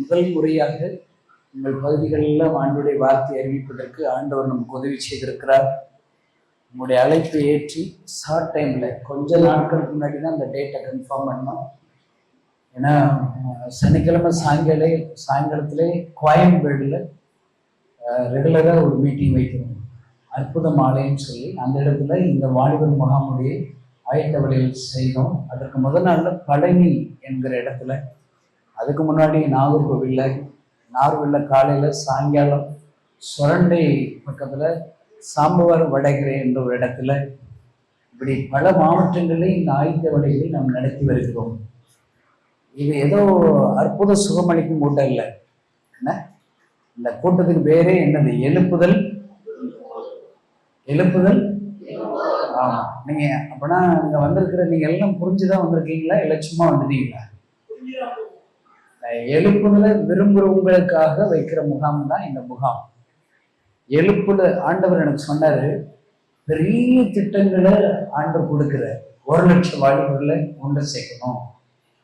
முதல் முறையாக உங்கள் பகுதிகளெல்லாம் ஆண்டுடைய வார்த்தை அறிவிப்பதற்கு ஆண்டவர் நமக்கு உதவி செய்திருக்கிறார். உங்களுடைய அழைப்பை ஏற்றி ஷார்ட் டைமில் கொஞ்ச நாட்களுக்கு முன்னாடி தான் அந்த டேட்டை கன்ஃபார்ம் பண்ணோம். ஏன்னா சனிக்கிழமை சாயங்காலத்திலே கோயம்பேடில் ரெகுலராக ஒரு மீட்டிங் வைக்கணும், அற்புத மாலைன்னு சொல்லி அந்த இடத்துல இந்த வாலிபர் முகாமுடைய ஆயத்த வழியில் செய்தோம். அதற்கு முதல் நாளில் பழனி என்கிற இடத்துல, அதுக்கு முன்னாடி நாகர்கோவிலில் காலையில் சாயங்காலம் சுரண்டை பக்கத்தில் சாம்பவார் வடகரை என்ற ஒரு இடத்துல, இப்படி பல மாவட்டங்களில் இந்த ஆயத்த வழிகளை நாம் நடத்தி வருகிறோம். இது ஏதோ அற்புத சுகமளிக்கும் கூட்டம் இல்லை. என்ன இந்த கூட்டத்துக்கு பேரே என்னது? எழுப்புதல். ஆமா, நீங்க அப்படின்னா இங்க வந்திருக்கிற நீங்க எல்லாம் புரிஞ்சுதான் வந்திருக்கீங்களா இல்லை சும்மா வந்துட்டீங்களா? எழுப்புதலை விரும்புறவங்களுக்காக வைக்கிற முகாம் தான் இந்த முகாம். எழுப்புதல் ஆண்டவர் எனக்கு சொன்னாரு, பெரிய திட்டங்களை ஆண்டவர் கொடுக்குற 1,00,000 வாலிபர்களை ஒன்று சேர்க்கணும்.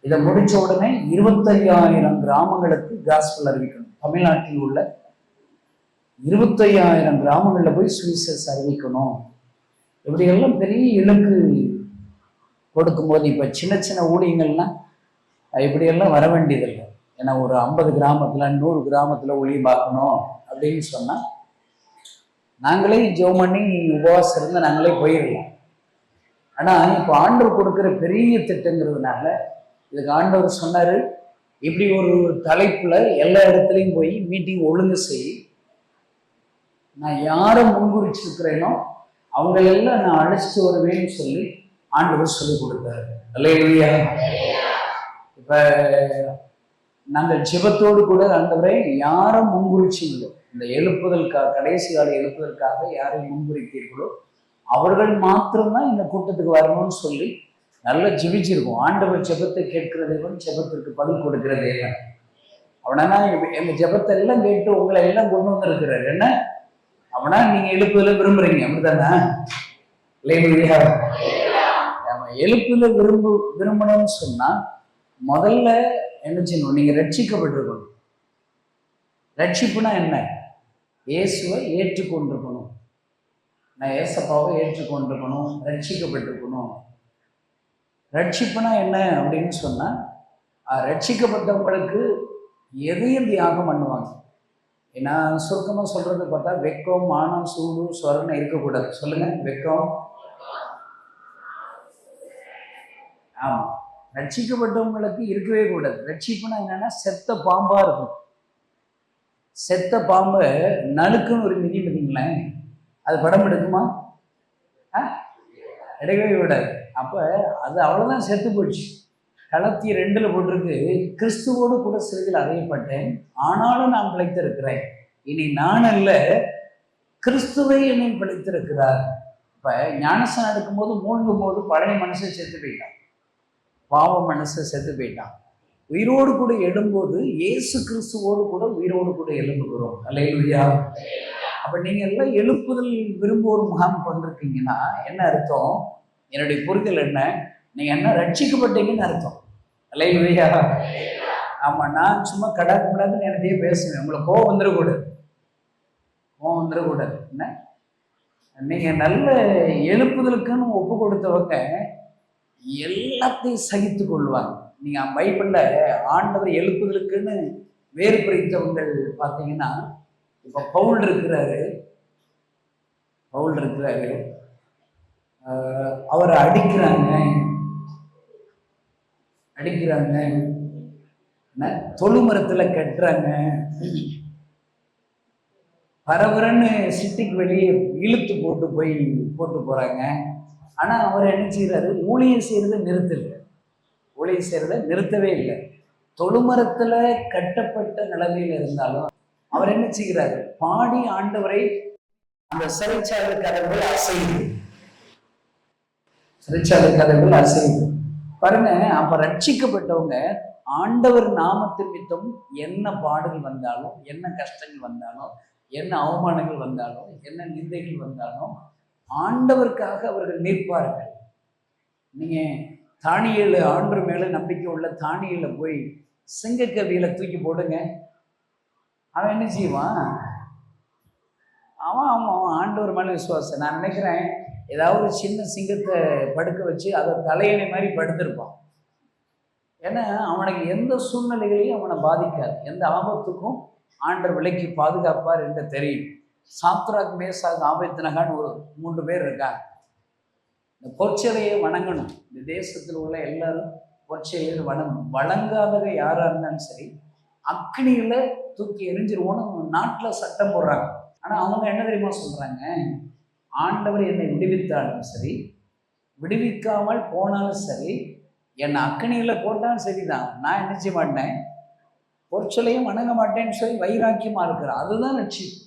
இதை முடிச்ச உடனே 25,000 கிராமங்களுக்கு காஸ்பல் அறிவிக்கணும். தமிழ்நாட்டில் உள்ள 25,000 கிராமங்களில் போய் சுவிசேஷம் அறிவிக்கணும். இப்படியெல்லாம் பெரிய இலக்கு கொடுக்கும்போது இப்போ சின்ன சின்ன ஊழியங்கள்லாம் இப்படியெல்லாம் வர வேண்டியதில்லை. ஏன்னா ஒரு 50 கிராமத்தில் 100 கிராமத்தில் ஊழியம் பார்க்கணும் அப்படின்னு சொன்னால் நாங்களே ஜெபம் பண்ணி உபவாசம் இருந்து நாங்களே போயிடலாம். ஆனால் இப்போ ஆண்டவர் கொடுக்குற பெரிய திட்டங்கிறதுனால இதுக்கு ஆண்டவர் சொன்னார், இப்படி ஒரு தலைப்பில் எல்லா இடத்துலையும் போய் மீட்டிங் ஒழுங்கு செய். நான் யாரை முன்குறிச்சிருக்கிறேனோ அவங்களெல்லாம் நான் அழைச்சிட்டு வருவேன்னு சொல்லி ஆண்டவர் சொல்லி கொடுத்தாரு. அல்லேலூயா. இப்போ நாங்கள் ஜெபத்தோடு கூட ஆண்டவரை யாரும் முன்குறிச்சிங்களோ, இந்த எழுப்புதலுக்காக கடைசி கால எழுப்புதலுக்காக யாரை முன்குறித்தீர்களோ அவர்கள் மாத்திரம்தான் இந்த கூட்டத்துக்கு வரணும்னு சொல்லி நல்லா ஜெபிச்சிருக்கோம். ஆண்டவர் ஜெபத்தை கேட்கிற தேவன், ஜெபத்திற்கு பதில் கொடுக்கிற தேவன். அவனா எங்க ஜெபத்தை எல்லாம் கேட்டு உங்களை எல்லாம் கொண்டு வந்திருக்கிறார். என்ன அவனா நீங்க எழுப்புதல விரும்புறீங்க, அப்படித்தானே? எழுப்புதல விரும்பணும்னு சொன்னா முதல்ல என்ன செய்யணும்? நீங்க ரட்சிக்கப்பட்டிருக்கணும். ரட்சிப்புனா என்ன? இயேசுவை ஏற்றுக்கொண்டிருக்கணும். நான் ஏசப்பாவை ஏற்றுக்கொண்டிருக்கணும், ரட்சிக்கப்பட்டிருக்கணும். ரட்சிப்புனா என்ன அப்படின்னு சொன்னா, ரட்சிக்கப்பட்டவங்களுக்கு எதையும் தியாகம் பண்ணுவாங்க. ஏன்னா சுருக்கமாக சொல்றது பார்த்தா வெக்கம், மானம், சூடு, சொரணை இருக்கக்கூடாது. சொல்லுங்க, வெக்கம். ஆமா, ரட்சிக்கப்பட்டவங்களுக்கு இருக்கவே கூடாது. ரட்சிப்புனா என்னன்னா செத்த பாம்பா இருக்கும். செத்த பாம்பை நலுக்குன்னு ஒரு மிதி பார்த்தீங்களேன், அது படம் எடுக்குமா? எடுக்கவே விடாது. அப்ப அது அவ்வளவுதான், செத்து போச்சு. கலத்திய 2 போட்டிருக்கு, கிறிஸ்துவோடு கூட சிறையில் அறையப்பட்டேன், ஆனாலும் நான் பிழைத்திருக்கிறேன். இனி நான் அல்ல, கிறிஸ்துவை என்னை பிழைத்திருக்கிறார். இப்ப ஞானஸ்நானம் எடுக்கும்போது மூழ்கும் போது பழைய மனுஷன் செத்து போயிட்டான், பாவ மனுஷன் செத்து போயிட்டான். உயிரோடு கூட எழும்போது இயேசு கிறிஸ்துவோடு கூட உயிரோடு கூட எழும்புகிறோம். அல்லேலூயா. அப்ப நீங்க எல்லாம் எழுப்புதல் விரும்புவோர் முகாம் வந்திருக்கீங்கன்னா என்ன அர்த்தம்? என்னுடைய புரிதல் என்ன? நீங்க என்ன ரட்சிக்கப்பட்டீங்கன்னு அர்த்தம். அல்லேலூயா. ஆமா, நான் சும்மா கடாக்கு முடாக்குன்னு என்னத்தையே பேசுவேன். உங்களுக்கு கோவம் வந்துடக்கூடாது. என்ன, நீங்க நல்ல எழுப்புதலுக்குன்னு ஒப்பு கொடுத்தவங்க எல்லாத்தையும் சகித்து கொள்வாங்க. நீங்க பைபிள்ல ஆண்டவர் எழுப்புதலுக்குன்னு வேறு பிரித்தவங்கள் பார்த்தீங்கன்னா, இப்ப பவுல் இருக்கிறாரு. அவரை அடிக்கிறாங்க, தொழுமரத்துல கட்டுறாங்க, பரபரன்னு சிட்டிக்கு வெளியே இழுத்து போட்டு போறாங்க. ஆனா அவர் என்ன செய்யறாரு? ஊழியம் செய்யறத நிறுத்தவே இல்லை. தொழுமரத்துல கட்டப்பட்ட நிலைமையில இருந்தாலும் அவர் என்ன செய்கிறாரு? பாடி ஆண்டவரை அந்த சிறைச்சாலை கதவுகள் அசையுது. பாருங்க, அப்ப ரட்சிக்கப்பட்டவங்க ஆண்டவர் நாமத்தின் நிமித்தம் என்ன பாடுகள் வந்தாலும், என்ன கஷ்டங்கள் வந்தாலும், என்ன அவமானங்கள் வந்தாலும், என்ன நிந்தைகள் வந்தாலும் ஆண்டவருக்காக அவர்கள் நிற்பார்கள். நீங்க தானியேல், ஆண்டவர் மேல நம்பிக்கை உள்ள தானியேல போய் சிங்கக்கவியில தூக்கி போடுங்க, அவன் என்ன செய்வான்? அவன் ஆண்டவர் மேலே விசுவாசம். நான் நினைக்கிறேன் ஏதாவது ஒரு சின்ன சிங்கத்தை படுக்க வச்சு அதை தலையணை மாதிரி படுத்திருப்பான். ஏன்னா அவனுக்கு எந்த சூழ்நிலைகளையும் அவனை பாதிக்காது, எந்த ஆபத்துக்கும் ஆண்டவர் விலைக்கு பாதுகாப்பார் என்று தெரியும். சாத்ராக், மேசாக், ஆபேத்நேகோன்னு ஒரு 3 பேர் இருக்காங்க. இந்த பொற்சிலையை வணங்கணும். இந்த தேசத்தில் உள்ள எல்லாரும் பொற்சிலையை வணங்கணும். வணங்காதவங்க யாராக இருந்தாலும் சரி அக்னியில் தூக்கி எரிஞ்சிருவோன்னு நாட்டில் சட்டம் போடுறாங்க. ஆனால் அவங்க என்ன தெரியுமா சொல்கிறாங்க? ஆண்டவர் என்னை விடுவித்தாலும் சரி, விடுவிக்காமல் போனாலும் சரி, என்னை அக்னியில் போட்டாலும் சரிதான், நான் என்ன செய்ய மாட்டேன், பொற்சிலையும் வணங்க மாட்டேன்னு சொல்லி வைராக்கியமாக இருக்கிறார். அதுதான் லட்சியம்.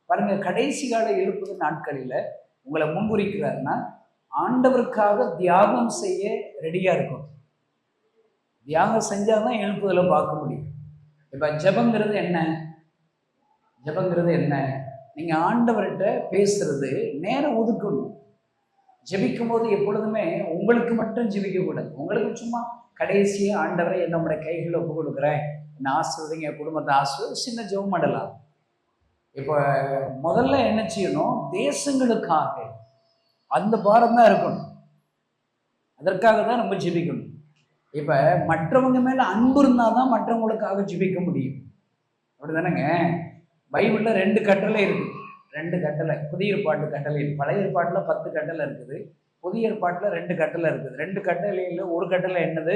பாருங்க, கடைசி கால எழுப்புகிற நாட்களில் உங்களை முன்குறிக்கிறாருன்னா ஆண்டவருக்காக தியாகம் செய்ய ரெடியாக இருக்கும். தியாகம் செஞ்சால் தான் எழுப்புதலை பார்க்க முடியும். இப்போ ஜெபங்கிறது என்ன? ஜெபங்கிறது என்ன? நீங்கள் ஆண்டவர்கிட்ட பேசுறது நேரம் ஒதுக்கணும். ஜெபிக்கும் போது எப்பொழுதுமே உங்களுக்கு மட்டும் ஜெபிக்கக்கூடாது. உங்களுக்கு சும்மா கடைசியாக ஆண்டவரை என்னுடைய கைகளை ஒப்பு கொடுக்குறேன், என்னை ஆசிர்வதிங்க, என் குடும்பத்தை ஆசிர்வதி, சின்ன ஜெபம் பண்ணலாம். இப்போ முதல்ல என்ன செய்யணும்? தேசங்களுக்காக அந்த பாரம் தான் இருக்கணும். அதற்காக தான் நம்ம ஜெபிக்கணும். இப்போ மற்றவங்க மேலே அன்பு இருந்தால் தான் மற்றவங்களுக்காக ஜெபிக்க முடியும். அப்படி தானேங்க? பைபிளில் 2 கட்டளை இருக்குது. 2 கட்டளை. புதிய ஏற்பாட்டு கட்டளை. பழைய ஏற்பாட்டில் 10 கட்டளை இருக்குது. புதிய ஏற்பாட்டில் 2 கட்டளை இருக்குது. 2 கட்டளையில் ஒரு கட்டளை என்னது?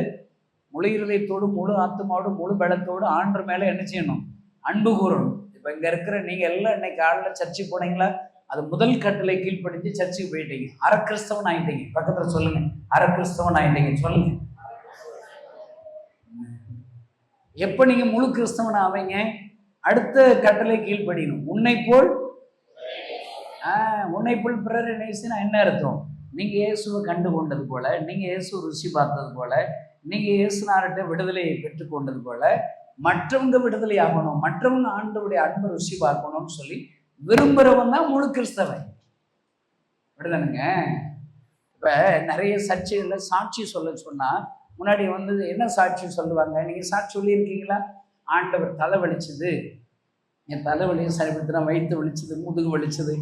முழு இருதயத்தோடு, முழு ஆத்மாவோடு, முழு பலத்தோடு ஆண்டவர் மேலே என்ன செய்யணும்? அன்பு கூறணும். இப்போ இங்கே இருக்கிற நீங்கள் எல்லாம் இன்னைக்கு காலையில் சர்ச்சுக்கு போனீங்களா? அது முதல் கட்டளை கீழ்ப்படிஞ்சு சர்ச்சுக்கு போயிட்டீங்க, அரை கிறிஸ்தவன் ஆயிட்டீங்க. பக்கத்தில் சொல்லுங்க, அரை கிறிஸ்தவன் ஆயிட்டீங்க. சொல்லுங்க, எப்போ நீங்கள் முழு கிறிஸ்தவன் ஆவீங்க? அடுத்த கட்டளை கீழ்ப்படியணும். உன்னை போல் பிறரை நேசினா என்ன அர்த்தம்? நீங்கள் இயேசுவை கண்டு கொண்டது போல, நீங்கள் இயேசு ருசி பார்த்தது போல, நீங்கள் இயேசுனார்கிட்ட விடுதலையை பெற்றுக்கொண்டது போல மற்றவங்க விடுதலை ஆகணும், மற்றவங்க ஆண்டவருடைய அன்பை ருசி பார்க்கணும்னு சொல்லி விரும்புகிறவன் தான் முழு கிறிஸ்தவன். அப்படிதானுங்க? இப்போ நிறைய சர்ச்சைகளில் சாட்சி சொல்ல சொன்னால் முன்னாடி என்ன சாட்சி சொல்லுவாங்க? நீங்கள் சாட்சி சொல்லியிருக்கீங்களா? ஆண்டவர் தலை வலிச்சுது, என் தலைவலியை சரிப்படுத்தினா, வயிற்று வலிச்சுது, முதுகு வலிச்சுது,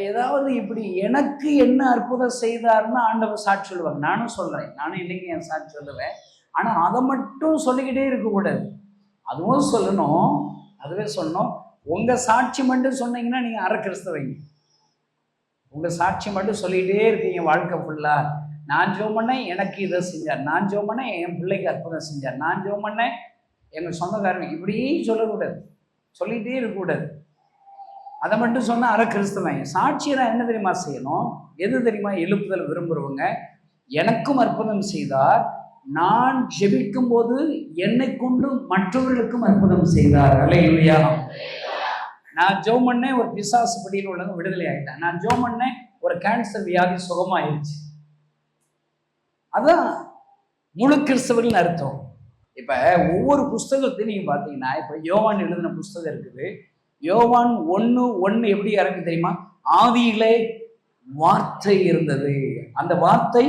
ஏதாவது இப்படி எனக்கு என்ன அற்புதம் செய்தாருன்னு ஆண்டவர் சாட்சி சொல்லுவாங்க. நானும் சொல்கிறேன், நானும் இல்லைங்க என் சாட்சி சொல்லுவேன். ஆனால் அதை மட்டும் சொல்லிக்கிட்டே இருக்கக்கூடாது, அதுவும் சொல்லணும். அதுவே சொல்லணும். உங்கள் சாட்சி மட்டும் சொன்னீங்கன்னா நீங்கள் அரை கிறிஸ்தவங்க. உங்கள் சாட்சி மட்டும் சொல்லிக்கிட்டே இருக்கீங்க வாழ்க்கை ஃபுல்லாக. நான் ஜெபம் பண்ணேன், எனக்கு இதை செஞ்சார், நான் ஜெபம் பண்ணேன், என் பிள்ளைக்கு அற்புதம் செஞ்சார், நான் ஜெபம் பண்ணேன், எங்கள் சொந்தக்காரங்க, இப்படி சொல்லக்கூடாது, சொல்லிகிட்டே இருக்கக்கூடாது. அதை மட்டும் சொன்னால் அரை கிறிஸ்தவன். சாட்சியை என்ன தெரியுமா செய்யணும்? எது தெரியுமா? எழுப்புதல் விரும்புகிறவங்க, எனக்கும் அற்புதம் செய்தார், நான் ஜெபிக்கும் போது என்னை கொண்டு மற்றவர்களுக்கும் அற்புதம் செய்தார். அல்லேலூயா. நான் ஜெபம் பண்ணேன், ஒரு பிசாசு பிடியில் உள்ளவங்க விடுதலை ஆகிட்டேன். நான் ஜெபம் பண்ணேன், ஒரு கேன்சர் வியாதி சுகமாயிருச்சு. அதான் முழு கிறிஸ்தவர்கள் அர்த்தம். இப்போ ஒவ்வொரு புஸ்தகத்தையும் நீங்கள் பார்த்தீங்கன்னா, இப்போ யோவான் எழுதின புஸ்தகம் இருக்குது. யோவான் 1:1 எப்படி இறங்கு தெரியுமா? ஆதியிலே வார்த்தை இருந்தது, அந்த வார்த்தை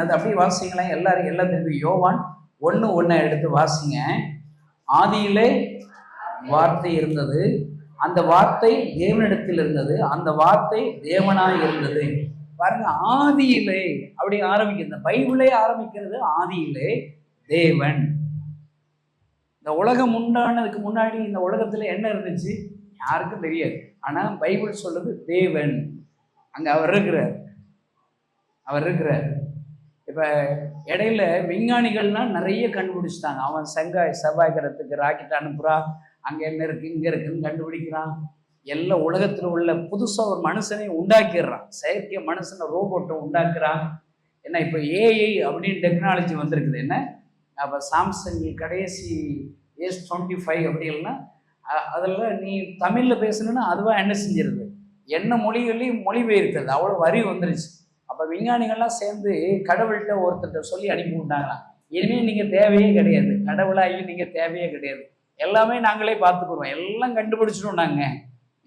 அது அப்படி வாசிங்களா? எல்லாம் தெரியும். யோவான் 1:1 எடுத்து வாசிங்க. ஆதியிலே வார்த்தை இருந்தது, அந்த வார்த்தை தேவனிடத்தில் இருந்தது, அந்த வார்த்தை தேவனாய் இருந்தது. பாருங்க, ஆதியிலே அப்படி ஆரம்பிக்கிறது. இந்த பைபிளே ஆரம்பிக்கிறது ஆதியிலே தேவன். இந்த உலகம் உண்டானதுக்கு முன்னாடி இந்த உலகத்துல என்ன இருந்துச்சு யாருக்கும் தெரியாது. ஆனா பைபிள் சொல்றது தேவன், அங்க அவர் இருக்கிறார். இப்ப இடையில விஞ்ஞானிகள்லாம் நிறைய கண்டுபிடிச்சிட்டாங்க. அவன் செவ்வாய் கிரகத்துக்கு ராக்கெட் அனுப்புறா, அங்க என்ன இருக்கு இங்க இருக்குன்னு கண்டுபிடிக்கிறான். எல்லா உலகத்துல உள்ள புதுசா ஒரு மனுஷனை உண்டாக்கிடுறான், செயற்கை மனுஷனை ரோபோட்டை உண்டாக்குறான். ஏன்னா இப்ப ஏஐ அப்படின்னு டெக்னாலஜி வந்திருக்குது. என்ன அப்ப சாம்சங் கடைசி S25 அப்படின்னா அதில் நீ தமிழ்ல பேசணும்னா அதுவா என்ன செஞ்சிருது, என்ன மொழிகளையும் மொழிபெயர்க்கிறது, அவ்வளோ வரி வந்துருச்சு. அப்போ விஞ்ஞானிகள்லாம் சேர்ந்து கடவுள்கிட்ட ஒருத்தர்கிட்ட சொல்லி அனுப்பி விட்டாங்களாம், இனிமேல் நீங்கள் தேவையே கிடையாது, கடவுளாகி நீங்கள் தேவையே கிடையாது, எல்லாமே நாங்களே பார்த்துக்குறோம், எல்லாம் கண்டுபிடிச்சிட்டோம் நாங்கள்,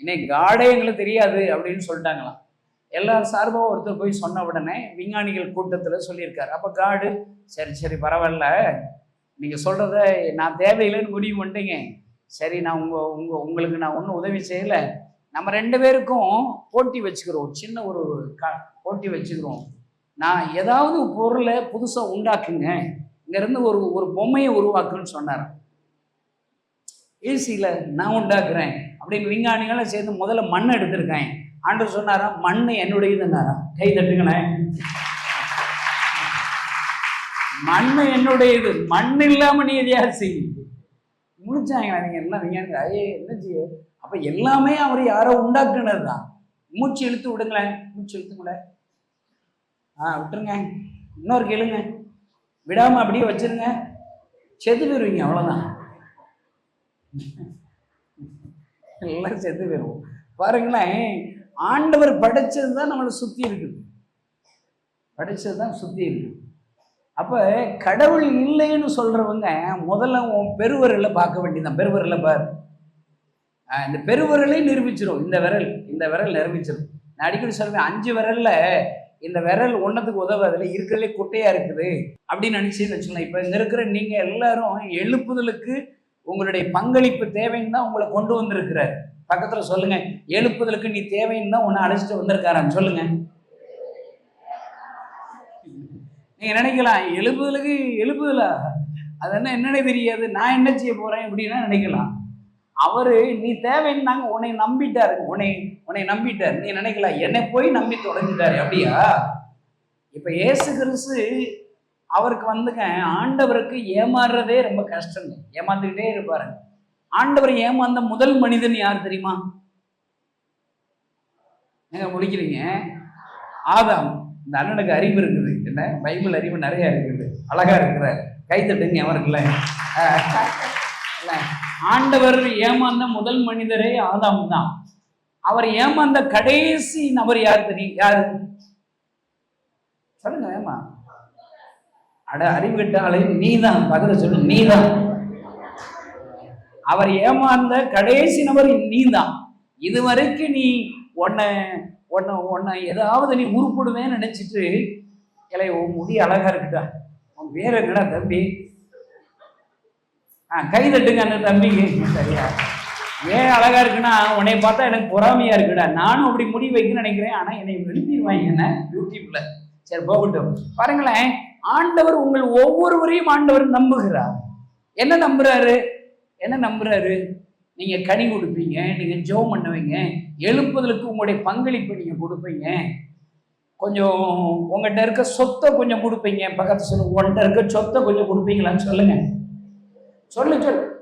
இன்னைக்கு காடே எங்களுக்கு தெரியாது அப்படின்னு சொல்லிட்டாங்களாம். எல்லார் சார்பாக ஒருத்தர் போய் சொன்ன உடனே விஞ்ஞானிகள் கூட்டத்தில் சொல்லியிருக்காரு. அப்போ காடு சரி சரி பரவாயில்ல, நீங்கள் சொல்கிறத நான் தேவையில்லைன்னு முடிவு பண்ணிட்டீங்க, சரி நான் உங்களுக்கு நான் ஒன்றும் உதவி செய்யலை, நம்ம 2 பேருக்கும் போட்டி வச்சுக்கிறோம், சின்ன ஒரு போட்டி வச்சுக்கிறோம். நான் ஏதாவது பொருளை புதுசாக உண்டாக்குங்க, இங்கேருந்து ஒரு பொம்மையை உருவாக்குன்னு சொன்னார். ஈஸியில் நான் உண்டாக்குறேன் அப்படின்னு விஞ்ஞானிகளை சேர்ந்து முதல்ல மண்ணை எடுத்திருக்கேன். ஆண்டவர் சொன்னாரா, மண் என்னுடையதுன்னாரா? கை தட்டுங்களேன். மண் என்னுடையது, மண் இல்லாம நீ எதையா செய்ய முடிச்சாங்களா? நீங்க எல்லாம் விஞ்ஞானி என்ன செய்ய? அப்ப எல்லாமே அவர் யாரோ உண்டாக்குனது தான். மூச்சு இழுத்து விடுங்களேன், மூச்சு இழுத்துக்கூட விட்டுருங்க, இன்னொரு கேளுங்க, விடாம அப்படியே வச்சிருங்க, செத்து போயிருவீங்க, அவ்வளவுதான். எல்லாம் செத்து போயிருவோம். பாருங்களேன், ஆண்டவர் படைச்சது தான் நம்மளை சுத்தி இருக்குது, படைச்சது தான் சுத்தி இருக்குது. அப்ப கடவுள் இல்லைன்னு சொல்றவங்க முதல்ல உன் பெருவரலை பார்க்க வேண்டியதான். பெருவரலை பார், இந்த பெருவரலை நிரூபிச்சிடும். இந்த விரல் நிரூபிச்சிடும். நான் அடிக்கடி சொல்வேன், 5 விரல்ல இந்த விரல் ஒன்னத்துக்கு உதவாதுல, இருக்கிறதுலே குட்டையா இருக்குது அப்படின்னு நினைச்சுன்னு வச்சுக்கலாம். இப்ப இங்க இருக்கிற நீங்க எல்லாரும் எழுப்புதலுக்கு உங்களுடைய பங்களிப்பு தேவைன்னு தான் உங்களை கொண்டு வந்திருக்கிறார். பக்கத்துல சொல்லுங்க, எழுப்புதலுக்கு நீ தேவைன்னு தான் உன்னை அழைச்சிட்டு வந்திருக்காரான்னு சொல்லுங்க. நீங்க நினைக்கலாம், எழுப்புதலா அது என்னன்னே தெரியாது, நான் என்ன செய்ய போறேன் அப்படின்னா நினைக்கலாம். அவரு நீ தேவைன்னு தாங்க உன்னை நம்பிட்டாரு, உன்னை நம்பிட்டார். நீ நினைக்கலாம் என்னை போய் நம்பி தொலைஞ்சிட்டாரு, அப்படியா? இப்ப இயேசு கிறிஸ்து அவருக்கு வந்துங்க, ஆண்டவருக்கு ஏமாறுறதே ரொம்ப கஷ்டம், ஏமாந்துக்கிட்டே இருப்பாரு. ஆண்டவர் ஏமாந்த முதல் மனிதன் யார் தெரியுமா? நீங்க முடிக்கிறீங்க, ஆதாம். இந்த அண்ணனுக்கு அறிவு இருக்குது, என்ன பைபிள் அறிவு நிறைய இருக்குது, அழகா இருக்கிற, கை தட்டுங்க அவருக்குல. ஆண்டவர் ஏமாந்த முதல் மனிதரே ஆதாம் தான். அவர் ஏமாந்த கடைசி நபர் யார் தெரியும்? யாரு சொல்லுங்க, ஏமா அட அறிவு கட்டாலே நீதான், பக்கத்துல சொல்லு, நீதான். அவர் ஏமாந்த கடைசி நபர் நீதான். இதுவரைக்கும் நீ உன்னை ஏதாவது நீ உருப்படுவேன்னு நினைச்சிட்டு, இலை உன் முடி அழகா இருக்குதா, உன் பேர் என்னடா தம்பி? கை தட்டுங்க அந்த தம்பிக்கு. சரியா, ஏன் அழகா இருக்குன்னா உன்னை பார்த்தா எனக்கு பொறாமையா இருக்குடா, நானும் அப்படி முடி வைக்கணும்னு நினைக்கிறேன், ஆனா என்னை எழுப்பிடுவாங்க என்ன யூடியூப்ல. சரி போகட்டும். பாருங்களேன், ஆண்டவர் உங்கள் ஒவ்வொருவரையும் ஆண்டவர் நம்புகிறார். என்ன நம்புறாரு? நீங்க கனி கொடுப்பீங்க, நீங்க ஜெபம் பண்ணுவீங்க, எழுப்புதலுக்கு உங்களுடைய பங்களிப்பு நீங்க கொடுப்பீங்க, கொஞ்சம் உங்கள்கிட்ட இருக்க சொத்தை கொஞ்சம் கொடுப்பீங்க. பக்கத்துல சொல்லுங்க, உங்கள்கிட்ட இருக்க சொத்தை கொஞ்சம் கொடுப்பீங்களான்னு சொல்லுங்க. சொல்லு.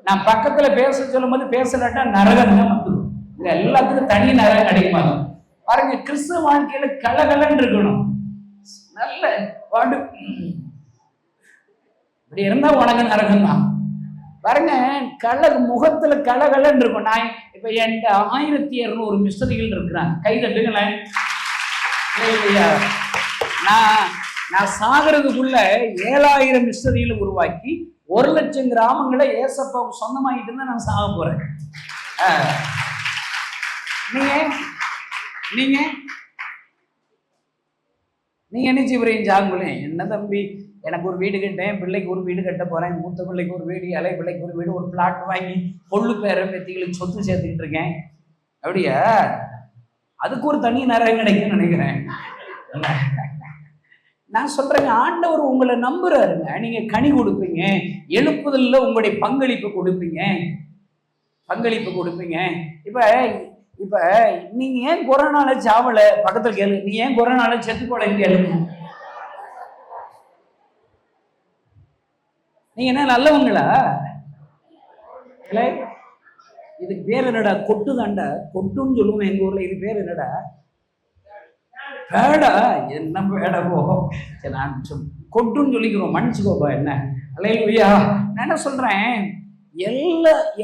நான் பக்கத்துல பேச சொல்லும் போது பேசலாட்டா நரகம் தான் வந்துடும். இங்க எல்லாத்துக்கும் தனி நரகம் கிடைக்குமா? பாருங்க, கிறிஸ்துவ வாழ்க்கையில கலகலன்னு இருக்கணும், நல்ல வாடு இப்படி இருந்தா உனக்கு நரகம் தான். பாருங்க, முகத்துல கலகலன்னு இருக்கும். நான் இப்ப என்கிட்ட 1200 மிஸ்டரிகள் இருக்கிறாங்க, கை தட்டுங்களேன். நான் சாகிறதுக்குள்ள 7000 மிஸ்டரிகளை உருவாக்கி 1,00,000 கிராமங்களை ஏசப்பாவுக்கு சொந்தமாகிட்டு இருந்தா நான் சாக போறேன். நீங்க என்ன செய்வீங்க? ஜாங்குலே, என்ன தம்பி, எனக்கு ஒரு வீடு கட்டேன், பிள்ளைக்கு ஒரு வீடு கட்ட போறேன், மூத்த பிள்ளைக்கு ஒரு வீடு, இளைய பிள்ளைக்கு ஒரு வீடு, ஒரு பிளாட் வாங்கி பொண்ணு பேர பேத்திகளுக்கு சொத்து சேர்த்துக்கிட்டு இருக்கேன், அப்படியா? அதுக்கு ஒரு தனி நேரம் கிடைக்குன்னு நினைக்கிறேன். நான் சொல்றேங்க, ஆண்டவர் உங்களை நம்புறாருங்க. நீங்க கனி கொடுப்பீங்க, எழுப்புதல்ல உங்களுடைய பங்களிப்பு கொடுப்பீங்க. இப்ப நீங்க ஏன் கொரோனால சாவல? பக்கத்துல கேளு, நீ ஏன் கொரோனால செத்து போலன்னு கேளுங்க. நீங்க என்ன நல்லவங்களா? இதுக்கு பேர் என்னடா? கொட்டு தாண்டா, கொட்டுன்னு சொல்லுவோம் எங்க ஊர்ல. இது பேர் என்னடா? பேடா? என்ன பேடா? சரி, நான் கொட்டுன்னு சொல்லிக்கிறோம், மன்னிச்சுக்கோப்பா. என்ன அல்லேலூயா. நான் என்ன சொல்றேன்,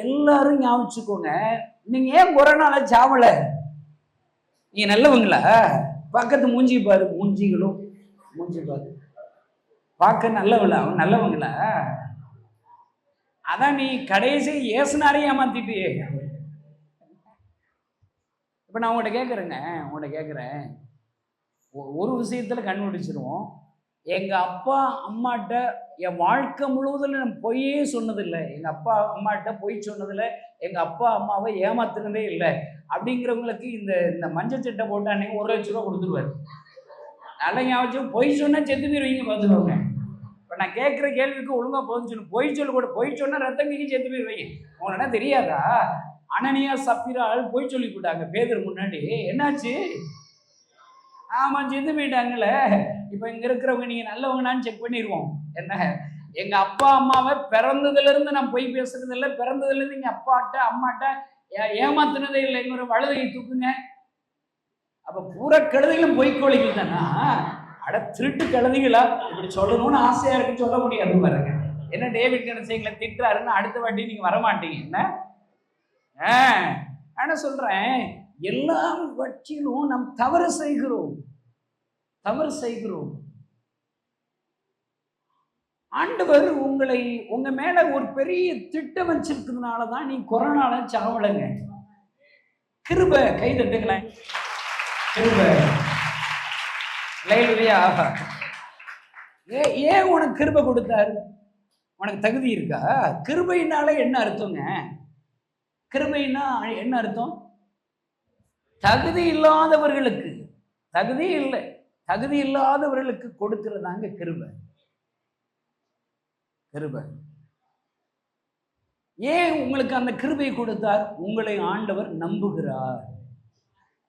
எல்லாரும் ஞாபகிச்சுக்கோங்க, நீங்க ஏன் கொரோனால சாவல? நீங்க நல்லவங்களா? பக்கத்து மூஞ்சி பாரு, மூஞ்சி பாரு, பார்க்க நல்லவங்களா? அதான் நீ கடைசி ஏசுனாரையும் ஏமாத்திட்டியே. இப்ப நான் உங்கள்கிட்ட கேட்குறேன், ஒரு விஷயத்துல கண்டுபிடிச்சிருவோம். எங்க அப்பா அம்மாட்ட என் வாழ்க்கை முழுவதும் நான் பொய்யே சொன்னதில்லை, எங்க அப்பா அம்மாட்ட பொய் சொன்னதில்லை, எங்க அப்பா அம்மாவை ஏமாத்துனதே இல்லை அப்படிங்கிறவங்களுக்கு இந்த இந்த மஞ்சள் சட்டை போட்டு அன்னைக்கு 1,00,000 ரூபா கொடுத்துருவாரு. நல்ல ஞாபகம், பொய் சொன்னா செத்து போயிருவீங்க பார்த்துக்கோங்க. இப்போ நான் கேட்குற கேள்விக்கு ஒழுங்கா பதில் சொல்லணும். பொய் சொல்ல கூட, பொய் சொன்னா ரத்தம் கீழே செத்து போயிருவீங்க. உங்கன்னா தெரியாதா? அனனியா சப்பீரால் பொய் சொல்லி போட்டாங்க பேதுரு முன்னாடி. என்னாச்சு? ஆமா, செத்து போயிட்டாங்கல்ல. இப்போ இங்க இருக்கிறவங்க நீங்க நல்லவங்கனான்னு செக் பண்ணிடுவோம். என்ன, எங்க அப்பா அம்மாவை பிறந்ததுல இருந்து நான் பொய் பேசுறது இல்லை, பிறந்ததுல இருந்து எங்க அப்பாட்ட அம்மாட்ட ஏமாத்துனதே இல்லைங்கிற வலதையை தூக்குங்க. அப்ப பூரா கழுதைகளும் பொய்க்கோழிகள் தானா? அட திருட்டு கழுதைகளா? இப்படி சொல்லணும்னு ஆசையா இருக்கு, சொல்ல முடியாது பாருங்க. என்ன டேவிட் கணேசங்களை திட்டுறாருன்னு அடுத்த வாட்டி நீங்க வரமாட்டீங்க. என்ன ஆனா சொல்றேன், எல்லா வற்றிலும் நாம் தவறு செய்கிறோம். ஆண்டவர் உங்களை உங்க மேல ஒரு பெரிய திட்டம் வச்சிருக்கிறதுனாலதான் நீ கொரோனால சாவலங்க. கிருபை. கை தட்டுங்களேன். கிருபை. ஏன் உனக்கு கிருபை கொடுத்தாரு? உனக்கு தகுதி இருக்கா? கிருபையினால என்ன அர்த்தங்க? கிருபைனா என்ன அர்த்தம்? தகுதி இல்லாதவர்களுக்கு, தகுதி இல்லாதவர்களுக்கு கொடுக்கிறதாங்க கிருபை. ஏன் உங்களுக்கு அந்த கிருபை கொடுத்தார்? உங்களை ஆண்டவர் நம்புகிறார்.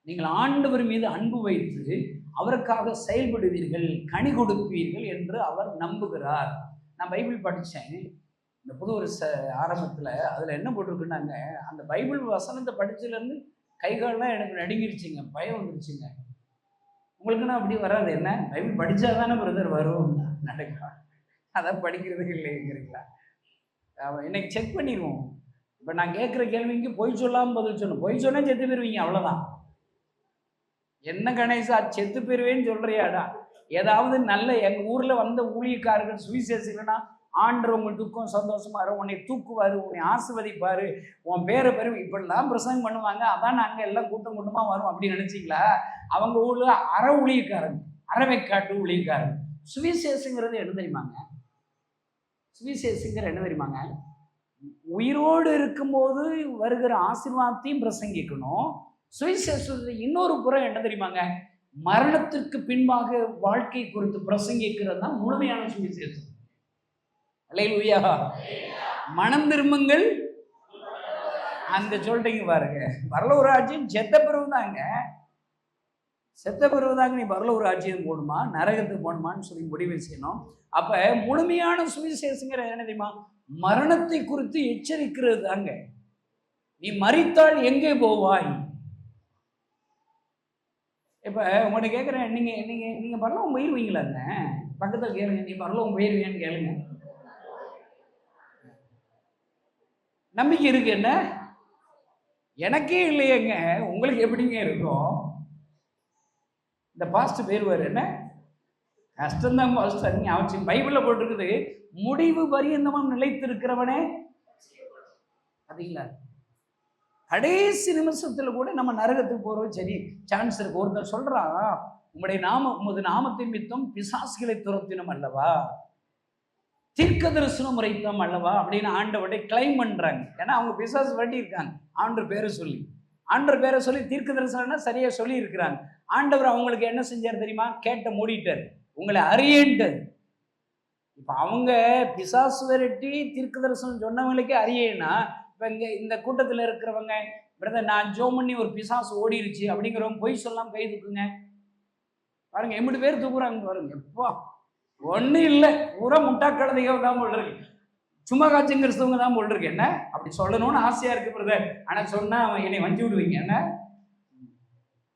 நீங்கள் ஆண்டவர் மீது அன்பு வைத்து அவருக்காக செயல்படுவீர்கள், கனி கொடுப்பீர்கள் என்று அவர் நம்புகிறார். நான் பைபிள் படித்தேன் இந்த புது ஒரு ஆரம்பத்தில். அதில் என்ன போட்டிருக்குன்னாங்க, அந்த பைபிள் வசனத்தை படிச்சதுலேருந்து கைகாலெலாம் எனக்கு நடுங்கிருச்சுங்க, பயம் வந்துருச்சுங்க. உங்களுக்குன்னா அப்படி வராது. என்ன, பைபிள் படித்தா தானே பிரதர் வரும், நடக்கும். அதான் படிக்கிறது இல்லைங்கிறீங்களா? இன்னைக்கு செக் பண்ணிடுவோம். இப்போ நான் கேட்குற கேள்விக்கு பொய் சொல்லாமல் பதில் சொல்லணும். பொய் சொன்னால் செத்து போயிருவீங்க, அவ்வளோதான். என்ன கணேசா செத்து போயிருவேன்னு சொல்றியாடா? ஏதாவது நல்ல எங்கள் ஊரில் வந்த ஊழியக்காரர்கள் சுவிசேஷிக்கலன்னா ஆண்டவர் உங்களுக்கு துக்கம் சந்தோஷமா இருக்கும், உன்னை தூக்குவார், உன்னை ஆசிர்வதிப்பார், உன் பேரை பெரும் இப்படிலாம் பிரசங்கம் பண்ணுவாங்க. அதான் நாங்கள் எல்லாம் கூட்டமாக வரும் அப்படின்னு நினச்சிங்களா? அவங்க ஊரில் அற ஊழியக்காரங்க, அறவைக்காட்டு ஊழியக்காரங்க. சுவிசேஷங்கிறது என்ன தெரியுமாங்க? சுவிசேஷங்கிற என்ன தெரியுமாங்க? உயிரோடு இருக்கும்போது வருகிற ஆசீர்வாதத்தையும் பிரசங்கிக்கணும். சுவிசேஷத்தை இன்னொரு புறம் என்ன தெரியுமாங்க? மரணத்திற்கு பின்பாக வாழ்க்கை குறித்து பிரசங்கிக்கிறது தான் முழுமையான சுவிசேஷம். அல்லேலூயா. மனம் திரும்புங்கள். அந்த சொல்றீங்க பாருங்க, பரலோக ராஜ்யம் செத்த பிறகுதாங்க. நீ பரலோக ராஜ்யம் போகணுமா நரகத்துக்கு போகணுமான்னு சொல்லி முடிவு செய்யணும். அப்ப முழுமையான சுவிசேஷங்கிற என்ன தெரியுமா? மரணத்தை குறித்து எச்சரிக்கிறது தாங்க. நீ மரித்தால் எங்கே போவாய்? இப்ப உங்கள்கிட்ட கேட்குறேன், நீங்க பரலோகம் போயிருவீங்களாங்க? பக்கத்தில் கேளுங்க, நீ பரலோகம் போயிருவியான்னு கேளுங்க. நம்பிக்கை இருக்கு? என்ன, எனக்கே இல்லையேங்க, உங்களுக்கு எப்படிங்க இருக்கும்? இந்த பாஸ்ட் போயிருவாரு. என்ன கஷ்டம்தான் பாஸ்ட். அவன் பைபிள்ல போட்டிருக்குது, முடிவு பரியந்தமும் நிலைத்திருக்கிறவனே. அதுங்களா, கடைசி நிமிஷத்துல கூட நம்ம நரகத்துக்கு போறது சரி சான்ஸ் இருக்கு. ஒருத்தர் சொல்றான், உமது நாமத்தின் மித்தம் பிசாசுகளை துரத்தினோம் அல்லவா, தீர்க்க தரிசனம் உரைத்தோம் அல்லவா அப்படின்னு ஆண்டவரை கிளைம் பண்றாங்க. ஏன்னா அவங்க பிசாசு வட்டி இருக்காங்க. ஆண்டவர் பேரை சொல்லி தீர்க்க தரிசனம்னா சரியா சொல்லி இருக்கிறாங்க. ஆண்டவர் அவங்களுக்கு என்ன செஞ்சார் தெரியுமா? கேட்ட மூடிட்டார், உங்களை அறியேன்ட்டார். இப்ப அவங்க பிசாசு விரட்டி தீர்க்க தரிசனம் சொன்னவங்களுக்கே அறியேன்னா, இப்ப இந்த கூட்டத்துல இருக்கிறவங்க, பிரதர் நான் ஜோம் பண்ணி ஒரு பிசாசு ஓடிருச்சு அப்படிங்கிறவங்க பொய் சொல்லாம கை தூக்குங்க பாருங்க. 80 பேர் தூக்குறாங்க பாருங்க. எப்பா ஒன்றும் இல்லை, பூரா முட்டா கழுதைகள் தான் போல் இருக்கு, சும்மா காய்ச்சும் கிறிஸ்தவங்க தான் போல் இருக்கு. என்ன அப்படி சொல்லணும்னு ஆசையா இருக்கு பிரதர், ஆனால் சொன்னா என்னை வஞ்சி விடுவீங்க. என்ன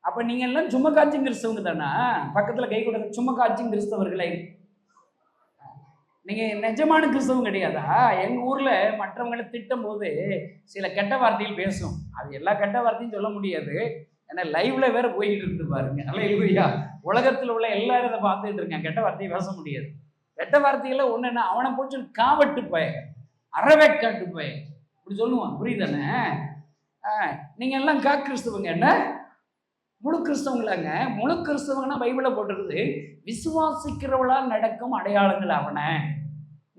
அப்ப நீங்க எல்லாம் சும்மா காய்ச்சும் கிறிஸ்தவங்க தானா? பக்கத்துல கை கொடுக்க சும்மா காய்ச்சும் கிறிஸ்தவர்களை. நீங்க நிஜமான கிறிஸ்தவம் கிடையாதா? எங்க ஊர்ல மற்றவங்களை திட்டும் போது சில கெட்ட வார்த்தைகள் பேசும். அது எல்லா கெட்ட வார்த்தையும் சொல்ல முடியாது, ஏன்னா லைவ்ல வேற போயிட்டு இருக்கு பாருங்க. அல்லேலூயா. உலகத்துல உள்ள எல்லாரும் இதை பார்த்துட்டு இருக்காங்க. கெட்ட வார்த்தையை பேச முடியாது. கெட்ட வார்த்தைகளை ஒண்ணுன்னா அவனை போச்சு காவட்டு போய, அறவைக்காட்டு போய இப்படி சொல்லுவான். புரியுதானே? நீங்க எல்லாம் கிறிஸ்தவங்க. என்ன முழு கிறிஸ்தவங்களாங்க. முழு கிறிஸ்தவங்கன்னா பைபிளில் போட்டிருக்குது, விசுவாசிக்கிறவளால் நடக்கும் அடையாளங்கள் அவன.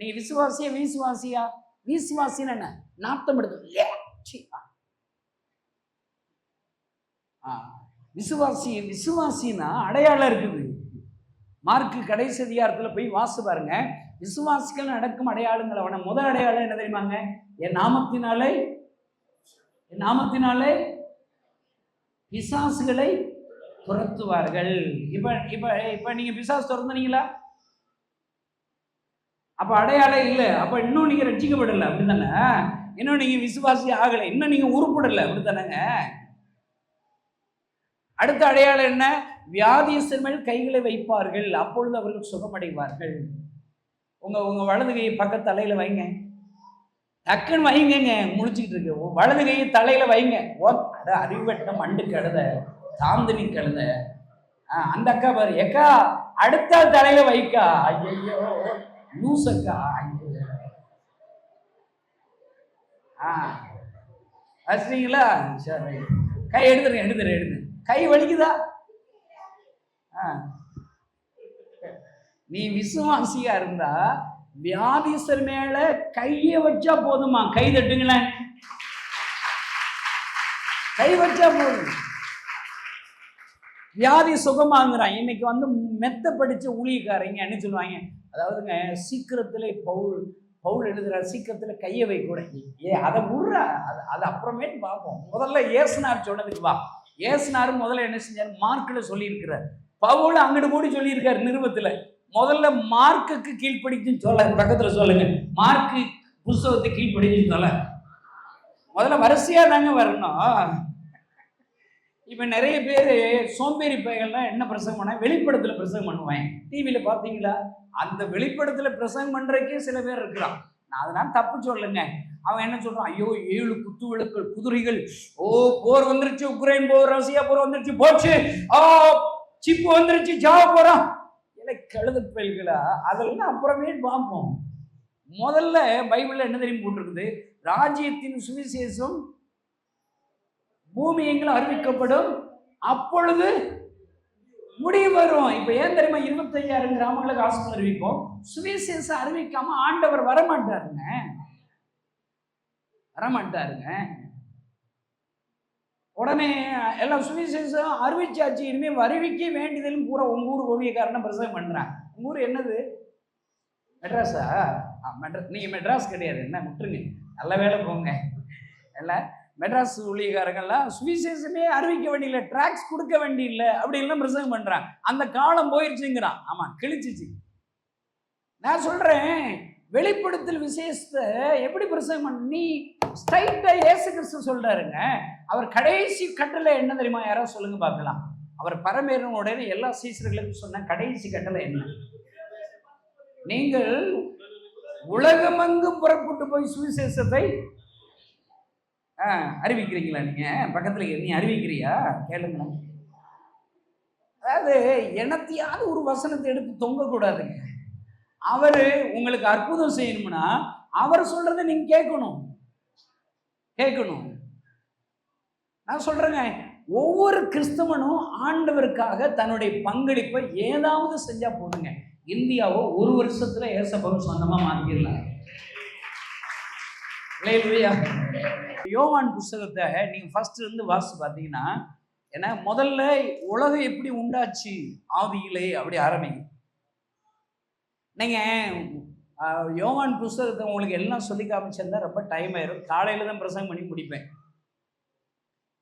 நீ விசுவாசியா விசுவாசியா? விசுவாசின்னு என்ன நாட்டம் எடுத்து விசுவாசினா அடையாளம் இருக்குது. மார்க்கு கடைசி அதிகாரத்தில் போய் வாசி பாருங்க. விசுவாசிகள் நடக்கும் அடையாளங்கள் அவன. முதல் அடையாளம் என்ன தெரியுமாங்க? என் நாமத்தினாலே பிசாசுகளை துரத்துவார்கள். இப்ப இப்ப இப்ப நீங்க பிசாசு துரத்துனீங்களா? அப்ப அடையாளம் இல்லை. அப்ப இன்னும் நீங்க ரட்சிக்கப்படலை, அப்படித்தானே? இன்னும் நீங்க விசுவாசி ஆகலை, இன்னும் நீங்க உருப்படலை, அப்படித்தானங்க? அடுத்த அடையாளம் என்ன? வியாதியஸ்தர் மேல் கைகளை வைப்பார்கள், அப்பொழுது அவர்கள் சுகமடைவார்கள். உங்க வலது கையை பக்கத்து தலையில வைங்க. டக்குன்னு வைங்க, முடிச்சுக்கிட்டு இருக்கு. வலது கையை தலையில வைங்க. அறிவட்டம் மண்டு கழுத தாந்தினி கழுத. அந்த அக்கா பாரு, எக்கா அடுத்த தலையில வைக்கா. ஐயோ லூசக்கா. வச்சுட்டீங்களா? சரி, கை எடுத்துரு. கை வலிக்குதா? நீ விசுவாசியா இருந்தா வியாதிஸ்தர் மேல கைய வச்சா போதுமா? கை தட்டுங்களேன். கை வச்சா போதும், வியாதி சுகமாங்கிறான். இன்னைக்கு மெத்த படிச்ச ஊழியக்காரங்க என்ன சொல்லுவாங்க? அதாவதுங்க, சீக்கிரத்துல பவுல் எழுதுற சீக்கிரத்துல கையை வைக்கூட. அதை விடுற, அது அப்புறமேட்டு பார்ப்போம். முதல்ல ஏசுனார் சொன்னதுக்கு வா. ஏசுனார் முதல்ல என்ன செஞ்சார்? மார்க்கில் சொல்லியிருக்கிறார். பவுல் அங்கிட்டு கூடி சொல்லியிருக்காரு நிருபத்துல. முதல்ல மார்க்குக்கு கீழ்ப்படிச்சுன்னு சொல்ல, பக்கத்துல சொல்லுங்க, மார்க்கு புஸ்தகத்தை கீழ்ப்படிச்சுன்னு சொல்ல. முதல்ல வரிசையா தாங்க வரணும். இப்ப நிறைய பேர் சோம்பேறி பையெல்லாம் என்ன பிரசங்கம் பண்ண, வெளிப்படத்துல பிரசங்கம் பண்ணுவேன். டிவியில பாத்தீங்களா? அந்த வெளிப்படத்துல பிரசங்கம் பண்றதுக்கே சில பேர் இருக்கிறான். நான் அதனால தப்பு சொல்லுங்க. அவன் என்ன சொல்றான்? ஐயோ 7 குத்து விளக்குகள், குதிரைகள், போர் வந்துருச்சு, உக்ரைன் போர், ரஷ்யா போர் வந்துருச்சு, போச்சு, சிப்பு வந்துருச்சு, ஜாவ போறான். கழுத பயல்களா? அதெல்லாம் அப்புறமே பார்ப்போம். முதல்ல பைபிள்ல என்ன தெரியும் போட்டிருக்குது? ராஜ்யத்தின் சுவிசேஷம் பூமி எங்கிலும் அறிவிக்கப்படும், அப்பொழுது முடிவு வரும். இப்ப ஏன் தெரியுமா 25,000 கிராமங்களுக்கு ஆஸ்பத்திரி அறிவிப்போம்? சுவிசேஷம் அறிவிக்காம ஆண்டவர் வரமாட்டாருங்க. உடனே எல்லாம் சுவிசேஷம் அறிவிச்சாச்சு, இனிமே அறிவிக்க வேண்டியதுன்னு பூரா உங்க ஊர் ஓவியக்காரன பிரசவம் பண்றான். உங்க ஊர் என்னது? மெட்ராஸா? நீங்க மெட்ராஸ் கிடையாது, என்ன விட்டுருங்க, நல்ல வேலை போங்க. எல்லாம் மெட்ராஸ் ஊழியக்காரங்கள்லாம் சுவிசேஷமே அறிவிக்க வேண்டியில்லை, டிராக்ஸ் கொடுக்க வேண்டியில்லை அப்படின்லாம் பிரசங்கம் பண்றான். அந்த காலம் போயிடுச்சுங்கிறான். ஆமா, கிழிச்சிச்சு. நான் சொல்றேன், வெளிப்படுத்தல் விசேஷத்தை எப்படி பிரசங்கம் பண்ண? நீ ஸ்ட்ரைட்டா இயேசு கிறிஸ்து சொல்றாருங்க. அவர் கடைசி கட்டளை என்ன தெரியுமா? யாராவது சொல்லுங்க பார்க்கலாம். அவர் பரமேறுடைய எல்லா சீசர்களுக்கும் சொன்ன கடைசி கட்டளை என்ன? நீங்கள் உலகமெங்கும் புறப்பட்டு போய் சுவிசேஷத்தை அறிவிக்கிறீங்களா? நீங்க பக்கத்துல நீ அறிவிக்கிறியா? கேளுங்க. அதாவது எனத்தையாவது ஒரு வசனத்தை எடுத்து தொங்க கூடாதுங்க. அவரு உங்களுக்கு அற்புதம் செய்யணும்னா அவர் சொல்றதை நீங்க கேட்கணும். நான் சொல்றேங்க, ஒவ்வொரு கிறிஸ்தவனும் ஆண்டவருக்காக தன்னுடைய பங்களிப்பை ஏதாவது செஞ்சா போதுங்க. இந்தியாவை 1 வருஷத்துல ஏசப்பாவுக்கு சொந்தமா மாத்திடலாம். யோவான் புஸ்தகத்தை நீங்க ஃபர்ஸ்ட் இருந்து வாசிச்சு பார்த்தீங்கன்னா, ஏன்னா முதல்ல உலகம் எப்படி உண்டாச்சு ஆதியிலே அப்படி ஆரம்பிங்க. நீங்க யோவான் புஸ்தகத்தை உங்களுக்கு எல்லாம் சொல்லி காமிச்சிருந்தா ரொம்ப டைம் ஆயிரும். காலையில தான் பிரசங்கம் பண்ணி முடிப்பேன்.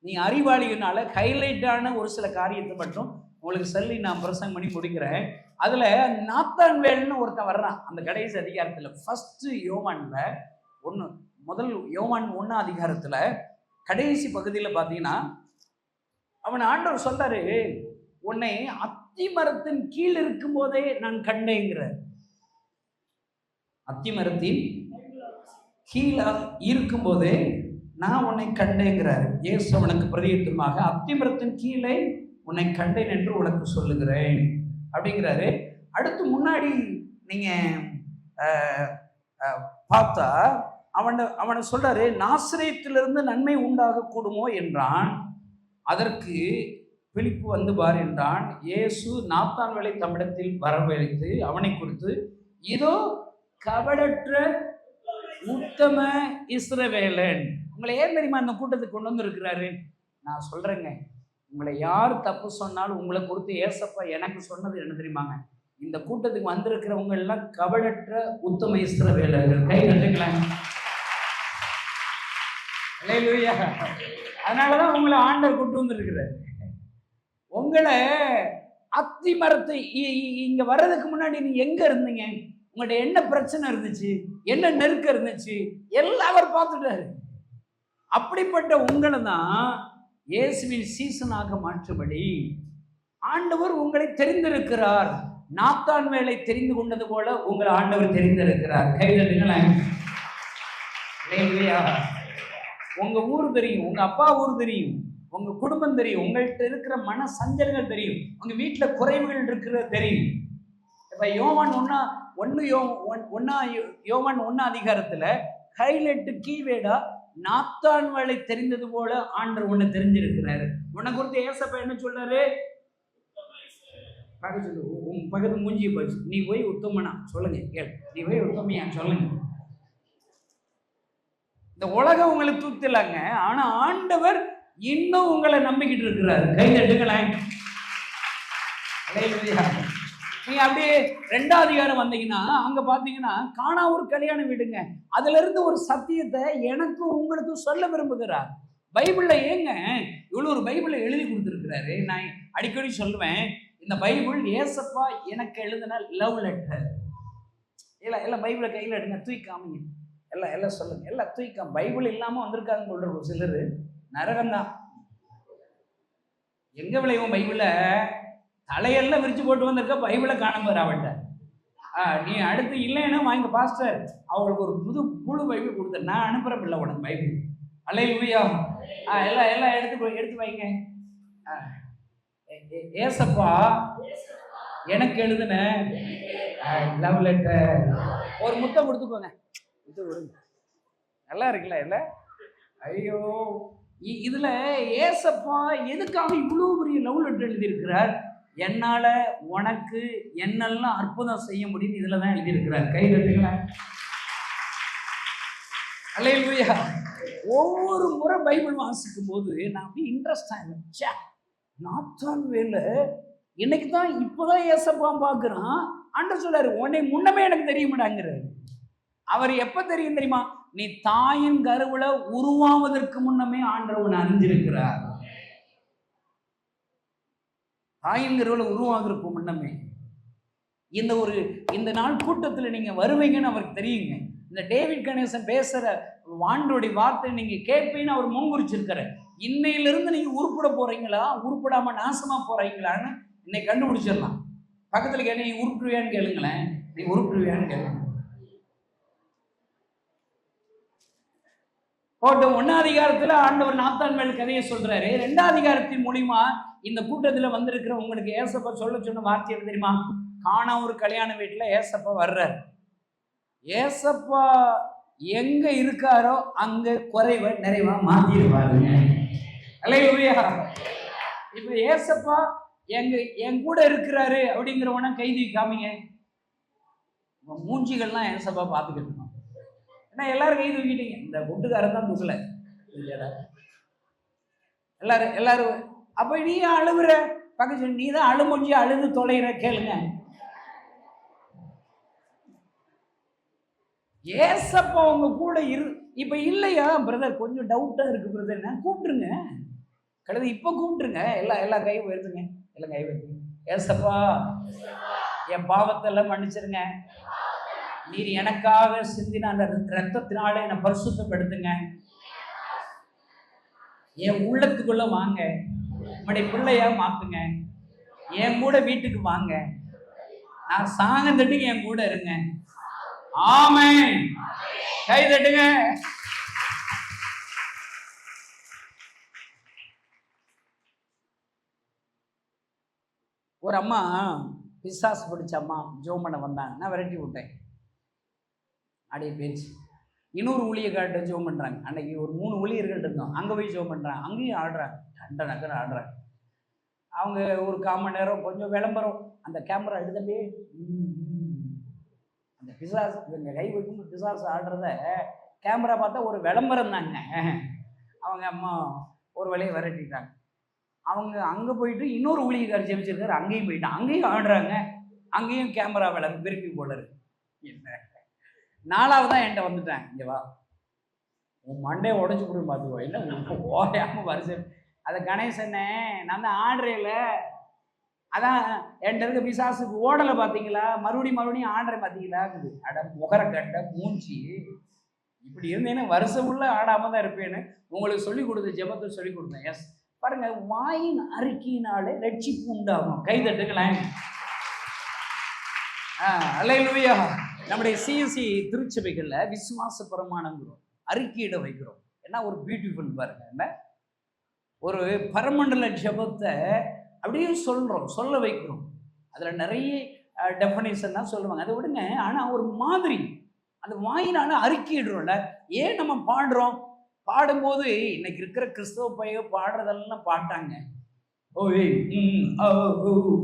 நீ அறிவாளினால ஹைலைட்டான ஒரு சில காரியத்தை மட்டும் உங்களுக்கு சொல்லி நான் பிரசங்கம் பண்ணி முடிக்கிறேன். அதுல நாத்தான்வேல்னு ஒருத்தன் வர்றான் அந்த கடைசி அதிகாரத்துல. ஃபர்ஸ்ட் யோவான்ல முதல் யோவான் 1 அதிகாரத்துல கடைசி பகுதியில பாத்தீங்கன்னா, அவன் ஆண்டவர் சொல்றாரு, உன்னை அத்தி மரத்தின் கீழ் இருக்கும் போதே நான் கண்டேங்கிற. அத்தி மரத்தின் கீழே இருக்கும் போதே நான் உன்னை கண்டேங்கிறார். இயேசு அவனுக்கு பிரதியுத்தரமாக, அத்தி மரத்தின் கீழே உன்னை கண்டேன் என்று உனக்கு சொல்லுகிறேன் அப்படிங்கிறாரு. அடுத்து முன்னாடி நீங்க பார்த்தா அவனை சொல்றாரு, நாசரேத்திலிருந்து நன்மை உண்டாக கூடுமோ என்றான். அதற்கு பிலிப்பு வந்து பார் என்றான். இயேசு நாத்தான்வேலை தம்மிடத்தில் வரவழைத்து அவனை குறித்து, இதோ கபடற்ற உத்தம இஸ்ரவேலன். உங்களை ஏன் தெரியுமா இந்த கூட்டத்துக்கு கொண்டு வந்திருக்கிறாரு? நான் சொல்றேங்க, உங்களை யார் தப்பு சொன்னாலும் உங்களை குறித்து ஏசப்பா எனக்கு சொன்னது என்ன தெரியுமாங்க? இந்த கூட்டத்துக்கு வந்திருக்கிறவங்க எல்லாம் கபடற்ற உத்தம இஸ்ரவேலர்கள். கை கட்டுங்களேன். அதனாலதான் உங்களை ஆண்டவர் கொண்டு வந்திருக்கிறார். உங்களை அத்தி மரத்தை இங்க வர்றதுக்கு முன்னாடி நீங்க எங்க இருந்தீங்க? உங்கள்ட்ட என்ன பிரச்சனை இருந்துச்சு, என்ன நெருக்கம் இருந்துச்சு, எல்லாம் அவர் பார்த்துட்டாரு. அப்படிப்பட்ட உங்களை தான் இயேசுவின் சீசனாக மாற்றும்படி ஆண்டவர் உங்களை தெரிந்திருக்கிறார். நாத்தான்வேலை தெரிந்து கொண்டது போல உங்களை ஆண்டவர் தெரிந்திருக்கிறார். கைதட்டுங்களேன். உங்க ஊர் தெரியும், உங்க அப்பா ஊர் தெரியும், உங்க குடும்பம் தெரியும், உங்கள்கிட்ட இருக்கிற மன சஞ்சலங்கள் தெரியும், உங்க வீட்டுல குறைவுகள் இருக்கிறது தெரியும். இப்ப யோவான் ஒன்னா அதிகாரத்துல ஹைலைட் கீவேடா நாத்தான்வேலை தெரிந்தது போல ஆண்டவர் உன்னை தெரிஞ்சிருக்கிறாரு. உன்னை குறித்து ஏசப்பா என்ன சொல்றாரு? உன் பக்கத்து மூஞ்சி போச்சு, நீ போய் உத்தமனா சொல்லுங்க. கேள், நீ போய் உத்தமையா சொல்லுங்க. இந்த உலகம் உங்களை தூத்திலாங்க, ஆனா ஆண்டவர் இன்னும் உங்களை நம்பிக்கிட்டு இருக்கிறாரு. கை தட்டுங்களேன். நீங்க அப்படியே 2ஆம் அதிகாரம் வந்தீங்கன்னா அங்க பாத்தீங்கன்னா காணா ஒரு கல்யாண வீடுங்க. அதுல இருந்து ஒரு சத்தியத்தை எனக்கும் உங்களுக்கும் சொல்ல விரும்புகிறார். பைபிள்ல ஏங்க இவ்வளவு ஒரு பைபிளை எழுதி கொடுத்துருக்கிறாரு. நான் அடிக்கடி சொல்லுவேன், இந்த பைபிள் ஏசப்பா எனக்கு எழுதின லவ் லெட்டர். எல்லாம் பைபிளை கையில எடுங்க, தூக்காமீங்க, எல்லாம் சொல்லுங்க, எல்லாம் தூக்காம. பைபிள் இல்லாம வந்திருக்காங்க சொல்ற சிலர் நரகம்தான். எங்க விளைவும் பைபிள தலையெல்லாம் விரிச்சு போட்டு வந்திருக்க, பைபிளை காணாம அவள்கிட்ட. நீ அடுத்து இல்லைன்னா வாங்க பாஸ்டர், அவளுக்கு ஒரு முழு பைபிள் கொடுத்த நான் அனுப்புறேன் இல்லை உனக்கு பைபிள். அல்லேலூயா. எல்லாம் எடுத்து வைங்க. ஏசப்பா எனக்கு எழுதுன லவ் லெட்டர். ஒரு முத்தம் கொடுத்துக்கோங்க, முத்தம் கொடுங்க. நல்லா இருக்குல்ல? இல்லை ஐயோ, இதுல ஏசப்பா எதுக்காக இவ்வளவு பெரிய லவ் லெட்டர் எழுதியிருக்கிறார்? என்னால உனக்கு என்னெல்லாம் அற்புதம் செய்ய முடியும் இதுலதான் எழுதியிருக்கிறார். கை தட்டுங்களா. அல்லேலூயா. ஒவ்வொரு முறை பைபிள் வாசிக்கும் போது நான் அப்படியே இன்ட்ரெஸ்ட் ஆயிடுவேன். நாத்தான்வேலை இன்னைக்கு தான் இப்பதான் ஏசப்பா பார்க்கிறான். ஆண்டவர் சொல்றாரு, உன்னை முன்னமே எனக்கு தெரியுமாடாங்கிறாரு. அவர் எப்ப தெரியும் தெரியுமா? நீ தாயின் கருவுல உருவாவதற்கு முன்னமே ஆண்டவர் அறிஞ்சிருக்கிறார். தாயின் கருவுல உருவாவதற்கு முன்னமே இந்த நாள் கூட்டத்தில் நீங்க வருவீங்கன்னு அவருக்கு தெரியுங்க. இந்த டேவிட் கணேசன் பேசுற ஆண்டவருடைய வார்த்தை நீங்க கேட்பீன்னு அவர் முன்குறிச்சிருக்கிற. இன்னையிலிருந்து நீங்க உருப்பட போறீங்களா, உருப்படாம நாசமா போறீங்களான்னு இன்னைக்கு கண்டுபிடிச்சிடலாம். பக்கத்துல கேள்வி, நீ உருப்பிடுவியான்னு கேளுங்களேன். நீ உருப்பிடுவியான்னு கேளுங்க. போட்டு 1ஆம் அதிகாரத்துல ஆண்டவர் நாத்தான்வேல் கதையை சொல்றாரு. 2ஆம் அதிகாரத்தின் மூலியமா இந்த கூட்டத்துல வந்திருக்கிற உங்களுக்கு ஏசப்பா சொன்ன வார்த்தை என்ன தெரியுமா? காணா ஒரு கல்யாண வீட்டுல ஏசப்பா வர்றாரு. ஏசப்பா எங்க இருக்காரோ அங்க குறைவை நிறைவா மாத்திடுவாருங்க. அல்லேலூயா. இப்ப ஏசப்பா என் கூட இருக்கிறாரு அப்படிங்கிறவன கைதி காமிங்க. மூஞ்சிகள்லாம் ஏசப்பா பார்த்துக்கிட்டு இருக்கோம். ஏன்னா எல்லாரும் கை தூக்கிட்டீங்க, இந்த கூட்டுக்காரன் தான் தூக்கல. எல்லாரும் அப்ப நீ அழுகுற பக்கத்து, நீ தான் அழுமொஞ்சி அழுது தொலைகிற. கேளுங்க, ஏசப்பா உங்க கூட இப்ப இல்லையா பிரதர்? கொஞ்சம் டவுட்டா இருக்கு பிரதர், நான் கூப்பிட்டுருங்க. கழுது இப்ப கூப்பிட்டுருங்க. எல்லாம் கை உயர்த்துங்க, எல்லாம் கை உயர்த்துங்க. ஏசப்பா என் பாவத்தை எல்லாம் மன்னிச்சிருங்க. நீர் எனக்காக சிந்தின அந்த ரத்தத்தினால என்னை பரிசுத்தப்படுத்துங்க. என் உள்ளத்துக்குள்ள வாங்க, உங்களுடைய பிள்ளையா மாத்துங்க. என் கூட வீட்டுக்கு வாங்க, நான் சாங்கந்தட்டுக்கு என் கூட இருங்க. ஆமென். கை தட்டுங்க. ஒரு அம்மா பிசாசு பிடிச்ச அம்மா ஜோம் பண்ண வந்தாங்க. நான் விரட்டி விட்டேன், அப்படியே பேச்சு. இன்னொரு ஊழியர்கிட்ட ஜோம் பண்ணுறாங்க. அன்னைக்கு ஒரு 3 ஊழியர்கள் இருந்தோம். அங்கே போய் ஜோம் பண்ணுறாங்க, அங்கேயும் ஆடுறாங்க, 2 நகர் ஆடுறாங்க. அவங்க ஒரு 1/4 மணி நேரம் கொஞ்சம் விளம்பரம், அந்த கேமரா எடுத்தே அந்த பிசாசு இவங்க கை வைக்கும் பிசாசு ஆடுறத கேமரா பார்த்தா ஒரு விளம்பரம் தாங்க. அவங்க அம்மா ஒரு வழியை விரட்டிட்டாங்க. அவங்க அங்கே போயிட்டு இன்னொரு ஊழியக்காரர் ஜெபிச்சிருக்காரு, அங்கேயும் போயிட்டான், அங்கேயும் ஆடுறாங்க, அங்கேயும் கேமரா விளம்பரம் விரும்பி போல இருக்கு. என்ன 4வது தான் என்கிட்ட வந்துட்டேன், இங்கே வா உன் மண்டையை உடச்சி போய் பார்த்துக்கோ, என்ன ஓயாமல் வரிசை. அதை கணேசனே நான் தான் ஆடுறேல, அதான் என்கிட்ட இருக்க பிசாசுக்கு ஓடலை பார்த்தீங்களா, மறுபடியும் ஆடுறேன் பார்த்தீங்களா. அட முகர கட்ட மூஞ்சி, இப்படி இருந்தேன்னு வருஷம் உள்ள ஆடாமல் தான் இருப்பேன்னு உங்களுக்கு சொல்லிக் கொடுத்த ஜெபத்தை சொல்லிக் கொடுத்தேன். எஸ் பாருங்க, வாயின் அறிக்கையினாலே ரட்சிப்பு உண்டாகும். கைதட்டுங்களேன். அல்லேலூயா. நம்முடைய சிஎஸ்சி திருச்சபைகளில் விசுவாச பிரமாணங்கிறோம், அறிக்கையிட வைக்கிறோம். ஏன்னா ஒரு பியூட்டிஃபுல் பாருங்க, என்ன ஒரு பரமண்டல ஜெபத்தை அப்படியே சொல்கிறோம், சொல்ல வைக்கிறோம். அதில் நிறைய டெஃபனேஷன் தான் சொல்லுவாங்க, அதை விடுங்க. ஆனால் ஒரு மாதிரி அந்த வாயினால அறிக்கையிடுறோம்ல. ஏன் நம்ம பாடுறோம்? பாடும்போது இன்னைக்கு இருக்கிற கிறிஸ்தவ பையோ பாடுறதெல்லாம் பாட்டாங்க,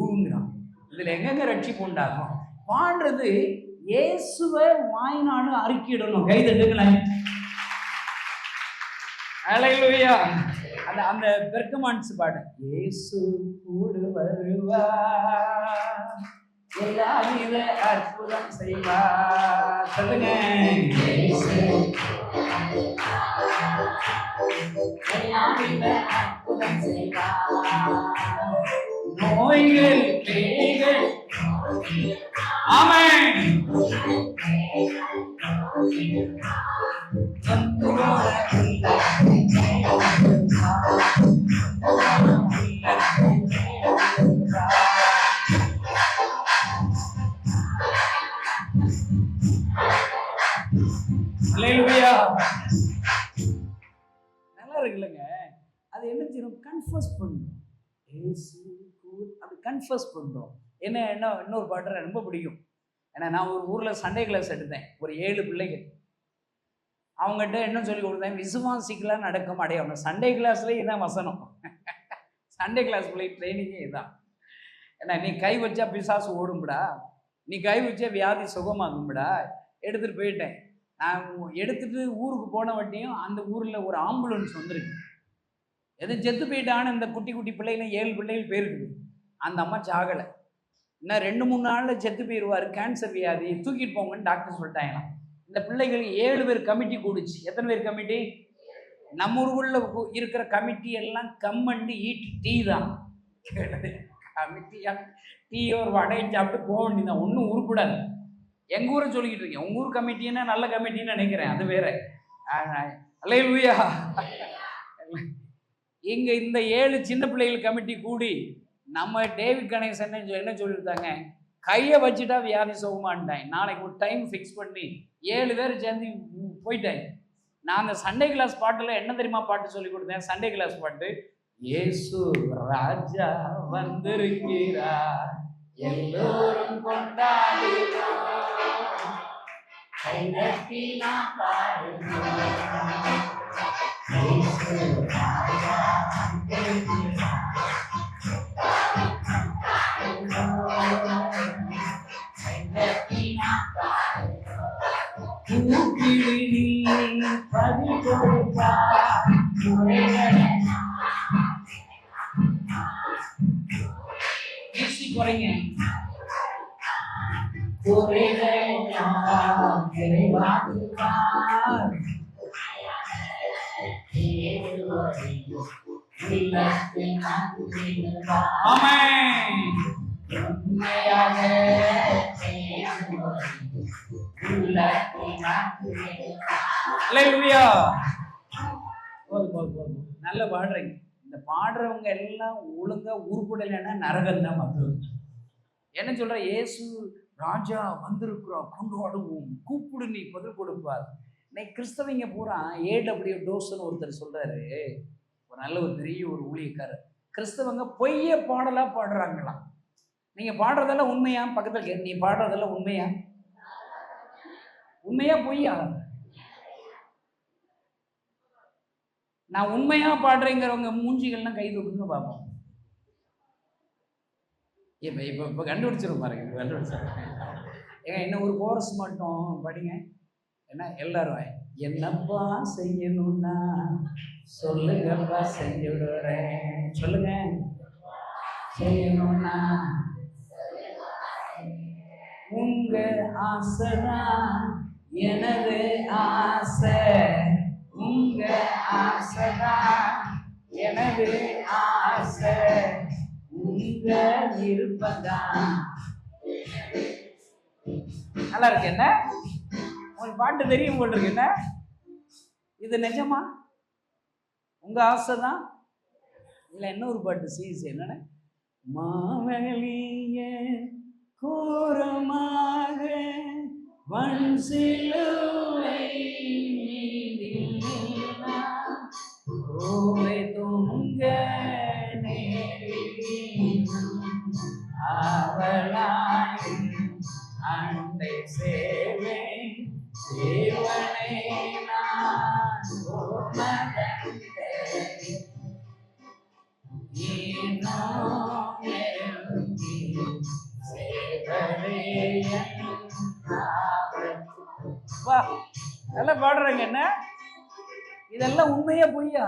ஓங்கிறான். இதில் எங்கெங்க ரட்சிப்பு உண்டாகும்? பாடுறது இயேசுவை வாயினால அறிக்கையிடணும். கைதட்டுங்களேன். அல்லேலூயா. அந்த அந்த பெர்கமான்ஸ் பாடு, இயேசு கூடு வருவா, எல்லாவித அற்புதம் செய்வா. சொல்லுங்க, அற்புதம் செய்வா. நோய்கள் பேய்கள், ஆமென். நல்லா இருக்குல்லங்க. அது என்ன செய்யணும்? கன்ஃபஸ் பண்ணணும். அப்படி கன்ஃபஸ் பண்ணுறோம். என்ன இன்னொரு பாட்டு ரொம்ப பிடிக்கும். ஏன்னா நான் ஒரு ஊரில் சண்டே கிளாஸ் எடுத்தேன், ஒரு 7 பிள்ளைகள். அவங்ககிட்ட என்ன சொல்லி கொடுத்தேன்? விசுவாசிக்கலாம் நடக்கும் அடையணும். சண்டே கிளாஸ்லேயே இதான் வசனம். சண்டே கிளாஸ் பிள்ளை ட்ரைனிங்கே இதுதான். ஏன்னா நீ கை வச்சா பிசாசு ஓடும்படா, நீ கை வச்சா வியாதி சுகமாகும்படா. எடுத்துகிட்டு போயிட்டேன். நான் எடுத்துகிட்டு ஊருக்கு போன வட்டியும் அந்த ஊரில் ஒரு ஆம்புலன்ஸ் வந்துருக்கு. எதுவும் செத்து போயிட்டான்னு இந்த குட்டி குட்டி பிள்ளைங்க 7 பிள்ளைகள் போயிருக்குது. அந்த அம்மா சாகலை. இன்னும் 2-3 நாளில் செத்து போயிடுவார், கேன்சர் வியாதி, தூக்கிட்டு போங்கன்னு டாக்டர் சொல்லிட்டாங்களாம். இந்த பிள்ளைகள் 7 பேர் கமிட்டி கூடுச்சு. எத்தனை பேர் கமிட்டி? நம்ம ஊருக்குள்ள இருக்கிற கமிட்டி எல்லாம் கம்மண்டு ஈட்டு டீ தான். கமிட்டியா டீ ஒரு வடையை சாப்பிட்டு போக வேண்டியதான், ஒன்றும் உருப்படாது. எங்கள் ஊரை சொல்லிக்கிட்டு இருக்கேன். உங்கள் ஊர் கமிட்டின்னா நல்ல கமிட்டின்னு நினைக்கிறேன், அது வேற. அல்லேலூயா. இங்கே இந்த 7 சின்ன பிள்ளைகள் கமிட்டி கூடி நம்ம டேவிட் கணேசன் என்ன சொல்லியிருந்தாங்க? கையை வச்சுட்டா வியாதி சுகமான்ட்டாங்க. நாளைக்கு ஒரு டைம் ஃபிக்ஸ் பண்ணி 7 பேர் சேர்ந்து போயிட்டாங்க. நான் அந்த சண்டே கிளாஸ் பாட்டில் என்ன தெரியுமா பாட்டு சொல்லி கொடுத்தேன்? சண்டே கிளாஸ் பாட்டு, இயேசு ராஜா வந்திருக்கிறார், எல்லோரும் கொண்டாடுவோம், கைதட்டிலாம் பாடுவோம். இயேசு ராஜா வந்திருக்கிறார், நல்ல பாடுறீங்க. இந்த பாடுறவங்க எல்லாம் ஒழுங்கா உருப்படலைன்னா நரகம் தான் வந்துடும். என்ன சொல்ற? இயேசு ராஜா வந்திருக்கிறோம், கொண்டாடுவோம், கூப்பிடு நீ பதில் கொடுப்பார். இன்னைக்கு கிறிஸ்தவங்க பூரா AW டோஸ்ன்னு ஒருத்தர் சொல்றாரு, ஒரு நல்ல ஒரு பெரிய ஒரு ஊழியக்காரர். கிறிஸ்தவங்க பொய்ய பாடலா பாடுறாங்களாம். நீங்க பாடுறதெல்லாம் உண்மையா? பக்கத்துல நீ பாடுறதெல்லாம் உண்மையா? உண்மையா பொய்யா? நான் உண்மையா பாடுறேங்கிறவங்க மூஞ்சிகள்லாம் கை தூக்குங்க பார்ப்போம். இப்போ கண்டுபிடிச்சிரும் பாருங்க, இப்போ கண்டுபிடிச்சிருங்க. ஏங்க இன்னும் ஒரு கோரஸ் மட்டும் படிங்க. என்ன எல்லாரும் என்னப்பா செய்யணும்னா சொல்லுங்கப்பா செஞ்சு விடுறேன். சொல்லுங்க. செய்யணும்னா உங்க ஆசைதான் எனது ஆசை, உங்க ஆசைதான் எனது ஆசை, உங்க விருப்பம்தான். நல்லா இருக்கு. என்ன உங்களுக்கு பாட்டு தெரியும் போல் இருக்கு. என்ன இது நிஜமா உங்க ஆசைதான் இல்லை? இன்னொரு பாட்டு சீஸ் என்னன்னு, மாவலிய கோரமாக வன் சிலுவை ஓவை தொங்க அவளாய் அண்டை சேவை சேவனை நான் நல்லா பாடுறேங்க. என்ன இதெல்லாம் உண்மையா பொய்யா?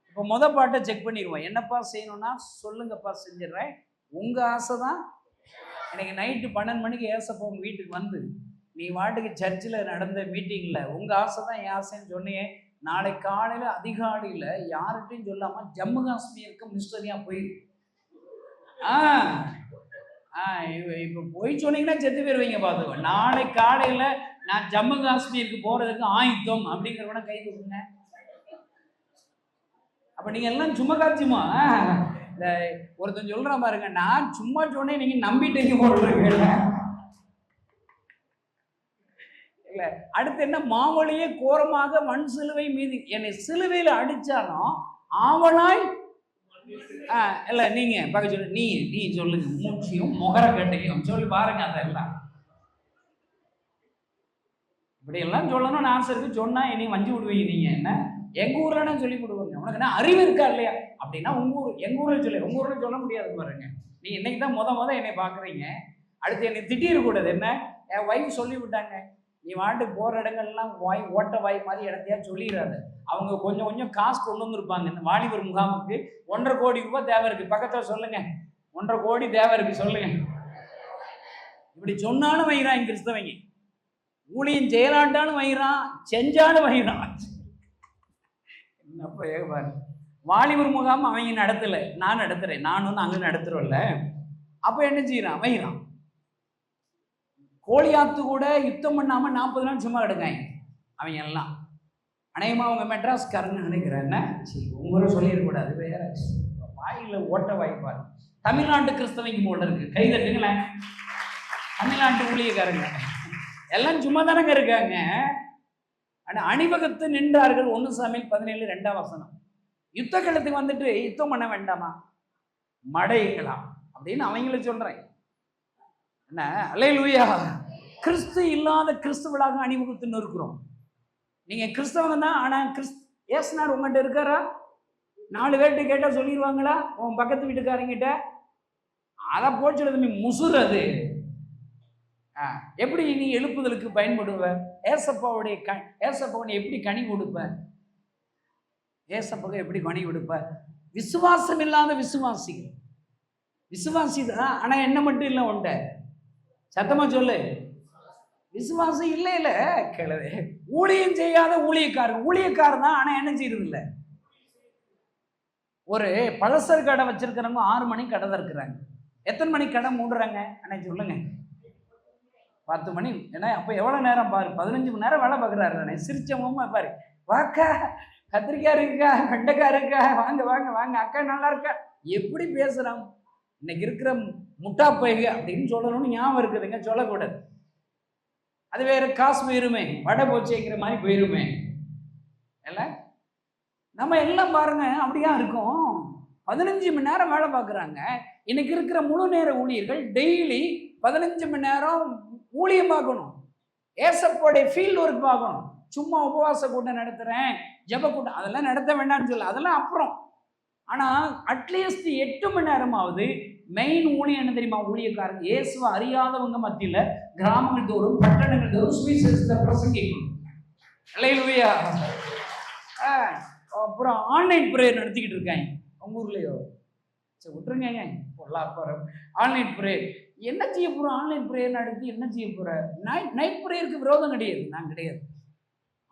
இப்போ பாட்டை செக் பண்ணிடுவோம். என்னப்பா செய்யணும்னா சொல்லுங்கப்பா செஞ்சிடறேன், உங்க ஆசை தான். எனக்கு நைட்டு 12 மணிக்கு ஏசப்பா உங்க வீட்டுக்கு வந்து நீ வாட்டுக்கு சர்ச்சில் நடந்த மீட்டிங்கில் உங்க ஆசை தான் என் ஆசைன்னு சொன்னியே, நாளை காலையில் அதிகாலையில் யார்கிட்டையும் சொல்லாம ஜம்மு காஷ்மீருக்கு மிஸ்டரியா போயிரு. இப்போ போய் சொன்னீங்கன்னா செத்து போயிருவீங்க. பார்த்துக்கோ, நாளை காலையில் நான் ஜம்மு காஷ்மீருக்கு போறதுக்கு ஆயுத்தம் அப்படிங்கிறவன கை கொடுங்க. அப்ப நீங்க எல்லாம் சும்மா காட்சியுமா? இந்த ஒருத்தன் சொல்றான் பாருங்க, நான் சும்மா சொன்னேன் நீங்க நம்பிட்டீங்க போடுறீங்க. இல்ல அடுத்து என்ன, மாவழியே கோரமாக மண் சிலுவை மீது என்னை சிலுவையில அடிச்சாலும் ஆவலாய். இல்ல நீங்க பார்க்க சொல்லு, நீ சொல்லுங்க, மூச்சியும் முகர கட்டையும் சொல்லி பாருங்க. அதெல்லாம் இப்படி எல்லாம் சொல்லணும்னு ஆசை இருக்கு. சொன்னா என்னையும் வஞ்சி விடுவீங்க. நீங்க என்ன எங்க ஊர்ல சொல்லி கொடுங்க, உனக்கு என்ன அறிவு இருக்கா இல்லையா? அப்படின்னா உங்க ஊர் எங்க ஊர்ல சொல்லு, உங்க ஊர்ல சொல்ல முடியாது பாருங்க. நீ இன்னைக்கு தான் முத என்னை பாக்குறீங்க, அடுத்து என்னை திட்டிடக்கூடாது. என்ன என் ஒய்ஃப் சொல்லி விட்டாங்க, நீ வாட்டுக்கு போற இடங்கள்லாம் வாய் ஓட்ட வாய் மாதிரி இடத்தையா சொல்லிடாது. அவங்க கொஞ்சம் கொஞ்சம் காசு கொண்டு வந்துருப்பாங்க. இந்த வாலிபர் முகாமுக்கு 1.5 கோடி ரூபாய் தேவை இருக்கு. பக்கத்துல சொல்லுங்க, 1.5 கோடி தேவை இருக்கு சொல்லுங்க. இப்படி சொன்னாலும் வைகிறான் கிறிஸ்தவங்க. ஊழியம் செய்யலான்டாலும் வைகிறான், செஞ்சாலும் வைகிறான். என்னப்பா ஏகபாரு வாலிபர் முகாம் அவங்க நடத்தலை, நான் நடத்துறேன். நானும் அங்கே நடத்துறோம்ல. அப்போ என்ன செய்யறான்? வைகிறான். கோழியாத்து கூட யுத்தம் பண்ணாம 40 நாள் சும்மா கிடக்காங்க அவங்க எல்லாம். அநேகமாக அவங்க மெட்ராஸ்காரன்னு நினைக்கிறேன். என்ன உங்களும் சொல்லிடக்கூடாது, வேற வாயில ஓட்ட வாய்ப்பாரு. தமிழ்நாட்டு கிறிஸ்தவங்க போல இருக்கு, கை தட்டுங்களேன். தமிழ்நாட்டு ஊழியக்காரங்க எல்லாம் சும்மா தானங்க இருக்காங்க. ஆனால் அணிவகுத்து நின்றார்கள். 1 சாமுவேல் 17:2 யுத்த களத்துக்கு வந்துட்டு யுத்தம் பண்ண வேண்டாமா, மடையலாம் அப்படின்னு அவங்கள சொல்றேன். என்ன அல்லேலூயா. கிறிஸ்து இல்லாத கிறிஸ்துவளாக அணிவகுத்துன்னு இருக்கிறோம். நீங்க கிறிஸ்தவங்க தான், ஆனா ஏசுனார் உங்கள்கிட்ட இருக்காரா? 4 பேர்கிட்ட கேட்டா சொல்லிடுவாங்களா? உன் பக்கத்து வீட்டுக்காரங்கிட்ட அதை போச்சுறது முசுறு. அது எப்படி நீ எழுப்புதலுக்கு பயன்படுவ? ஏசப்பாவுடைய ஏசப்பாவை எப்படி கனி கொடுப்ப? ஏசப்பாவை எப்படி கனி கொடுப்ப? விசுவாசம் இல்லாத விசுவாசிகள், விசுவாசி தான் ஆனா என்ன மட்டும் இல்லை உண்ட, சத்தமா சொல்லு, விசுவாசம் இல்லை. இல்ல கிழவே ஊழியம் செய்யாத ஊழியக்காரர் தான், ஆனா என்ன செய்யறது இல்லை. ஒரு பழசர் கடை வச்சிருக்கிறவங்க 6 மணிக்கு கடை திறக்கிறாங்க. எத்தனை மணிக்கு கடை மூடுறாங்க? அண்ணா சொல்லுங்க. 10 மணி. ஏன்னா அப்போ எவ்வளோ நேரம் பாரு, 15 மணி நேரம் வேலை பார்க்குறாரு. சிரிச்சவங்க பாரு, வாக்கா கத்திரிக்காய் இருக்கா, வெண்டைக்காய் இருக்கா, வாங்க வாங்க வாங்க, அக்கா நல்லா இருக்கா, எப்படி பேசுகிறான். இன்னைக்கு இருக்கிற முட்டா பைக அப்படின்னு சொல்லணும்னு ஞாபகம் இருக்குதுங்க, சொல்லக்கூடாது. அது வேற காசு போயிருமே, வடை போச்சுங்கிற மாதிரி போயிருமே. இல்லை நம்ம எல்லாம் பாருங்க அப்படியா இருக்கும். 15 மணி நேரம் வேலை பார்க்குறாங்க. இன்னைக்கு இருக்கிற முழு நேர ஊழியர்கள் டெய்லி 15 மணி நேரம் ஊழியம் பார்க்கணும், ஏசப்போடைய ஃபீல்டு ஒர்க் பார்க்கணும். சும்மா உபவாச கூட்டம் நடத்துறேன், ஜெப கூட்டம் அதெல்லாம் நடத்த வேண்டாம்னு சொல்ல, அதெல்லாம் அப்புறம். ஆனால் அட்லீஸ்ட் 8 மணி நேரமாவது மெயின் ஊழியம் என்ன தெரியுமா? ஊழியக்காரங்க இயேசுவை அறியாதவங்க மத்தியில் கிராமங்கள் தோறும் பட்டணங்கள் தோறும் சுவிசேஷத்தை பிரசங்கிக்கணும். அல்லேலூயா. அப்புறம் ஆன்லைன் ப்ரேயர் நடத்திக்கிட்டு இருக்காங்க உங்க ஊர்லயோ? சரி விட்டுருங்க, ஆன்லைன் ப்ரேயர் என்ன செய்ய போகிறோம்? ஆன்லைன் ப்ரேயர் நடத்தி என்ன செய்ய போகிற? நைட் ப்ரேயருக்கு விரோதம் கிடையாது, நான் கிடையாது.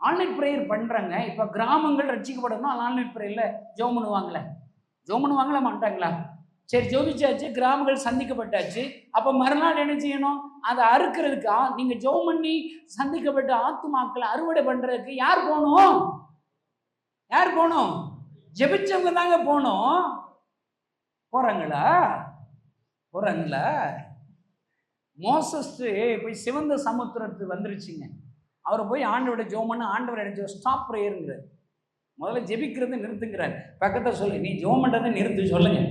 ஆன்லைன் ப்ரேயர் பண்ணுறாங்க. இப்போ கிராமங்கள் ரட்சிக்கப்படணும், ஆன்லைன் ப்ரேயரில் ஜெபம் பண்ணுவாங்களே, ஜெபம் பண்ணுவாங்களா மாட்டாங்களா? சரி ஜெபிச்சாச்சு, கிராமங்கள் சந்திக்கப்பட்டாச்சு. அப்போ மறுநாள் என்ன செய்யணும்? அதை அறுக்கிறதுக்கு நீங்கள் ஜெபம் பண்ணி சந்திக்கப்பட்ட ஆத்துமாக்களை அறுவடை பண்ணுறதுக்கு யார் போகணும்? யார் போகணும்? ஜெபிச்சவங்க தாங்க போகணும். போகிறாங்களா? மோசஸ் போய் சிவந்த சமுத்திரத்துக்கு வந்துருச்சுங்க. அவரை போய் ஆண்டவரை ஜெபம் பண்ண, ஆண்டவர் என்ன ஸ்டாப் ப்ரேயருங்கிறார். முதல்ல ஜெபிக்கிறது நிறுத்துங்கிறார். பக்கத்தை சொல்லு, நீ ஜெபம் பண்ணுறதை நிறுத்து சொல்லுங்க.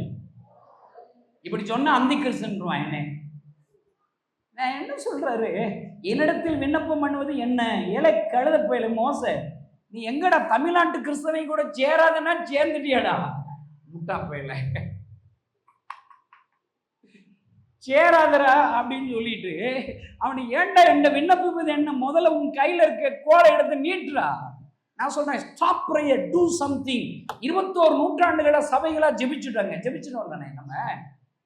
இப்படி சொன்ன அந்தி கிறிஸ்தன்றான். என்ன சொல்றாரு? என்னிடத்தில் விண்ணப்பம் பண்ணுவது என்ன? ஏழை கழுத போயில மோச, நீ எங்கடா தமிழ்நாட்டு கிறிஸ்தவை கூட சேராதனா சேர்ந்துட்டியாடா? முட்டா போயில சேராதரா அப்படின்னு சொல்லிட்டு அவனை ஏன்டா இந்த விண்ணப்பிப்பது என்ன? முதல்ல உன் கையில இருக்க கோலை எடுத்து நீட்டுறா. நான் சொல்றேன், ஸ்டாப் ப்ரேயர், டூ சம்திங். 21 நூற்றாண்டுகளா சபைகளா ஜெபிச்சுட்டாங்க. ஜெபிச்சுட்டோம் தானே, நம்ம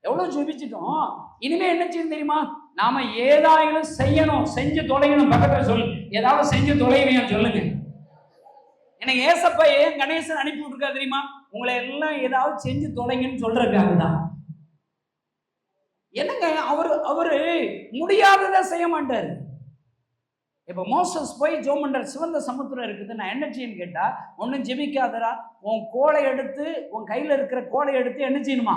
எவ்வளவு ஜெபிச்சுட்டோம். இனிமே என்ன செய்யணும் தெரியுமா? நாம ஏதாயிலும் செய்யணும், செஞ்சு தொலையணும். பக்கத்தில் சொல்லு, ஏதாவது செஞ்சு தொலைவியா சொல்லுங்க. எனக்கு ஏசப்பா ஏன் கணேசன் அனுப்பி விட்டுருக்கா தெரியுமா? உங்களை எல்லாம் ஏதாவது செஞ்சு தொலைங்கன்னு சொல்றதுக்காக தான். என்னங்க, அவரு முடியாததை செய்ய மாட்டாரு. இப்ப மோசஸ் போய் ஜெபம் பண்றார், சிவந்த சமுத்திரம் இருக்குது, நான் என்ன செய்யணும்னு கேட்டா, ஒன்னும் ஜெபிக்காதரா, உன் கோலை எடுத்து, உன் கையில இருக்கிற கோலை எடுத்து என்ன செய்யணுமா?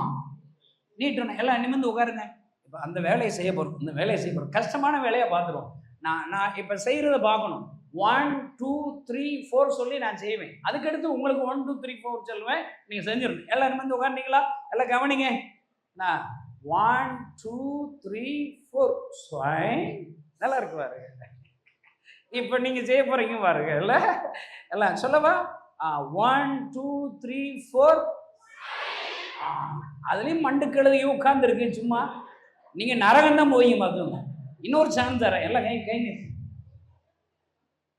நீட்டணும். எல்லாம் நிமிர்ந்து உட்காருங்க. இப்ப அந்த வேலையை செய்ய போறோம். இந்த வேலையை செய்ய போறோம். கஷ்டமான வேலையை பார்த்துருவோம். நான் இப்ப செய்யறத பார்க்கணும். 1 2 3 4 சொல்லி நான் செய்வேன். அதுக்கடுத்து உங்களுக்கு 1 2 3 4 சொல்லுவேன், நீங்க செஞ்சிடணும். எல்லாம் நிமிர்ந்து உட்கார்ந்தீங்களா? எல்லாம் கவனிங்க. நான் 1 2 3 4 நல்லா இருக்கு பாருங்க. இப்ப நீங்க செய்ய போறீங்க பாருங்க. எல்லாம் சொல்லவா? 1 2 3 4. அதுலயும் மண்டு கழுதையோ உட்கார்ந்து இருக்கு. சும்மா நீங்க நரகம் தான் போவீங்க பார்த்துங்க. இன்னொரு சான்ஸ் தரேன். எல்லாம் கை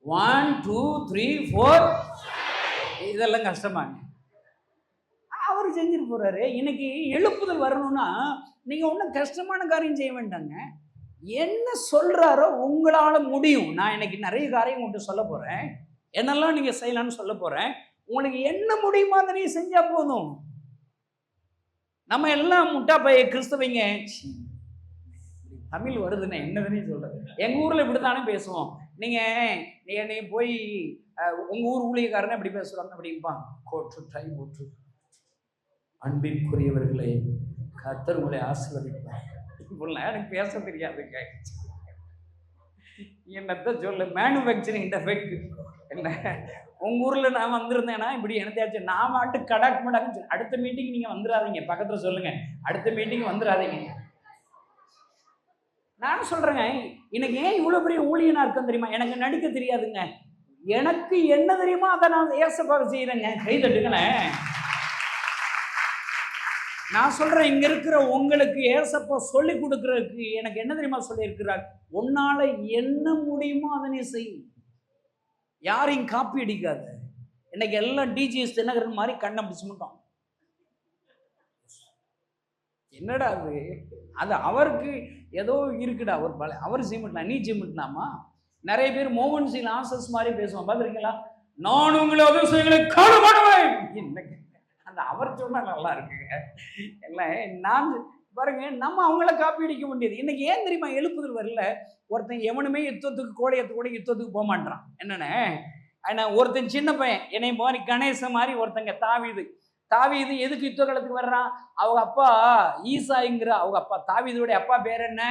1 2 3 4. இதெல்லாம் கஷ்டமாங்க. அவர் செஞ்சுட்டு போறாரு. இன்னைக்கு எழுப்புதல் வரணும்னா நீங்க ஒன்றும் கஷ்டமான காரியம் செய்ய வேண்டாங்க. என்ன சொல்றாரோ உங்களால முடியும். நான் இன்னைக்கு நிறைய காரியம் உங்கள்கிட்ட சொல்ல போறேன். என்னெல்லாம் நீங்க செய்யலாம்னு சொல்ல போறேன். உங்களுக்கு என்ன முடியுமோ அதை நீ செஞ்சா போதும். நம்ம எல்லாம் முட்டா பைய கிறிஸ்தவங்க. தமிழ் வருதுன்னு என்னதுன்னு சொல்றது. எங்க ஊர்ல இப்படித்தானே பேசுவோம். நீ போய் உங்க ஊர் ஊழியக்காரனே இப்படி பேசுவாங்க. அப்படிப்பா, கோற்று டை போற்று, அன்பிற்குரியவர்களே கர்த்தர் உங்களை ஆசீர்வதிப்பார். இப்படிலாம் எனக்கு பேச தெரியாதுங்க. என்னத்த சொல்ல, மேனுஃபேக்சரிங் டெஃபெக்ட் என்ன. உங்க ஊர்ல நான் வந்திருந்தேன்னா இப்படி என்னத்தையாச்சும் நான் மாட்டு கடாக் மடாக்குன்னு சொல்லி, அடுத்த மீட்டிங் நீங்க வந்துடாதீங்க. பக்கத்துல சொல்லுங்க, அடுத்த மீட்டிங் வந்துடாதீங்க. நான் சொல்றேங்க, எனக்கு ஏன் இவ்வளவு பெரிய ஊழியனா இருக்கும் தெரியுமா? எனக்கு நடிக்க தெரியாதுங்க. எனக்கு என்ன தெரியுமா அதை நான் ஏசப்பாக செய்யறேங்க. கை தட்டுங்களேன். நான் சொல்றேன், இங்க இருக்கிற உங்களுக்கு ஏசப்பா சொல்லி கொடுக்கறதுக்கு எனக்கு என்ன தெரியுமா சொல்லி இருக்கிறார்? உன்னால என்ன முடியுமோ அதை நீ செய். யாரையும் காப்பி அடிக்காத. இன்னைக்கு எல்லாம் டிஜிஎஸ் தினகரன் மாதிரி கண்ணை பிடிச்சுட்டோம். என்னடா அது அவருக்கு ஏதோ இருக்குடா. அவர் செய்யமாட்டா, நீ செய்யமாட்டாமா. நிறைய பேர் மோகன் சிங் ஆசஸ் மாதிரி பேசுவான், பார்த்துருக்கீங்களா? நான் உங்களை அதிசயங்களை காணமாடுவேன். அந்த அவர் சொன்னா நல்லா இருக்குங்க. எல்லாம் நான் பாருங்க, நம்ம அவங்கள காப்பி அடிக்க முடியாது. இன்னைக்கு ஏன் தெரியுமா எழுப்புதல் வரல? ஒருத்தன் எவனுமே யுத்தத்துக்கு கோடையத்து கூட யுத்தத்துக்கு போக மாட்டான். என்னன்னு ஒருத்தன் சின்ன பையன் என்னை மாதிரி கணேச மாதிரி ஒருத்தங்க தாவீது எதுக்கு யுத்த காலத்துக்கு வர்றான்? அவங்க அப்பா ஈசாய்ங்கிற அவங்க அப்பா, தாவீதுடைய அப்பா பேர் என்ன?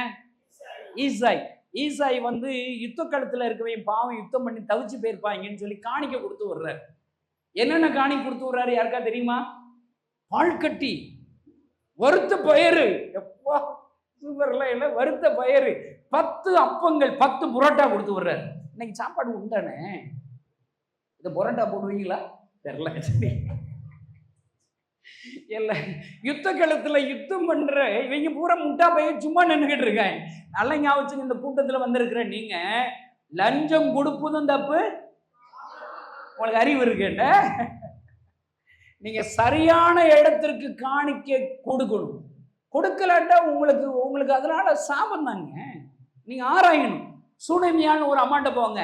ஈசாய் வந்து யுத்த காலத்துல இருக்கவே பாவம் யுத்தம் பண்ணி தவிச்சு போயிருப்பாங்கன்னு சொல்லி காணிக்க கொடுத்து வர்றாரு. என்னென்ன காணிக்க கொடுத்து வர்றாரு யாருக்கா தெரியுமா? பால்கட்டி, வறுத்த பயறு. எப்பா சூப்பர்லாம் இல்லை, வறுத்த பயறு, 10 அப்பங்கள், 10 புரோட்டா கொடுத்து வர்றாரு. இன்னைக்கு சாப்பாடு உண்டானே. இதை புரோட்டா போடுவீங்களா? தெரியல. இல்ல, யுத்த களத்துல யுத்தம் பண்ற இவங்க பூரா முட்டா பையன் சும்மா நின்றுகிட்டு இருக்காங்க. நல்ல ஞாபகம், இந்த கூட்டத்துல வந்திருக்கிற நீங்க லஞ்சம் கொடுப்பதும் தப்பு. உங்களுக்கு அறிவு இருக்குல்ல? நீங்க சரியான இடத்திற்கு காணிக்க கொடுக்கணும். கொடுக்கலாட்டா உங்களுக்கு அதனால சாபம் தாங்க. நீங்க ஆராயணும். சூனமியான்னு ஒரு அம்மாட்ட போங்க,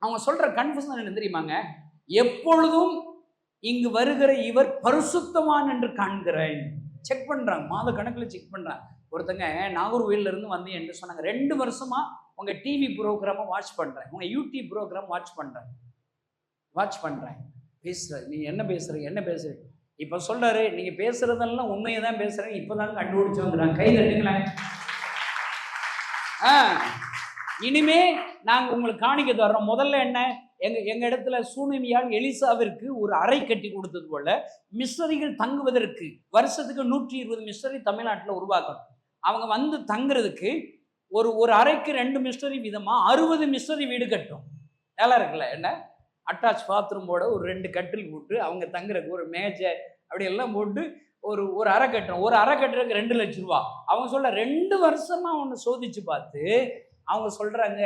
அவங்க சொல்ற கன்ஃபெஷன் என்ன தெரியுமாங்க? எப்பொழுதும் இங்கு வருகிற இவர் பரிசுத்தவான் என்று காண்கிறேன். செக் பண்றாங்க, மாத கணக்கில் செக் பண்றாங்க. ஒருத்தங்க நாகர்கோவில்ல இருந்து வந்து என்று சொன்னாங்க, 2 வருஷமா உங்க டிவி ப்ரோக்ராமை வாட்ச் பண்றேன், உங்க யூடியூப் ப்ரோக்ராம் வாட்ச் பண்றேன். பேசுற நீ என்ன பேசுறீங்க? இப்ப சொல்றாரு, நீங்க பேசுறதெல்லாம் உண்மையை தான் பேசுறேன், இப்பதான் கண்டுபிடிச்சு வந்துடுறாங்க. கை தட்டுங்களேன். இனிமே நாங்க உங்களுக்கு காணிக்க தர்றோம். முதல்ல என்ன, எங்க இடத்துல சூனமியால் எலிசாவிற்கு ஒரு அறை கட்டி கொடுத்தது போல மிஸ்டரிகள் தங்குவதற்கு வருஷத்துக்கு 120 மிஸ்டரி தமிழ்நாட்டில் உருவாக்கணும். அவங்க வந்து தங்குறதுக்கு ஒரு அறைக்கு 2 மிஸ்டரி வீதமா 60 மிஸ்டரி வீடு கட்டும். நல்லா இருக்குல்ல? என்ன அட்டாச் பாத்ரூமோட ஒரு 2 கட்டில் போட்டு அவங்க தங்குறதுக்கு ஒரு மேஜை அப்படி எல்லாம் போட்டு ஒரு அறை கட்டுறோம். ஒரு அறை கட்டுறதுக்கு 2 லட்சம் ரூபா. அவங்க சொல்ல 2 வருஷமா ஒன்று சோதிச்சு பார்த்து அவங்க சொல்றாங்க,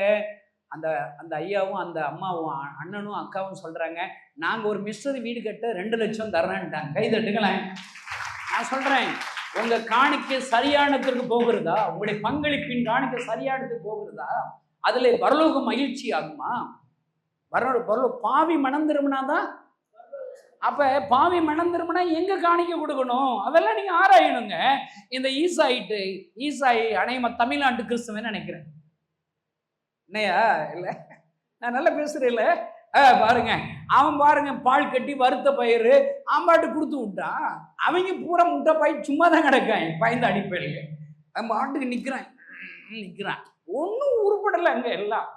அந்த ஐயாவும் அந்த அம்மாவும் அண்ணனும் அக்காவும் சொல்றாங்க, நாங்க ஒரு மிஸ்டரி வீடு கட்ட 2 லட்சம் தர்றேன்ட்டாங்க. கை தட்டுங்களேன். நான் சொல்றேன், உங்க காணிக்கை சரியானத்துக்கு போகிறதா? உங்களுடைய பங்களிப்பின் காணிக்கை சரியானதுக்கு போகிறதா? அதுல பரலோக மகிழ்ச்சி ஆகுமா? பாவி மனம் திரும்பினாதான். அப்ப பாவி மனம் திரும்பினா எங்க காணிக்க கொடுக்கணும்? அதெல்லாம் நீங்க ஆராயணுங்க. இந்த ஈசாய் அநேகமா தமிழ்நாட்டு கிறிஸ்தவன் நினைக்கிறேன். என்னையா இல்ல, நான் நல்லா பேசுறேன் இல்ல? பாருங்க, அவன் பாருங்க பால் கட்டி வறுத்த பயிறு ஆம்பாட்டு கொடுத்து விட்டான். அவங்க பூரா முட்டை பாய் சும்மா தான் கிடக்கான், பயந்து அடிப்படையில் அவன் பாட்டுக்கு நிக்கிறான். ஒன்னும் உருப்படலை அங்க எல்லாம்.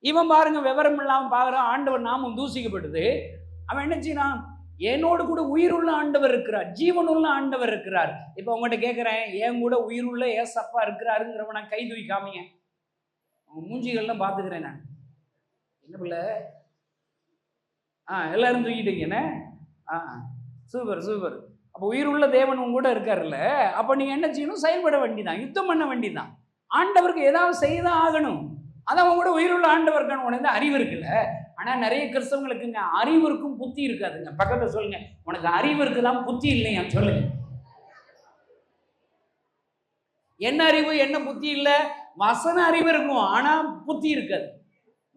இவன் பாருங்க விவரம் இல்லாம பாக்குறான், ஆண்டவர் நாமும் தூசிக்கப்படுது. அவன் என்ன செய்யறான்? என்னோடு கூட உயிருள்ள ஆண்டவர் இருக்கிறார், ஜீவனுள்ள ஆண்டவர் இருக்கிறார். இப்ப உங்கள்கிட்ட கேட்கிறேன், என் கூட உயிருள்ள ஏசப்பா இருக்கிறாருங்கிறவன் நான் கை தூக்கி காமிங்க. அவங்க மூஞ்சிகள்லாம் பாத்துக்கிறேன் நான். என்ன பிள்ளை? எல்லாரும் தூக்கிட்டீங்கன்னு. சூப்பர். அப்போ உயிருள்ள தேவன் உங்க கூட இருக்காருல்ல, அப்ப நீங்க என்ன செய்யணும்? செயல்பட வேண்டிதான், யுத்தம் பண்ண வேண்டிதான். ஆண்டவருக்கு ஏதாவது செய்யதான் ஆகணும். அதான் அவங்க கூட உயிருள்ள ஆண்டவருக்கான உனக்கு அறிவு இருக்குல்ல. ஆனா நிறைய கிறிஸ்தவங்களுக்குங்க அறிவு இருக்கும், புத்தி இருக்காதுங்க. பக்கத்துல சொல்லுங்க, உனக்கு அறிவு இருக்குதான், புத்தி இல்லையா? சொல்லுங்க. என்ன அறிவு, என்ன புத்தி இல்லை? வசன அறிவு இருக்கும், ஆனா புத்தி இருக்காது.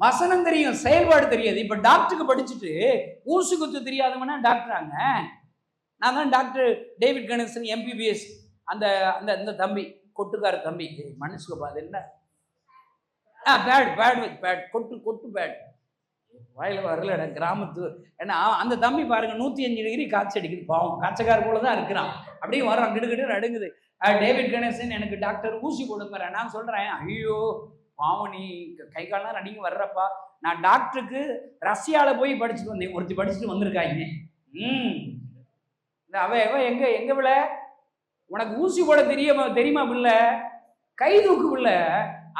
வசனம் தெரியும், செயல்பாடு தெரியாது. இப்ப டாக்டருக்கு படிச்சுட்டு ஊசி குத்து தெரியாதவனா டாக்டராங்க. நான் தான் டாக்டர் டேவிட் கணேசன் எம்பிபிஎஸ். அந்த தம்பி, கொட்டுக்கார தம்பி, மனுஷுக்கு பாது என்ன பேட் கொட்டு பேட் வாயில வரல கிராமத்து. ஏன்னா அந்த தம்பி பாருங்க 105 டிகிரி காய்ச்சி அடிக்குது. பாவம், காய்ச்சக்கார போலதான் இருக்கிறான். அப்படியே வர்றான், கிடுகிட்டு நடுங்குது. டேவிட் கணேசன் எனக்கு டாக்டர் ஊசி கொடுங்க. நான் சொல்றேன், ஐயோ பாவம், நீ கை காலெல்லாம் நடிங்க வர்றப்பா. நான் டாக்டருக்கு ரஷ்யால போய் படிச்சுட்டு வந்தேன், ஒருத்தி படிச்சுட்டு வந்திருக்காங்க. அவ எங்க பிள்ளை, உனக்கு ஊசி போட தெரியுமா பிள்ளை? கை தூக்கு பிள்ளை.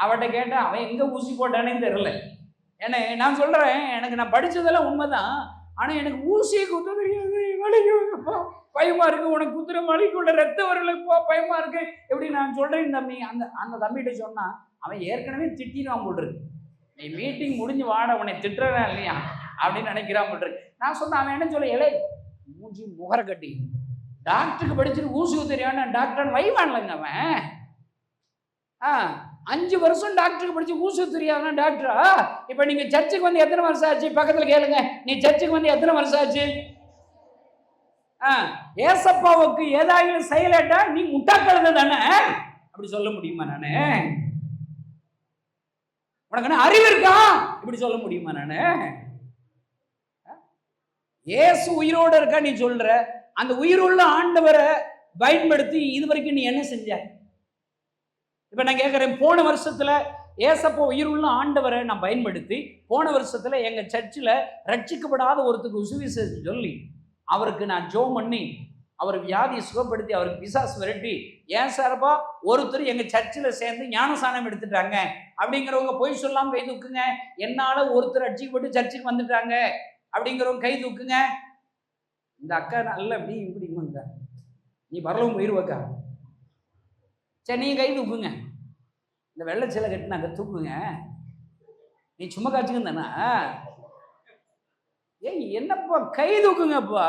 அவட்ட கேட்டா அவன் எங்க ஊசி போட்டானே தெரியல. ஏன்னா நான் சொல்றேன், நான் படிச்சதெல்லாம் உண்மைதான், ஆனா எனக்கு ஊசியை குத்த தெரியாது, வலிக்கும், பயமா இருக்கு. உனக்கு குத்துற வலிக்குள்ள ரத்த வரல, பயமா இருக்கு. எப்படி நான் சொல்றேன் தம்பி. அந்த தம்பிகிட்ட சொன்னா அவன் ஏற்கனவே திட்டிடுவான் போட்டுருக்கு. நீ மீட்டிங் முடிஞ்சு வாட, உன்னை திட்டுறா இல்லையா அப்படின்னு நினைக்கிறான் போட்டுருக்கு. நான் சொன்னேன், அவன் என்ன சொல்ல, இலை மூஞ்சி முகர கட்டி டாக்டருக்கு படிச்சுட்டு ஊசி தெரியாம டாக்டர் வைவான்லங்க அவன். 5 வருஷம் டாக்டருக்கு படிச்சு ஊசி தெரியாதுன்னா டாக்டரா? இப்ப நீங்க சர்ச்சுக்கு வந்து எத்தனை வருஷம் ஆச்சு? பக்கத்துல கேளுங்க, நீ சர்ச்சுக்கு வந்து எத்தனை வருஷம் ஆச்சு? ஏசப்பாவுக்கு ஏதாவது செயலேட்டா நீ முட்டாக்கழுத தானே, அப்படி சொல்ல முடியுமா? நானு உனக்கு அறிவு இருக்கா? இப்படி சொல்ல முடியுமா? நானு ஏசு உயிரோட இருக்கா நீ சொல்ற, அந்த உயிருள்ள ஆண்டவரை பயன்படுத்தி இதுவரைக்கும் நீ என்ன செஞ்ச? இப்ப நான் கேட்கிறேன், போன வருஷத்துல ஏசப்பா உயிருள்ள ஆண்டவரை நான் பயன்படுத்தி போன வருஷத்துல எங்க சர்ச்சில் ரட்சிக்கப்படாத ஒருத்தருக்கு சுவிசேஷம் சொல்லி அவருக்கு நான் ஜெபம் பண்ணி அவர் வியாதியை சுகப்படுத்தி அவருக்கு பிசாசு விரட்டி ஏன் சார்பா ஒருத்தர் எங்க சர்ச்சில் சேர்ந்து ஞானசானம் எடுத்துட்டாங்க அப்படிங்கிறவங்க போய் சொல்லாம கை தூக்குங்க. என்னால ஒருத்தர் ரட்சிக்கப்பட்டு சர்ச்சுக்கு வந்துட்டாங்க அப்படிங்கிறவங்க கை தூக்குங்க. இந்த அக்கா நல்ல இப்படி இப்படிங்க, நீ பரலவும் போயிருவக்கா. சரி நீங்க கை தூக்குங்க, இந்த வெள்ளை சிலை கட்டினாக்க தூக்குங்க, நீ சும்மா காய்ச்சிங்க தானே. ஏய் என்னப்பா கை தூக்குங்கப்பா.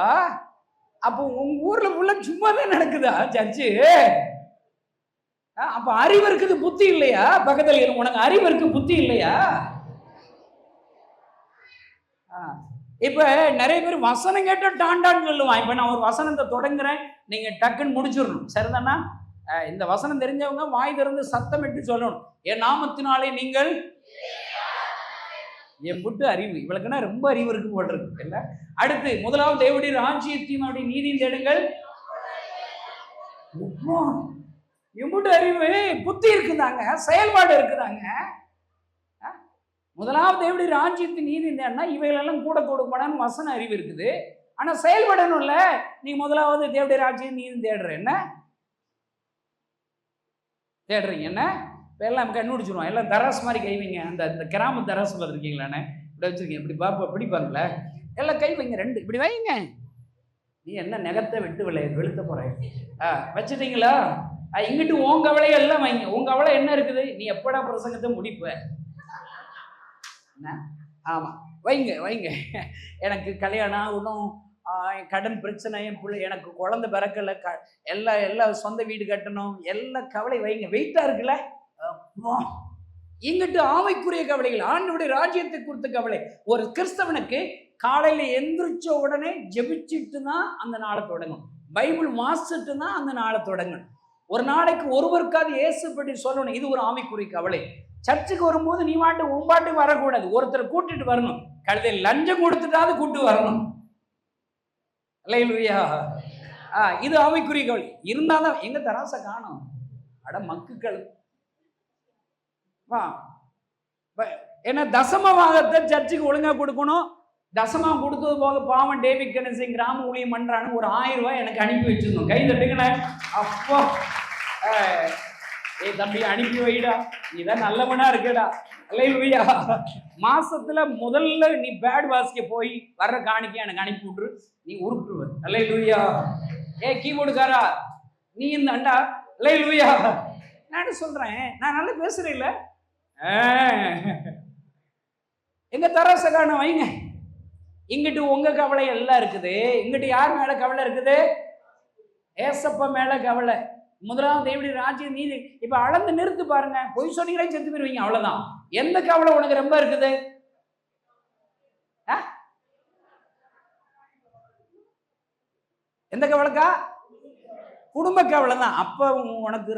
அப்போ உங்க ஊர்ல ஃபுல்லா சும்மா தான் நடக்குதா சர்ச்சு? அப்ப அறிவு இருக்குது புத்தி இல்லையா? பக்கத்துல உனக்கு அறிவு இருக்கு புத்தி இல்லையா? இப்ப நிறைய பேர் வசனம் கேட்ட டாண்டான்னு சொல்லுவான். இப்ப நான் ஒரு வசனத்தை தொடங்குறேன், நீங்க டக்குன்னு முடிச்சிடணும், சரிதானா? இந்த வசனம் தெரிஞ்சவங்க வாய் திறந்து சத்தமிட்டு சொல்லணும், என் நாமத்தினாலே நீங்கள். என் புட்டு அறிவு, இவளுக்குன்னா ரொம்ப அறிவு இருக்கு போல் இருக்கு இல்ல. அடுத்து, முதலாவது தேவனுடைய ராஜ்யத்தையும் அவருடைய நீதியும் தேடுங்கள். எம்புட்டு அறிவு புத்தி இருக்குதாங்க, செயல்பாடு இருக்குதாங்க. முதலாவது தேவனுடைய ராஜ்யத்தின் நீதி தேடினா இவைகளெல்லாம் கூட கொடுக்கணும்னு வசன அறிவு இருக்குது. ஆனா செயல்படணும்ல. நீ முதலாவது தேவனுடைய ராஜ்யம் நீதி தேடுற என்ன தேடுறீங்க என்ன? இப்போ எல்லாம் கண்டுபிடிச்சிருவோம், எல்லாம் தராசு மாதிரி கைவிங்க. அந்த கிராம தராசு பார்த்துருக்கீங்களாண்ணே? இப்படி வச்சிருக்கீங்க, இப்படி பார்ப்ப பிடிப்பாங்களே, எல்லாம் கை வைங்க, ரெண்டு இப்படி வைங்க. நீ என்ன நெகத்தை விட்டு வெளுத்த போற? வச்சுட்டீங்களா? இங்கிட்டு உன் கவலை எல்லாம் வைங்க. உங்க கவலை என்ன இருக்குது? நீ எப்படா பிரசங்கத்தை முடிப்ப? ஆமா, வைங்க வைங்க. எனக்கு கல்யாணம் ஆகணும், கடன் பிரச்சனை, என் பிள்ளை, எனக்கு குழந்தை பிறக்கல, எல்லாம் சொந்த வீடு கட்டணும், எல்லாம் கவலை வைங்க. வெயிட்டா இருக்குல்ல. இங்கிட்டு ஆமைக்குரிய கவலைகள், ஆண்டவருடைய ராஜ்யத்தை குறித்த கவலை. ஒரு கிறிஸ்தவனுக்கு காலையில எந்திரிச்ச உடனே ஜெபிச்சுட்டு தான் அந்த நாளை தொடங்கும், பைபிள் வாசிச்சுட்டு தான் அந்த நாளை தொடங்கணும். ஒரு நாளைக்கு ஒருவருக்காவது இயேசு பற்றி சொல்லணும். இது ஒரு ஆமைக்குரிய கவலை. சர்ச்சுக்கு வரும்போது நீ உன்பாட்டு வரக்கூடாது, ஒருத்தர் கூட்டிட்டு வரணும். கழுதையில் லஞ்சம் கொடுத்துட்டாவது கூட்டு வரணும். அல்லேலூயா. இது ஆமைக்குரிய கவலை. இருந்தாலும் எங்க தராச காணும்? அட மக்குக்கள். ஏன்னா தசமவாகத்தை சர்ச்சுக்கு ஒழுங்கா கொடுக்கணும். தசமா கொடுத்தது போக பாவம் டேவிட் கணேசன் கிராம ஊழியம் பண்றான்னு ஒரு 1000 ரூபாய் எனக்கு அனுப்பி வச்சிருந்தோம். கை தட்டுங்களே. அப்போ தம்பி அனுப்பி வைடா, நீதான் நல்லவனா இருக்கடா. அல்லேலூயா. மாசத்துல முதல்ல நீ பேட் வாசிக்க போய் வர்ற காணிக்க எனக்கு அனுப்பி விட்டுரு, நீ உருட்டுருவ. அல்லேலூயா. கீபோர்டுக்காரா நீ இந்த அண்டா. அல்லேலூயா. நான் சொல்றேன், நான் நல்லா பேசுறேன் இல்ல. எங்க தராச காரணம் வைங்க. இங்கிட்டு உங்க கவலை எல்லாம் இருக்குது, இங்கிட்டு யார் மேல கவலை இருக்குது? ஏசப்பா மேல கவலை. முதலாவது தேவனுடைய ராஜ்யம் நீதி. இப்ப அளந்து நிறுத்து பாருங்க, பொய் சொன்னீங்களே செத்து போயிருவீங்க, அவ்வளவுதான். எந்த கவலை உனக்கு ரொம்ப இருக்குது? எந்த கவலைக்கா? குடும்ப கவலை தான். அப்ப உனக்கு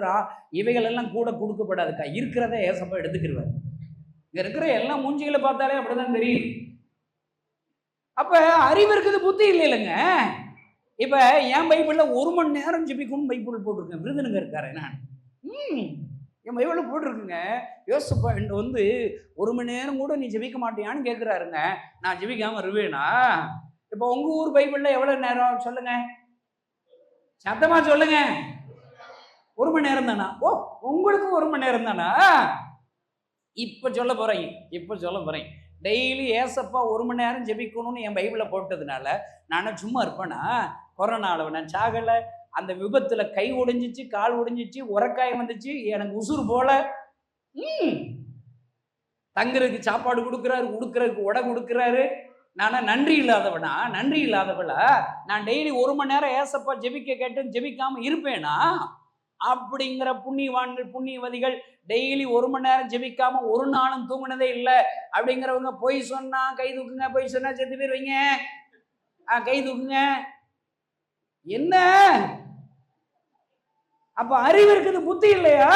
இவைகள் எல்லாம் கூட கொடுக்கப்படாதுக்கா. இருக்கிறத ஏசப்பா எடுத்துக்கிடுவார். இங்க இருக்கிற எல்லாம் மூஞ்சிகளை பார்த்தாலே அப்படிதான் தெரியும். அப்ப அறிவு இருக்குது, புத்தி இல்லை இல்லைங்க. இப்ப என் பைபிள்ல 1 மணி நேரம் ஜெபிக்கணும் பைபிள் போட்டிருக்கேன். விருதுனுங்க இருக்காரு, நான் என் பைபிள்ல போட்டிருக்குங்க. யோசிப்பா வந்து 1 மணி நேரம் கூட நீ ஜெபிக்க மாட்டியான்னு கேட்கிறாருங்க. நான் ஜெபிக்காம இருவேனா? இப்ப உங்க ஊர் பைபிள்ல எவ்வளவு நேரம் சொல்லுங்க, சத்தமா சொல்லுங்க. 1 மணி நேரம் தானா? ஓ, உங்களுக்கு 1 மணி நேரம் தானா? இப்ப சொல்ல போறேன். டெய்லி ஏசப்பா 1 மணி நேரம் ஜெபிக்கணும்னு என் பைபிள போட்டதுனால நானும் சும்மா இருப்பேனா? கொரோனாவில் நான் சாகலை, அந்த விபத்துல கை ஒடிஞ்சிச்சு, கால் ஒடிஞ்சிச்சு, உரக்காயம் வந்துச்சு, எனக்கு உசுறு போல. தங்குறதுக்கு சாப்பாடு கொடுக்குறாரு, உடுக்கிறதுக்கு உடை கொடுக்குறாரு. நானா நன்றி இல்லாதவளா? நான் டெய்லி 1 மணி நேரம் ஏசப்பா ஜெபிக்க கேட்டு ஜெபிக்காம இருப்பேனா? அப்படிங்கிற புண்ணியவான்கள் புண்ணியவதிகள் டெய்லி 1 மணி நேரம் ஜெபிக்காம ஒரு நாளும் தூங்கினதே இல்லை அப்படிங்கிறவங்க பொய் சொன்னா கை தூக்குங்க. பொய் சொன்னா செத்து போயிருவீங்க. கை தூக்குங்க. என்ன அப்ப அறிவு இருக்குது, புத்தி இல்லையா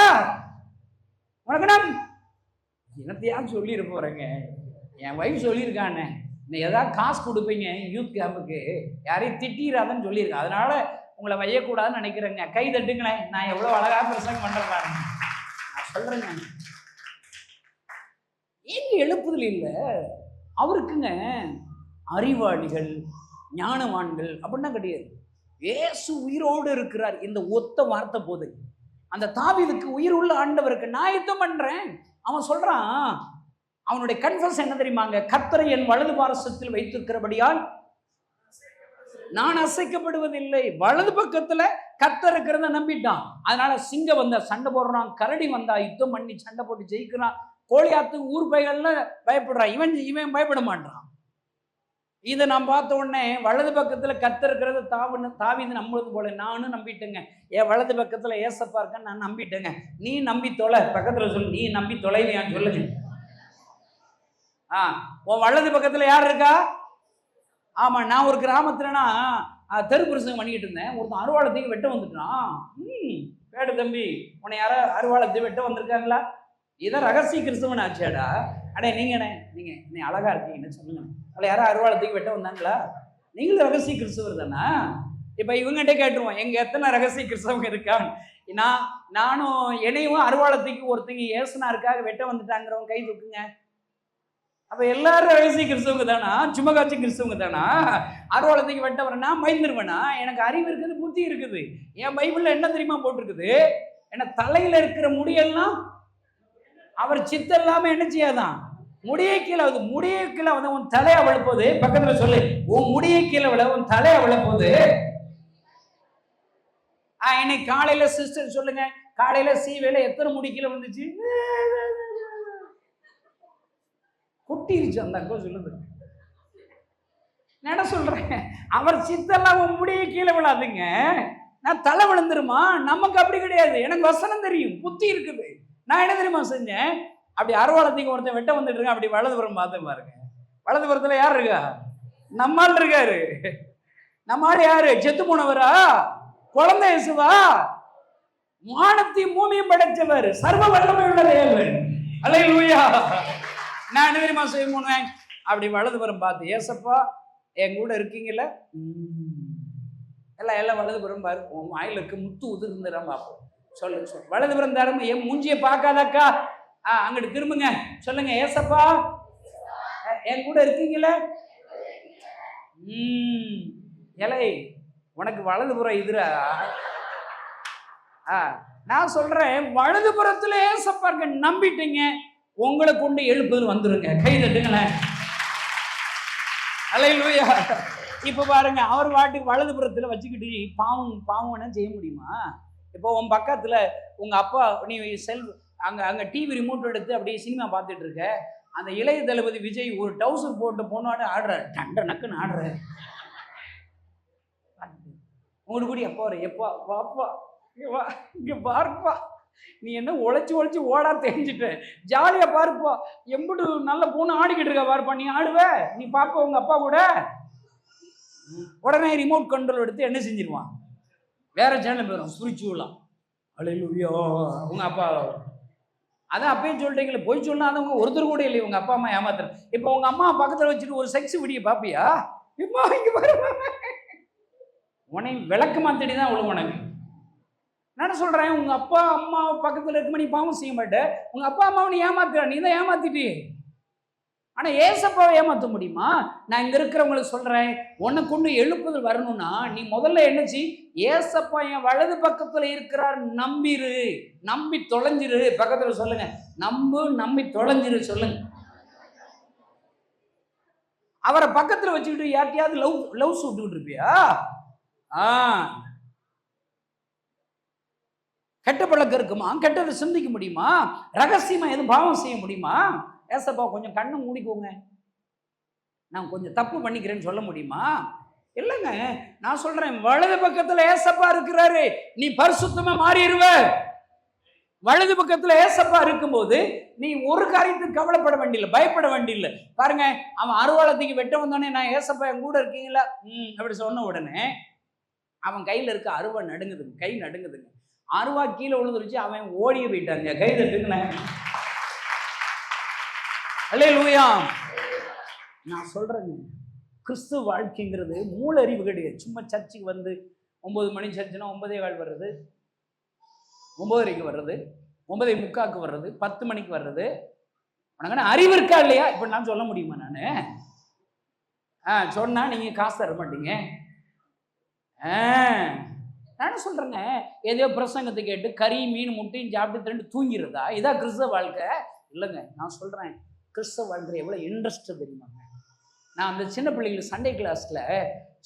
உனக்கு? நான் என்னத்தையாவது சொல்லிட போறேங்க. என் வைஃப் சொல்லியிருக்கானே, நீ ஏதாவது காசு கொடுப்பீங்க யூத் கேம்புக்கு, யாரையும் திட்டிடாதன்னு சொல்லியிருக்கேன். அதனால உங்களை வையக்கூடாதுன்னு நினைக்கிறேங்க. கை தட்டுங்களேன். நான் எவ்வளவு அழகா பிரசங்கம் பண்றேன் பாருங்க. நான் சொல்றேங்க, ஏன் எழுப்புதல் இல்லை அவருக்குங்க. அறிவாளிகள் ஞானவான்கள் அப்படின்னா கிடையாது. இயேசு உயிரோடு இருக்கிறார். இந்த ஒத்த வார்த்தை போது அந்த தாவீதுக்கு உயிர் உள்ள ஆண்டவருக்கு நான் யுத்தம் பண்றேன். அவன் சொல்றான், அவனுடைய கன்ஃபெஸ் என்ன தெரியுமாங்க? கர்த்தரை என் வலது பாரசத்தில் வைத்திருக்கிறபடியால் நான் அசைக்கப்படுவதில்லை. வலது பக்கத்துல கர்த்தர் இருக்கிறத நம்பிட்டான். அதனால சிங்கம் வந்தா சண்டை போடுறான், கரடி வந்தா யுத்தம் பண்ணி சண்டை போட்டு ஜெயிக்கிறான். கோலியாத்து ஊர் பைகள்ல பயப்படுறான், இவன் பயப்பட மாட்டான். இதை நான் பார்த்த உடனே வலது பக்கத்துல கர்த்தர் இருக்கிறது தாவீது நம்புறது போல நானும் நம்பிட்டேங்க. என் வலது பக்கத்துல ஏசப்பா இருக்கேன், நான் நம்பிட்டேங்க. நீ நம்பி தொலை, பக்கத்துல சொல்லு, நீ நம்பி தொலைவியான்னு சொல்லுங்க. உன் வலது பக்கத்துல யார் இருக்கா? ஆமா, நான் ஒரு கிராமத்துலனா தெரு பிரசங்கம் பண்ணிக்கிட்டு இருந்தேன். ஒருத்தன் அருவாளத்தையும் வெட்ட வந்துட்டான். கேடு தம்பி, உன்னை யாரோ அருவாளத்தை வெட்ட வந்திருக்காங்களா? இதான் ரகசிய கிறிஸ்தவன் ஆச்சாடா. அடே நீங்க நீ அழகா இருக்கீங்கன்னு சொல்லுங்க. அதில் யாரும் அருவாளத்துக்கு வெட்ட வந்தாங்களா? நீங்களும் ரகசிய கிறிஸ்தவர் தானா? இப்போ இவங்ககிட்ட கேட்டுருவோம், எங்க எத்தனை ரகசிய கிறிஸ்தவங்க இருக்கான்னு. நானும் என்னையும் அருவாளத்துக்கு ஒருத்தங்க ஏசுனாருக்காக வெட்ட வந்துட்டாங்கிறவங்க கை தூக்குங்க. அப்ப எல்லாரும் ரகசிய கிறிஸ்தவங்க தானா? சும்மா காட்சி கிறிஸ்தவங்க தானா? அருவாளத்துக்கு வெட்ட வரேன்னா மயந்துருவேனா? எனக்கு அறிவு இருக்குது, புத்தி இருக்குது. என் பைபிள்ல என்ன தெரியுமா போட்டிருக்குது? ஏன்னா தலையில இருக்கிற முடியெல்லாம் அவர் சித்தம் இல்லாம என்ன செய்யாதான்? முடியை கீழே வந்து, முடியை கீழே வந்து உன் தலையை விழப்போது. பக்கத்துல சொல்லு, உன் முடியை கீழே விழ உன் தலையை விழப்போது. இன்னைக்கு காலையில சிஸ்டர் சொல்லுங்க, காலையில சீவேல எத்தனை முடி கீழே வந்துச்சு? கொட்டிருச்சு அந்த அக்கா சொல்லுது. என்ன சொல்றேன், அவர் சித்தெல்லாம் உன் முடியை கீழே விழாதுங்க. நான் தலை விழுந்துருமா? நமக்கு அப்படி கிடையாது. எனக்கு வசனம் தெரியும், புத்தி இருக்குது. நான் என்ன தெரியுமா செஞ்சேன்? அப்படி அருவாளத்துக்கு ஒருத்தன் வெட்ட வந்துட்டு இருக்கேன். அப்படி வலதுபுறம் பார்த்து பாருங்க. வலதுபுறத்துல யார் இருக்கா? நம்மால் இருக்காரு. நம்மால் யாரு? செத்து போனவரா? குழந்தை இயேசுவா? வானத்தையும் பூமியும் படைச்சவர், சர்வ வல்லமை உள்ள தேவன். அல்லேலூயா. நான் என்ன தெரியுமா செய்ய போனேன்? அப்படி வலதுபுறம் பார்த்து, ஏசப்பா என் கூட இருக்கீங்கல்ல, எல்லாம் வலதுபுறம் பாரு, உன் வாயிலுக்கு முத்து உதிர்ந்துறான் பார்ப்போம். சொல்லு வலதுபுறம் தரும். என் மூஞ்சியை பார்க்காதக்கா, அங்கிட்டு திரும்புங்க, சொல்லுங்க, ஏசப்பா என் கூட இருக்கீங்கள. இலை உனக்கு வலதுபுறம் இதுரா. நான் சொல்றேன், வலதுபுறத்துல ஏசப்பா இருக்க நம்பிட்டீங்க, உங்களை கொண்டு எழுப்புதல் வந்துருங்க. கை தட்டுங்களேன். அல்லேலூயா. இப்ப பாருங்க, அவர் வாட்டுக்கு வலதுபுறத்துல வச்சுக்கிட்டு பாவம்னா செய்ய முடியுமா? இப்போ உன் பக்கத்துல உங்க அப்பா, நீ அங்க டிவி ரிமோட் எடுத்து அப்படியே சினிமா பார்த்துட்டு இருக்க, அந்த இளைய தளபதி விஜய் ஒரு டவுசர் போட்டு போனாடு ஆடுற, டண்ட நக்குன்னு ஆடுற. உங்களுக்கு கூட எப்போ வர, எப்பா வாப்பா இங்க பாருப்பா, நீ என்ன உழைச்சி ஓடா தெரிஞ்சுட்ட, ஜாலியா பாருப்பா, எம்பிட்டு நல்ல பொண்ணு ஆடிக்கிட்டு இருக்கா பாருப்பா, நீ ஆடுவ, நீ பாப்பா உங்க அப்பா கூட. உடனே ரிமோட் கண்ட்ரோல் எடுத்து என்ன செஞ்சிருவான், வேற சேனல் போயிடும், சுரிச்சுலாம். அல்லேலூயா. உங்க அப்பா அதான் அப்பயும் சொல்லிட்டீங்களே, போய் சொன்னா அவங்க ஒருத்தர் கூட இல்லையே, உங்க அப்பா அம்மா ஏமாத்துற. இப்போ உங்க அம்மா பக்கத்துல வச்சுட்டு ஒரு செக்ஸ் வீடியோ பாப்பியா? இப்போ இங்க பாரு, உன்னை விளக்கு மாத்தடி தான் அவ்வளவு. உனக்கு நான் சொல்றேன், உங்க அப்பா அம்மா பக்கத்துல இருக்கும்போது நீ பாவம் செய்ய மாட்டேன். உங்க அப்பா அம்மாவை நீ ஏமாத்துற, நீ தான் ஏமாத்திட்டு. ஆனா ஏசப்பாவை ஏமாத்த முடியுமா? நான் இங்க இருக்கிறவங்களுக்கு சொல்றேன், உன்னை கொண்டு எழுப்புதல் வரணும்னா நீ முதல்ல என்னச்சு, ஏசப்பா என் வலது பக்கத்துல இருக்கிறார், நம்பிரு, நம்பி தொலைஞ்சிரு. பக்கத்துல சொல்லுங்க, நம்பி தொலைஞ்சிரு சொல்லுங்க. அவரை பக்கத்துல வச்சுக்கிட்டு யார்ட்டையாவது லவ் விட்டுக்கிட்டு இருப்பியா? கெட்ட பழக்கம் இருக்குமா? கெட்டதை சிந்திக்க முடியுமா? ரகசியமா எதுவும் பாவம் செய்ய முடியுமா? ஏசப்பா கொஞ்சம் கண்ணை மூடிக்கோங்க, நான் கொஞ்சம் தப்பு பண்ணிக்கிறேன்னு சொல்ல முடியுமா? இல்லைங்க. நான் சொல்றேன், வலது பக்கத்துல ஏசப்பா இருக்கிறாரு, நீ பரிசுத்தமா மாறிடுவ. வலது பக்கத்துல ஏசப்பா இருக்கும்போது நீ ஒரு காரியத்துக்கு கவலைப்பட வேண்டியில்லை, பயப்பட வேண்டியில்லை. பாருங்க, அவன் அருவாளத்துக்கு வெட்ட வந்தோடனே, நான் ஏசப்பா என் கூட இருக்கீங்களா அப்படி சொன்ன உடனே அவன் கையில இருக்க அருவா நடுங்குதுங்க, கை நடுங்குதுங்க. அருவா கீழே விழுந்துருச்சு, அவன் ஓடிய போயிட்டாங்க. கை தட்டுங்களேன். அல்லேலூயா. நான் சொல்றேங்க, கிறிஸ்துவ வாழ்க்கைங்கிறது மூல அறிவு கிடையாது. சும்மா சர்ச்சுக்கு வந்து 9 மணி சர்ச்சுனா 9:15 வர்றது, 9:30 வர்றது, 9:45 வர்றது, 10 மணிக்கு வர்றது. உனக்கு அறிவு இருக்கா இல்லையா? இப்ப நான் சொல்ல முடியுமா? நான் சொன்னா நீங்க காசு தர மாட்டீங்க. நான் சொல்றேங்க, ஏதோ பிரசங்கத்தை கேட்டு கறி மீன் முட்டையும் சாப்பிட்டு திருண்டு தூங்கிறதா இதான் கிறிஸ்தவ வாழ்க்கை? இல்லைங்க. நான் சொல்றேன், கிறிஸ்தவ வாழ்க்கை எவ்வளவு இன்ட்ரெஸ்ட் தெரியுமாங்க. நான் அந்த சின்ன பிள்ளைங்களுக்கு சண்டே கிளாஸ்ல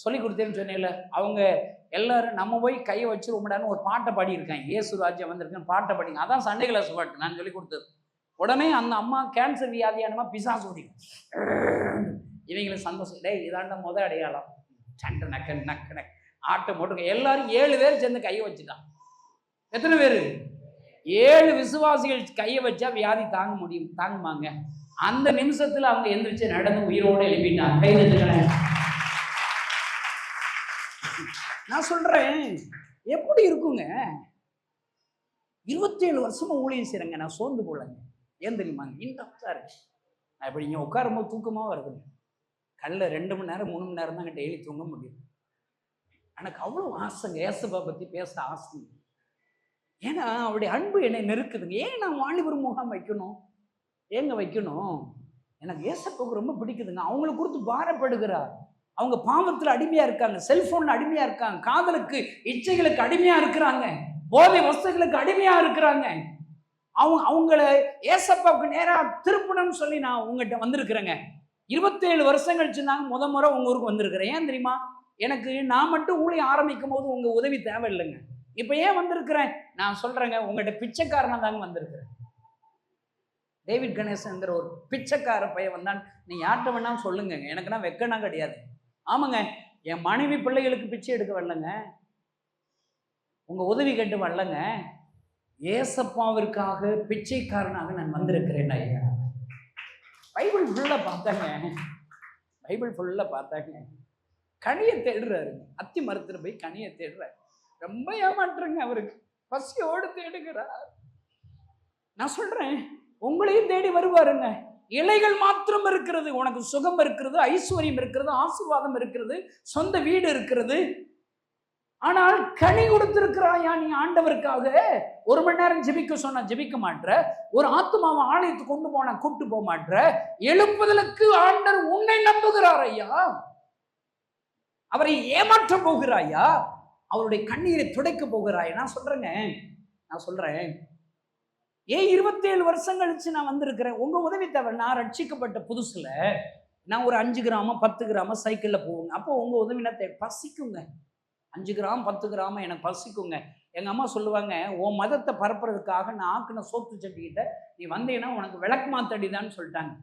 சொல்லி கொடுத்தேன்னு சொன்னேன்ல, அவங்க எல்லாரும் நம்ம போய் கையை வச்சிருவோம்டான்னு ஒரு பாட்டை பாடியிருக்காங்க. இயேசு ராஜ்யம் வந்திருக்குன்னு பாட்டை பாடிங்க. அதான் சண்டே கிளாஸ் பாட்டு நான் சொல்லி கொடுத்தது. உடனே அந்த அம்மா கேன்சர் வியாதியானமா பிசாசு ஓடிக்கும். இவங்களுக்கு சந்தோஷம். டே இதாண்ட அடையாளம். சண்டை நக்க நக்க நக்க ஆட்டை போட்டுங்க. எல்லாரும் 7 பேர் சேர்ந்து கையை வச்சுட்டான். எத்தனை பேர்? 7 விசுவாசிகள் கையை வச்சா வியாதி தாங்குமாங்க. அந்த நிமிஷத்துல அவங்க எந்திரிச்சு நடந்து உயிரோடு எழுப்பிட்டாங்க. கை தட்டுங்களேன். நான் சொல்றேன், எப்படி இருக்குங்க? 27 வருஷமா ஊழியம் செய்யறேங்க. நான் சோர்ந்து போலங்க. ஏன் தெரியுமாங்க? இன்ட்ரெஸ்டா இருக்கு. நான் இப்படி இங்க உட்காரும்போது தூக்கமா வருதுங்க. கல்ல 2 மணி நேரம் 3 மணி நேரம் தாங்க டெய்லி தூங்க முடியும். எனக்கு அவ்வளோ ஆசைங்க, ஏசப்பா பத்தி பேச ஆசை. ஏன்னா அவருடைய அன்பு என்னை நெருக்குதுங்க. ஏன் நான் வாலிபர் முகாம் வைக்கணும்? ஏங்க வைக்கணும்? எனக்கு ஏசப்பாவுக்கு ரொம்ப பிடிக்குதுங்க. அவங்களை குறித்து பாரப்படுகிறார். அவங்க பாவத்தில் அடிமையா இருக்காங்க, செல்போன்ல அடிமையா இருக்காங்க, காதலுக்கு இச்சைகளுக்கு அடிமையா இருக்கிறாங்க, போதை வஸ்துகளுக்கு அடிமையா இருக்கிறாங்க. அவங்கள ஏசப்பாவுக்கு நேரா திருப்பணும்னு சொல்லி நான் உங்ககிட்ட வந்திருக்கிறேங்க. 27 வருஷம் கழிச்சு நான் முறை உங்க ஊருக்கு வந்திருக்கிறேன். ஏன் தெரியுமா? எனக்கு நான் மட்டும் ஊழியம் ஆரம்பிக்கும் போது உங்க உதவி தேவையில்லைங்க. இப்ப ஏன் வந்திருக்கிறேன்? நான் சொல்றேங்க, உங்கள்கிட்ட பிச்சைக்காரனா தாங்க வந்திருக்கிறேன். டேவிட் கணேசன்ங்கிற ஒரு பிச்சைக்கார பையன் வந்தான். நீ யார்கிட்ட வேணாலும் சொல்லுங்க, எனக்குன்னா வெக்கனா கிடையாது. ஆமாங்க, என் மனைவி பிள்ளைகளுக்கு பிச்சை எடுக்க வரலங்க, உங்க உதவி கேட்டு வரலங்க. ஏசப்பாவிற்காக பிச்சைக்காரனாக நான் வந்திருக்கிறேன் ஐயா. பைபிள் ஃபுல்லா பார்த்தாங்க. கனியை தேடுறாரு. அத்தி மரத்துல போய் கனியை தேடுறாரு. ரொம்ப ஏமாற்றுங்க. அவருக்கு பசியோடு தேடுகிறார். நான் சொல்றேன், உங்களையும் தேடி வருவாருங்க. இலைகள் மாத்திரம் இருக்கிறது, உனக்கு சுகம் இருக்கிறது, ஐஸ்வர்யம் இருக்கிறது, ஆசீர்வாதம் இருக்கிறது, சொந்த வீடு இருக்கிறது. ஆனால் கனி கொடுத்திருக்கிறாயா நீ ஆண்டவருக்காக? 1 மணி நேரம் ஜெபிக்க சொன்னா ஜெபிக்க மாட்ற, ஒரு ஆத்துமாவை ஆலயத்துக்கு கொண்டு போனா கூப்பிட்டு போக மாட்ற. எழுப்புதலுக்கு ஆண்டவர் உன்னை நம்புகிறார் ஐயா. அவரை ஏமாற்ற போகிறாயா? அவருடைய கண்ணீரை துடைக்க போகிறாயா? நான் சொல்றேன், ஏன் 27 வருஷம் கழிச்சு நான் வந்திருக்கிறேன். உங்க உதவி தவிர நான் ரட்சிக்கப்பட்ட புதுசுல நான் ஒரு 5 கிராமம் 10 கிராமம் சைக்கிள்ல போவேங்க. அப்போ உங்க உதவினா பசிக்குங்க. 5 கிராம் 10 கிராமம் எனக்கு பசிக்குங்க. எங்க அம்மா சொல்லுவாங்க, உன் மதத்தை பரப்புறதுக்காக நான் ஆக்கின சோத்து சட்டிக்கிட்ட நீ வந்தீங்கன்னா உனக்கு விளக்கு மாத்தடிதான்னு சொல்லிட்டாங்க.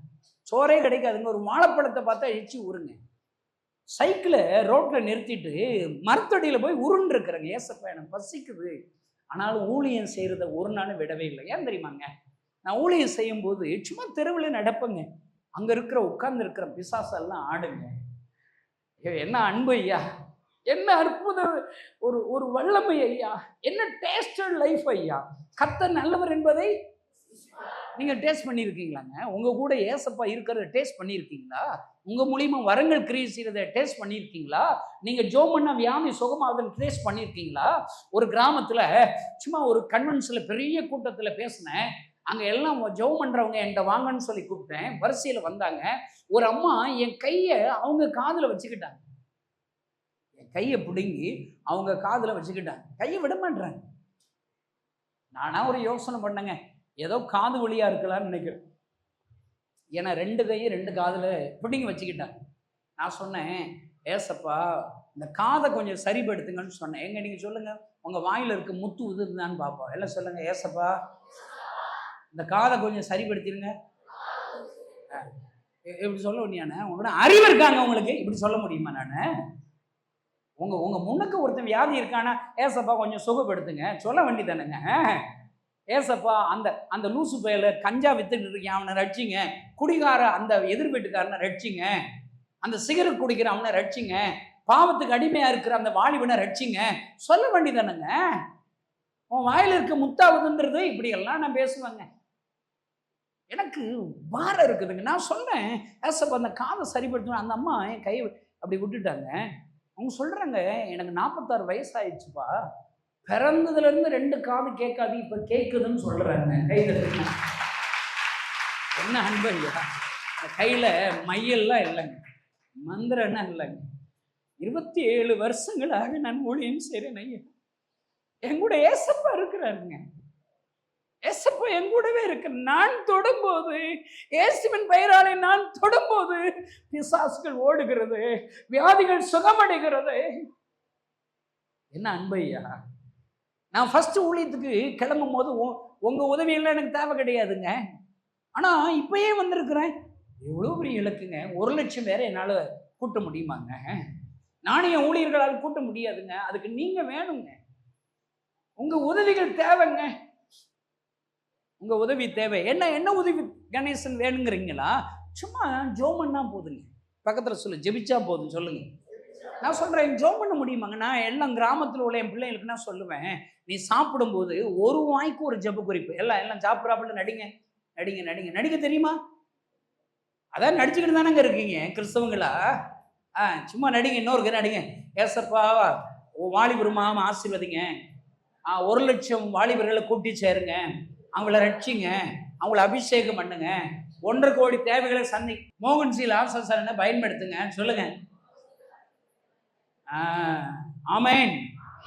சோறே கிடைக்காதுங்க. ஒரு வாழைப்பழத்தை பார்த்தா எச்சி ஊருங்க. சைக்கிளை ரோட்ல நிறுத்திட்டு மரத்தடியில போய் உருண்டு இருக்கிறேங்க. ஏசப்பா எனக்கு பசிக்குது. ஆனாலும் ஊழியம் செய்யறத ஒரு நாளும் விடவே இல்லை. ஏன் தெரியுமாங்க? நான் ஊழியம் செய்யும் போது சும்மா தெருவில் நடப்பேங்க. அங்க இருக்கிற உட்கார்ந்து இருக்கிற பிசாசெல்லாம் ஆடுங்க. என்ன அன்பு ஐயா, என்ன அற்புத ஒரு வல்லமை ஐயா, என்ன டேஸ்டட் லைஃப் ஐயா. கர்த்தர் நல்லவர் என்பதை நீங்க டேஸ்ட் பண்ணியிருக்கீங்களாங்க? உங்க கூட ஏசப்பா இருக்கிறத டேஸ்ட் பண்ணியிருக்கீங்களா? உங்க மூலியமா வரங்கள் கிரியை செய்யறதை டேஸ்ட் பண்ணியிருக்கீங்களா? நீங்க ஜோம் பண்ண வியாதி சுகமாவதை டேஸ்ட் பண்ணியிருக்கீங்களா? ஒரு கிராமத்துல சும்மா ஒரு கன்வென்ஷன்ல பெரிய கூட்டத்துல பேசினேன். அங்க எல்லாம் ஜோம் பண்றவங்க என்கிட்ட வாங்கன்னு சொல்லி கூப்பிட்டேன். வரிசையில வந்தாங்க. ஒரு அம்மா என் கையை அவங்க காதுல வச்சுக்கிட்டாங்க. என் கையை பிடுங்கி அவங்க காதுல வச்சுக்கிட்டாங்க. கையை விட மாட்டேறாங்க. நானா ஒரு யோசனை பண்ணேங்க, ஏதோ காது வழியா இருக்கலாம்னு நினைக்கிறேன். ஏன்னா 2 கையை 2 காதுல பிடிங்கி வச்சுக்கிட்டாங்க. நான் சொன்னேன், ஏசப்பா இந்த காதை கொஞ்சம் சரிப்படுத்துங்கன்னு சொன்னேன். எங்க நீங்க சொல்லுங்க, உங்க வாயில இருக்க முத்து உதிர்ந்தான்னு பார்ப்போம். எல்லாம் சொல்லுங்க, ஏசப்பா இந்த காதை கொஞ்சம் சரிப்படுத்திடுங்க. இப்படி சொல்ல முடியானே? உங்களோட அறிவு இருக்காங்க உங்களுக்கு, இப்படி சொல்ல முடியுமா? நானு உங்க முன்னுக்கு ஒருத்தன் வியாதி இருக்கானா, ஏசப்பா கொஞ்சம் சுகப்படுத்துங்க சொல்ல வேண்டியதானுங்க. ஏசப்பா அந்த லூசு பயல கஞ்சா வித்துட்டு இருக்கேன் அவனை ரட்சிங்க, குடிகார அந்த எதிர் வீட்டுக்காரனை ரட்சிங்க, அந்த சிகரெட் குடிக்கிற அவனை ரட்சிங்க, பாவத்துக்கு அடிமையா இருக்கிற அந்த வாலிபனை ரட்சிங்க சொல்ல வேண்டியதானுங்க. உன் வாயில இருக்க முத்தாவதுன்றது இப்படி எல்லாம் நான் பேசுவேங்க. எனக்கு பாரம் இருக்குதுங்க. நான் சொன்னேன், ஏசப்பா அந்த காதை சரிப்படுத்தணும். அந்த அம்மா என் கையை அப்படி விட்டுட்டாங்க. அவங்க சொல்றாங்க, எனக்கு 46 வயசு ஆயிடுச்சுப்பா, பிறந்ததுல இருந்து 2 காது கேட்காது, இப்ப கேட்குதுன்னு சொல்றாங்க. கையில என்ன அன்பு ஐயா. கையில மையெல்லாம் இல்லைங்க, மந்திரம்னா இல்லைங்க. 27 வருஷங்களாக நான் ஊழியம் செய்றேன் ஐயா. என் கூட ஏசப்பா இருக்கிறாருங்க. ஏசப்பா என் கூடவே இருக்கு. நான் தொடும்போது, இயேசுவின் பெயராலே நான் தொடும்போது பிசாசுகள் ஓடுகிறது, வியாதிகள் சுகமடைகிறது. என்ன அன்பையா! நான் ஃபர்ஸ்ட் ஊழியத்துக்கு கிளம்பும் போது உங்க உதவியெல்லாம் எனக்கு தேவை கிடையாதுங்க. ஆனா இப்பயே வந்திருக்கிறேன். எவ்வளவு பெரிய இலக்குங்க. 1,00,000 பேரை என்னால கூட்ட முடியுமாங்க? நானும் என் ஊழியர்களால் கூட்ட முடியாதுங்க. அதுக்கு நீங்க வேணுங்க. உங்க உதவிகள் தேவைங்க. உங்க உதவி தேவை. என்ன உதவி கணேசன் வேணுங்கிறீங்களா? சும்மா ஜெபம் பண்ணா போதுங்க. பக்கத்துல சொல்லு, ஜெபிச்சா போதும் சொல்லுங்க. நான் சொல்றேன், ஜெபம் பண்ண முடியுமாங்க? நான் எல்லாம் கிராமத்தில் உள்ள என் பிள்ளைங்களுக்கு நான் சொல்லுவேன், நீ சாப்பிடும்போது ஒரு வாய்க்கு ஒரு ஜெப குறிப்பு. எல்லாம் சாப்பிட்றாப்புல நடிங்க நடிங்க நடிங்க. நடிக்க தெரியுமா? அதான் நடிச்சுக்கிட்டு தானங்க இருக்கீங்க கிறிஸ்தவங்களா. சும்மா நடிங்க. இன்னொருக்கு நடிங்க. ஏசப்பா வாலிபருமா ஆசீர்வதிங்க, 1,00,000 வாலிபர்களை கூட்டி சேருங்க, அவங்கள ரட்சிங்க, அவங்கள அபிஷேகம் பண்ணுங்க, 1.5 கோடி தேவைகளை சந்தி மோகன் சி லாசரனை பயன்படுத்துங்க சொல்லுங்க. ஆமென்.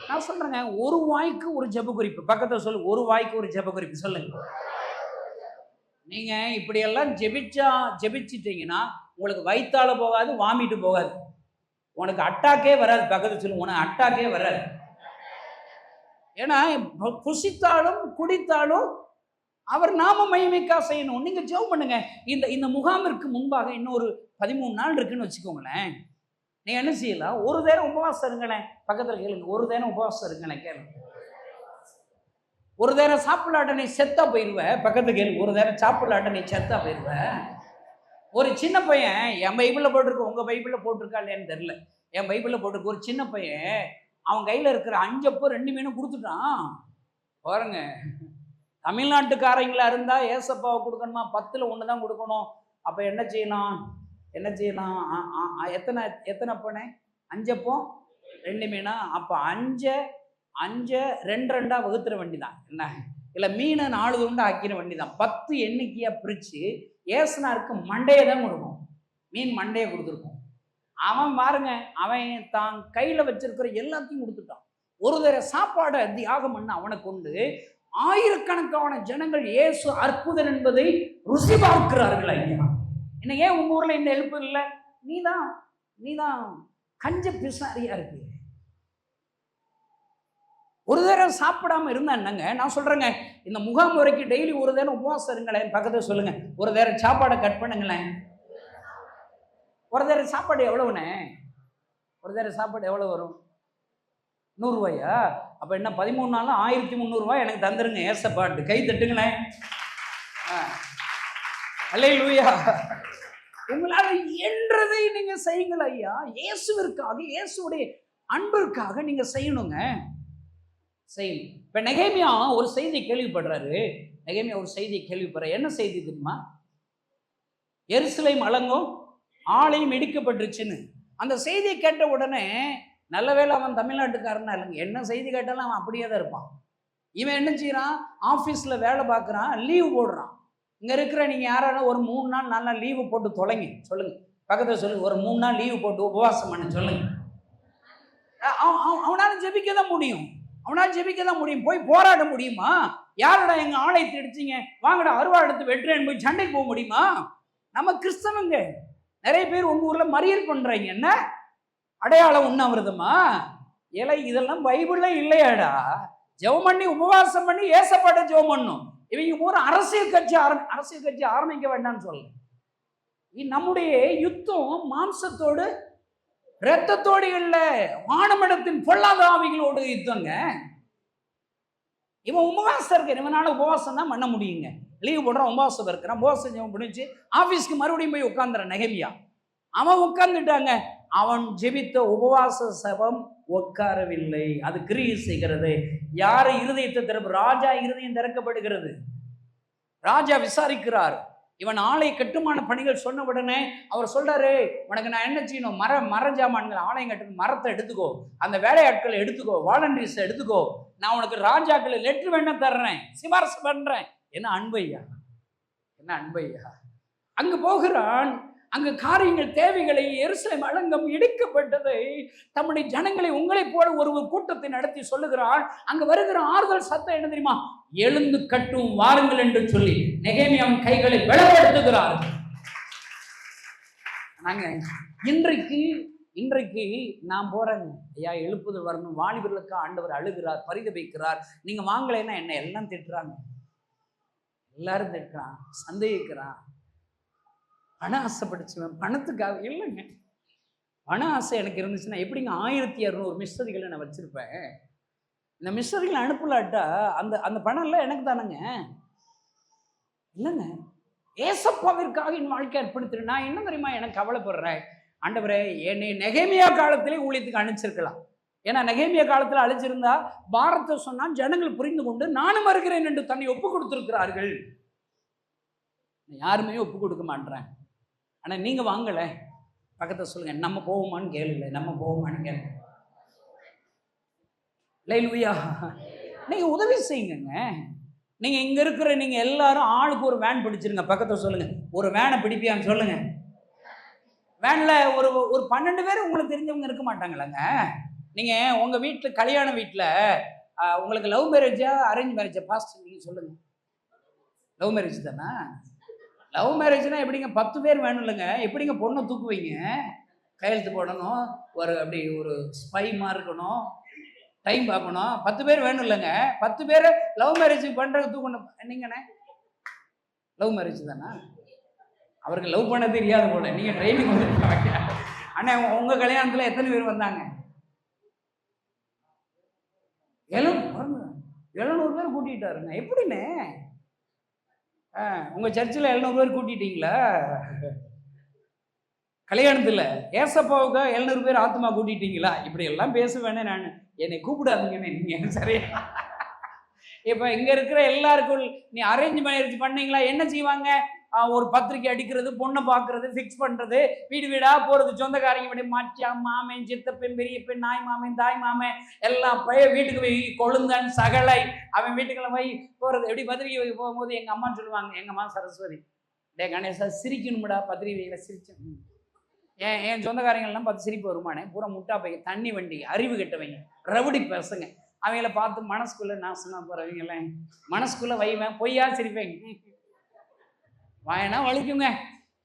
நான் சொல்றேங்க, ஒரு வாய்க்கு ஒரு ஜெப குறிப்பு. பக்கத்துல சொல்லு, ஒரு வாய்க்கு ஒரு ஜெப குறிப்பு சொல்லுங்க. நீங்க இப்படியெல்லாம் ஜெபிச்சிட்டீங்கன்னா உங்களுக்கு வயிற்றால போகாது, வாமிட்டு போகாது, உனக்கு அட்டாக்கே வராது. பக்கத்துல சொல்லு, உனக்கு அட்டாக்கே வராது. ஏன்னா புசித்தாலும் குடித்தாலும் அவர் நாம மகிமைக்கா செய்யணும். நீங்க ஜெபம் பண்ணுங்க. இந்த முகாமிற்கு முன்பாக இன்னொரு 13 நாள் இருக்குன்னு வச்சுக்கோங்களேன். நீங்க என்ன செய்யலாம்? ஒரு நேரம் உபவாசம் இருங்களேன். பக்கத்துல கேளுங்க, ஒரு நேரம் உபவாசம் இருங்களேன். கேளுங்க. ஒரு நேரம் சாப்பிடலாட்ட நீ செத்தா போயிடுவ. பக்கத்துல கேளுங்க, ஒரு நேரம் சாப்பிடலாட்ட நீ செத்தா போயிடுவ. ஒரு சின்ன பையன், என் பைபிள்ல போட்டிருக்கு, உங்க பைபிள்ல போட்டிருக்கா இல்லையான்னு தெரியல, என் பைபிள்ல போட்டிருக்கு. ஒரு சின்ன பையன் அவன் கையில இருக்கிற 5 அப்பம் 2 மீனும் கொடுத்துட்டான். பாருங்க, தமிழ்நாட்டுக்காரங்களா இருந்தா ஏசப்பாவை கொடுக்கணுமா? 10ல் 1 தான் கொடுக்கணும். அப்ப என்ன செய்யலாம்? எத்தனை அப்பனே? 5 அப்பம் 2 மீனா? அப்ப 5 2 வகுத்துற வேண்டிதான். என்ன இல்ல, மீனை 4 துண்டா ஆக்கிற வேண்டிதான். 10 எண்ணிக்கையா பிரிச்சு ஏசுனாருக்கு மண்டையை தான் கொடுக்கும். மீன் மண்டையை கொடுத்துருக்கும். அவன் பாருங்க, அவன் தான் கையில வச்சிருக்கிற எல்லாத்தையும் கொடுத்துட்டான். ஒரு தடவை சாப்பாடை தியாகம் பண்ண அவனை கொண்டு ஆயிரக்கணக்கான ஜனங்கள் இயேசு அற்புதம் என்பதை ருசி பார்க்கிறார்கள். ஐயா, என்ன ஏன் உங்க ஊர்ல இந்த எழுப்பு இல்லை? நீதான் கஞ்ச பிசாரியா இருக்கு. ஒரு தடவை சாப்பிடாம இருந்தா என்னங்க? நான் சொல்றேங்க, இந்த முகாம் வரைக்கும் டெய்லி ஒரு தடவை உபவாசம் இருங்களேன். பக்கத்துல சொல்லுங்க, ஒரு தடவை சாப்பாடை கட் பண்ணுங்களேன். ஒரு தடவை சாப்பாடு எவ்வளவுண்ணே? ஒரு தடவை சாப்பாடு எவ்வளவு வரும்? 100 ரூபாயா? அப்ப என்ன 13 நாள் 1300 ரூபாய் எனக்கு தந்துருங்க ஏசப்பாட்டு. கை தட்டுங்களேன். அல்லேலூயா. உங்களால என்றதை நீங்க செய்யுங்கள் ஐயா. இயேசுவிற்காக, இயேசுடைய அன்பிற்காக நீங்க செய்யணுங்க. செய்யணும். இப்ப நெகேமியா ஒரு செய்தி கேள்விப்படுறாரு. என்ன செய்தி தெரியுமா? எருசலேம் அலங்கும், ஆலயம் இடிக்கப்பட்டுருச்சுன்னு. அந்த செய்தியை கேட்ட உடனே, நல்ல வேளை அவன் தமிழ்நாட்டுக்காரனா இல்லைங்க, என்ன செய்தி கேட்டாலும் அவன் அப்படியே தான் இருப்பான். இவன் என்ன செய்யறான்? ஆஃபீஸில் வேலை பார்க்குறான், லீவு போடுறான். இங்கே இருக்கிற நீங்கள் யாராலும் ஒரு 3 நாள் 4 நாள் லீவு போட்டு தொலைங்க சொல்லுங்க. பக்கத்தில் சொல்லுங்க, ஒரு 3 நாள் லீவு போட்டு உபவாசம் பண்ண சொல்லுங்க. அவனால ஜெபிக்க தான் முடியும். போய் போராட முடியுமா? யாரோட எங்க ஆலயத்தை எடுத்தீங்க, வாங்கடா அருவா எடுத்து வெட்டுறேன்னு போய் சண்டைக்கு போக முடியுமா? நம்ம கிறிஸ்தவங்க நிறைய பேர் உங்க ஊர்ல மறியல் பண்றீங்க. என்ன அடையாளம் உண்ணாவிரதமா? ஏலை, இதெல்லாம் பைபிள்ல இல்லையாடா? ஜெபம் பண்ணி உபவாசம் பண்ணி ஏசப்பாட்ட ஜெபம் பண்ணும். இவங்க ஒரு அரசியல் கட்சி ஆரம்பிக்க வேண்டாம்னு சொல்ல. நம்முடைய யுத்தம் மாம்சத்தோடு இரத்தத்தோடு இல்ல, வானமடத்தின் பொல்லாத ஆவிகளோடு யுத்தங்க. இவன் உபவாசம் இருக்க, இவனால உபவாசம் தான் பண்ண முடியுங்க. லீவு போடுறான், உபவாசம் இருக்கிறான், உபவாசம் முடிஞ்சு ஆபீஸ்க்கு மறுபடியும் போய் உட்கார்ந்துறான். நெகேமியா அவன் உட்கார்ந்துட்டாங்க. அவன் ஜெபித்த உபவாச சபம் உட்காரவில்லை. அது கிரியை செய்கிறது. யாரு இருதயத்தை திறப்பு? ராஜா இருதயம் திறக்கப்படுகிறது. ராஜா விசாரிக்கிறார். இவன் ஆலய கட்டுமான பணிகள் சொன்ன உடனே அவர் சொல்றாரு, உனக்கு நான் என்ன செய்யணும்? மரஜாமான்கள் ஆலயம் கட்டணும், மரத்தை எடுத்துக்கோ, அந்த வேலையாட்களை எடுத்துக்கோ, வாலண்டியர்ஸ் எடுத்துக்கோ, நான் உனக்கு ராஜாக்களை லெட்டர் வேணா தர்றேன், சிபாரிசு பண்றேன். என்ன அன்பையா! அங்கு போகிறான். அங்கு காரியங்கள் தேவைகளை எருசலேம் அலங்கம் இடிக்கப்பட்டதை தம்முடைய ஜனங்களை உங்களைப் போல ஒரு கூட்டத்தை நடத்தி சொல்லுகிறான். அங்க வருகிற ஆறுதல் சத்தம் என்ன தெரியுமா? எழுந்து கட்டும் வாருங்கள் என்று சொல்லி நெகேமியாவின் கைகளை பலப்படுத்துகிறார். நாங்க இன்றைக்கு நான் போறேங்க ஐயா, எழுப்புதல் வரணும், வாலிபர்களுக்கு ஆண்டவர் அழுகிறார், பரிதபிக்கிறார். நீங்க வாங்கலைன்னா என்ன எல்லாம் திட்டுறாங்க, எல்லாரும் திட்டுறான், சந்தேகிக்கிறான். பண ஆசைப்படுச்சுவேன், பணத்துக்காக இல்லைங்க. பண ஆசை எனக்கு இருந்துச்சுன்னா எப்படிங்க 1200 மிஸ்டரிகளை நான் வச்சிருப்பேன். இந்த மிஸ்டரிகளை அனுப்பலாட்டா அந்த பணம் எல்லாம் எனக்கு தானேங்க. இல்லைங்க, ஏசப்பாவிற்காக என் வாழ்க்கை அர்ப்பணித்து நான் என்ன தெரியுமா எனக்கு கவலைப்படுறேன், ஆண்டவரே என்னை நெகேமியா காலத்திலே ஊழியத்துக்கு அனுப்பிச்சிருக்கலாம். ஏன்னா நெகேமியா காலத்தில் அழைச்சிருந்தா பாரத்தை சொன்னால் ஜனங்கள் புரிந்து கொண்டு நானும் வருகிறேன் என்று தன்னை ஒப்பு கொடுத்திருக்கிறார்கள். யாருமே ஒப்பு கொடுக்க மாட்டேறேன். ஆனால் நீங்க வாங்கல, பக்கத்தை சொல்லுங்க, நம்ம போவோமான்னு கேளுங்க, நம்ம போவோமான்னு கேளுங்க. லேலூயா. நீங்க உதவி செய்யுங்க. நீங்க இங்க இருக்கிற நீங்க எல்லாரும் ஆளுக்கு ஒரு வேன் பிடிச்சிருங்க. பக்கத்தை சொல்லுங்க, ஒரு வேனை பிடிப்பியான்னு சொல்லுங்க. வேன்ல ஒரு 12 பேர் உங்களுக்கு தெரிஞ்சவங்க இருக்க மாட்டாங்களாங்க. நீங்க உங்க வீட்டில் கல்யாண வீட்டில் உங்களுக்கு லவ் மேரேஜா அரேஞ்ச் மேரேஜா பாஸ்ட் நீங்க சொல்லுங்க. லவ் மேரேஜ் தானே? லவ் மேரேஜ்னா எப்படிங்க 10 பேர் வேணும் இல்லைங்க. எப்படிங்க பொண்ணை தூக்குவீங்க? கையெழுத்து போடணும், அப்படி ஒரு ஸ்பைமா இருக்கணும், டைம் பார்க்கணும். 10 பேர் வேணும் இல்லைங்க. 10 பேர் லவ் மேரேஜ் பண்றது தூக்கணும். நீங்கண்ணே லவ் மேரேஜ் தானே? அவருக்கு லவ் பண்ண தெரியாத போல, நீங்க ட்ரைனிங் வந்துருக்காங்க. அண்ணா உங்க கல்யாணத்துல எத்தனை பேர் வந்தாங்க? 700 பேர் கூட்டிட்டாருங்க. எப்படின்னு உங்க சர்ச்சில் 700 பேர் கூட்டிட்டீங்களா? கல்யாணத்துல ஏசப்பாவுக்கு 700 பேர் ஆத்மா கூட்டிட்டீங்களா? இப்படி எல்லாம் பேசுவேனே நான். என்னை கூப்பிடாதீங்கன்னு நீங்க சரியா? இப்ப இங்க இருக்கிற எல்லாருக்கும் நீ அரேஞ்ச் மேரேஜ் பண்ணீங்களா? என்ன செய்வாங்க? ஒரு பத்திரிக்கை அடிக்கிறது, பொண்ணை பார்க்கறது, ஃபிக்ஸ் பண்றது, வீடு வீடா போறது, சொந்தக்காரங்க வீடு, மாச்சியான், மாமன், சித்தப்பெண், பெரிய பெண், நாய் மாமன், தாய் மாமன் எல்லாம் வீட்டுக்கு போய் கொழுந்தன் சகலை அவன் வீட்டுக்கெல்லாம் போய் போறது. எப்படி பத்திரிக்கை வைக்க போகும்போது எங்க அம்மான்னு சொல்லுவாங்க, எங்க அம்மா சரஸ்வதி, டே கணேசா சிரிக்கணும்டா பத்திரிக்கை வைக்கிற, சிரிச்சேன். என் சொந்தக்காரங்கள்லாம் பார்த்து சிரிப்பு வருமானே, பூரா முட்டா பைய, தண்ணி வண்டி, அறிவு கெட்டவங்க, ரவுடி பசங்க. அவங்கள பார்த்து மனசுக்குள்ள நாசமா போறவங்கெல்லாம் மனசுக்குள்ள வைவேன், பொய்யா சிரிப்பேன். வாயனா வலிக்குங்க.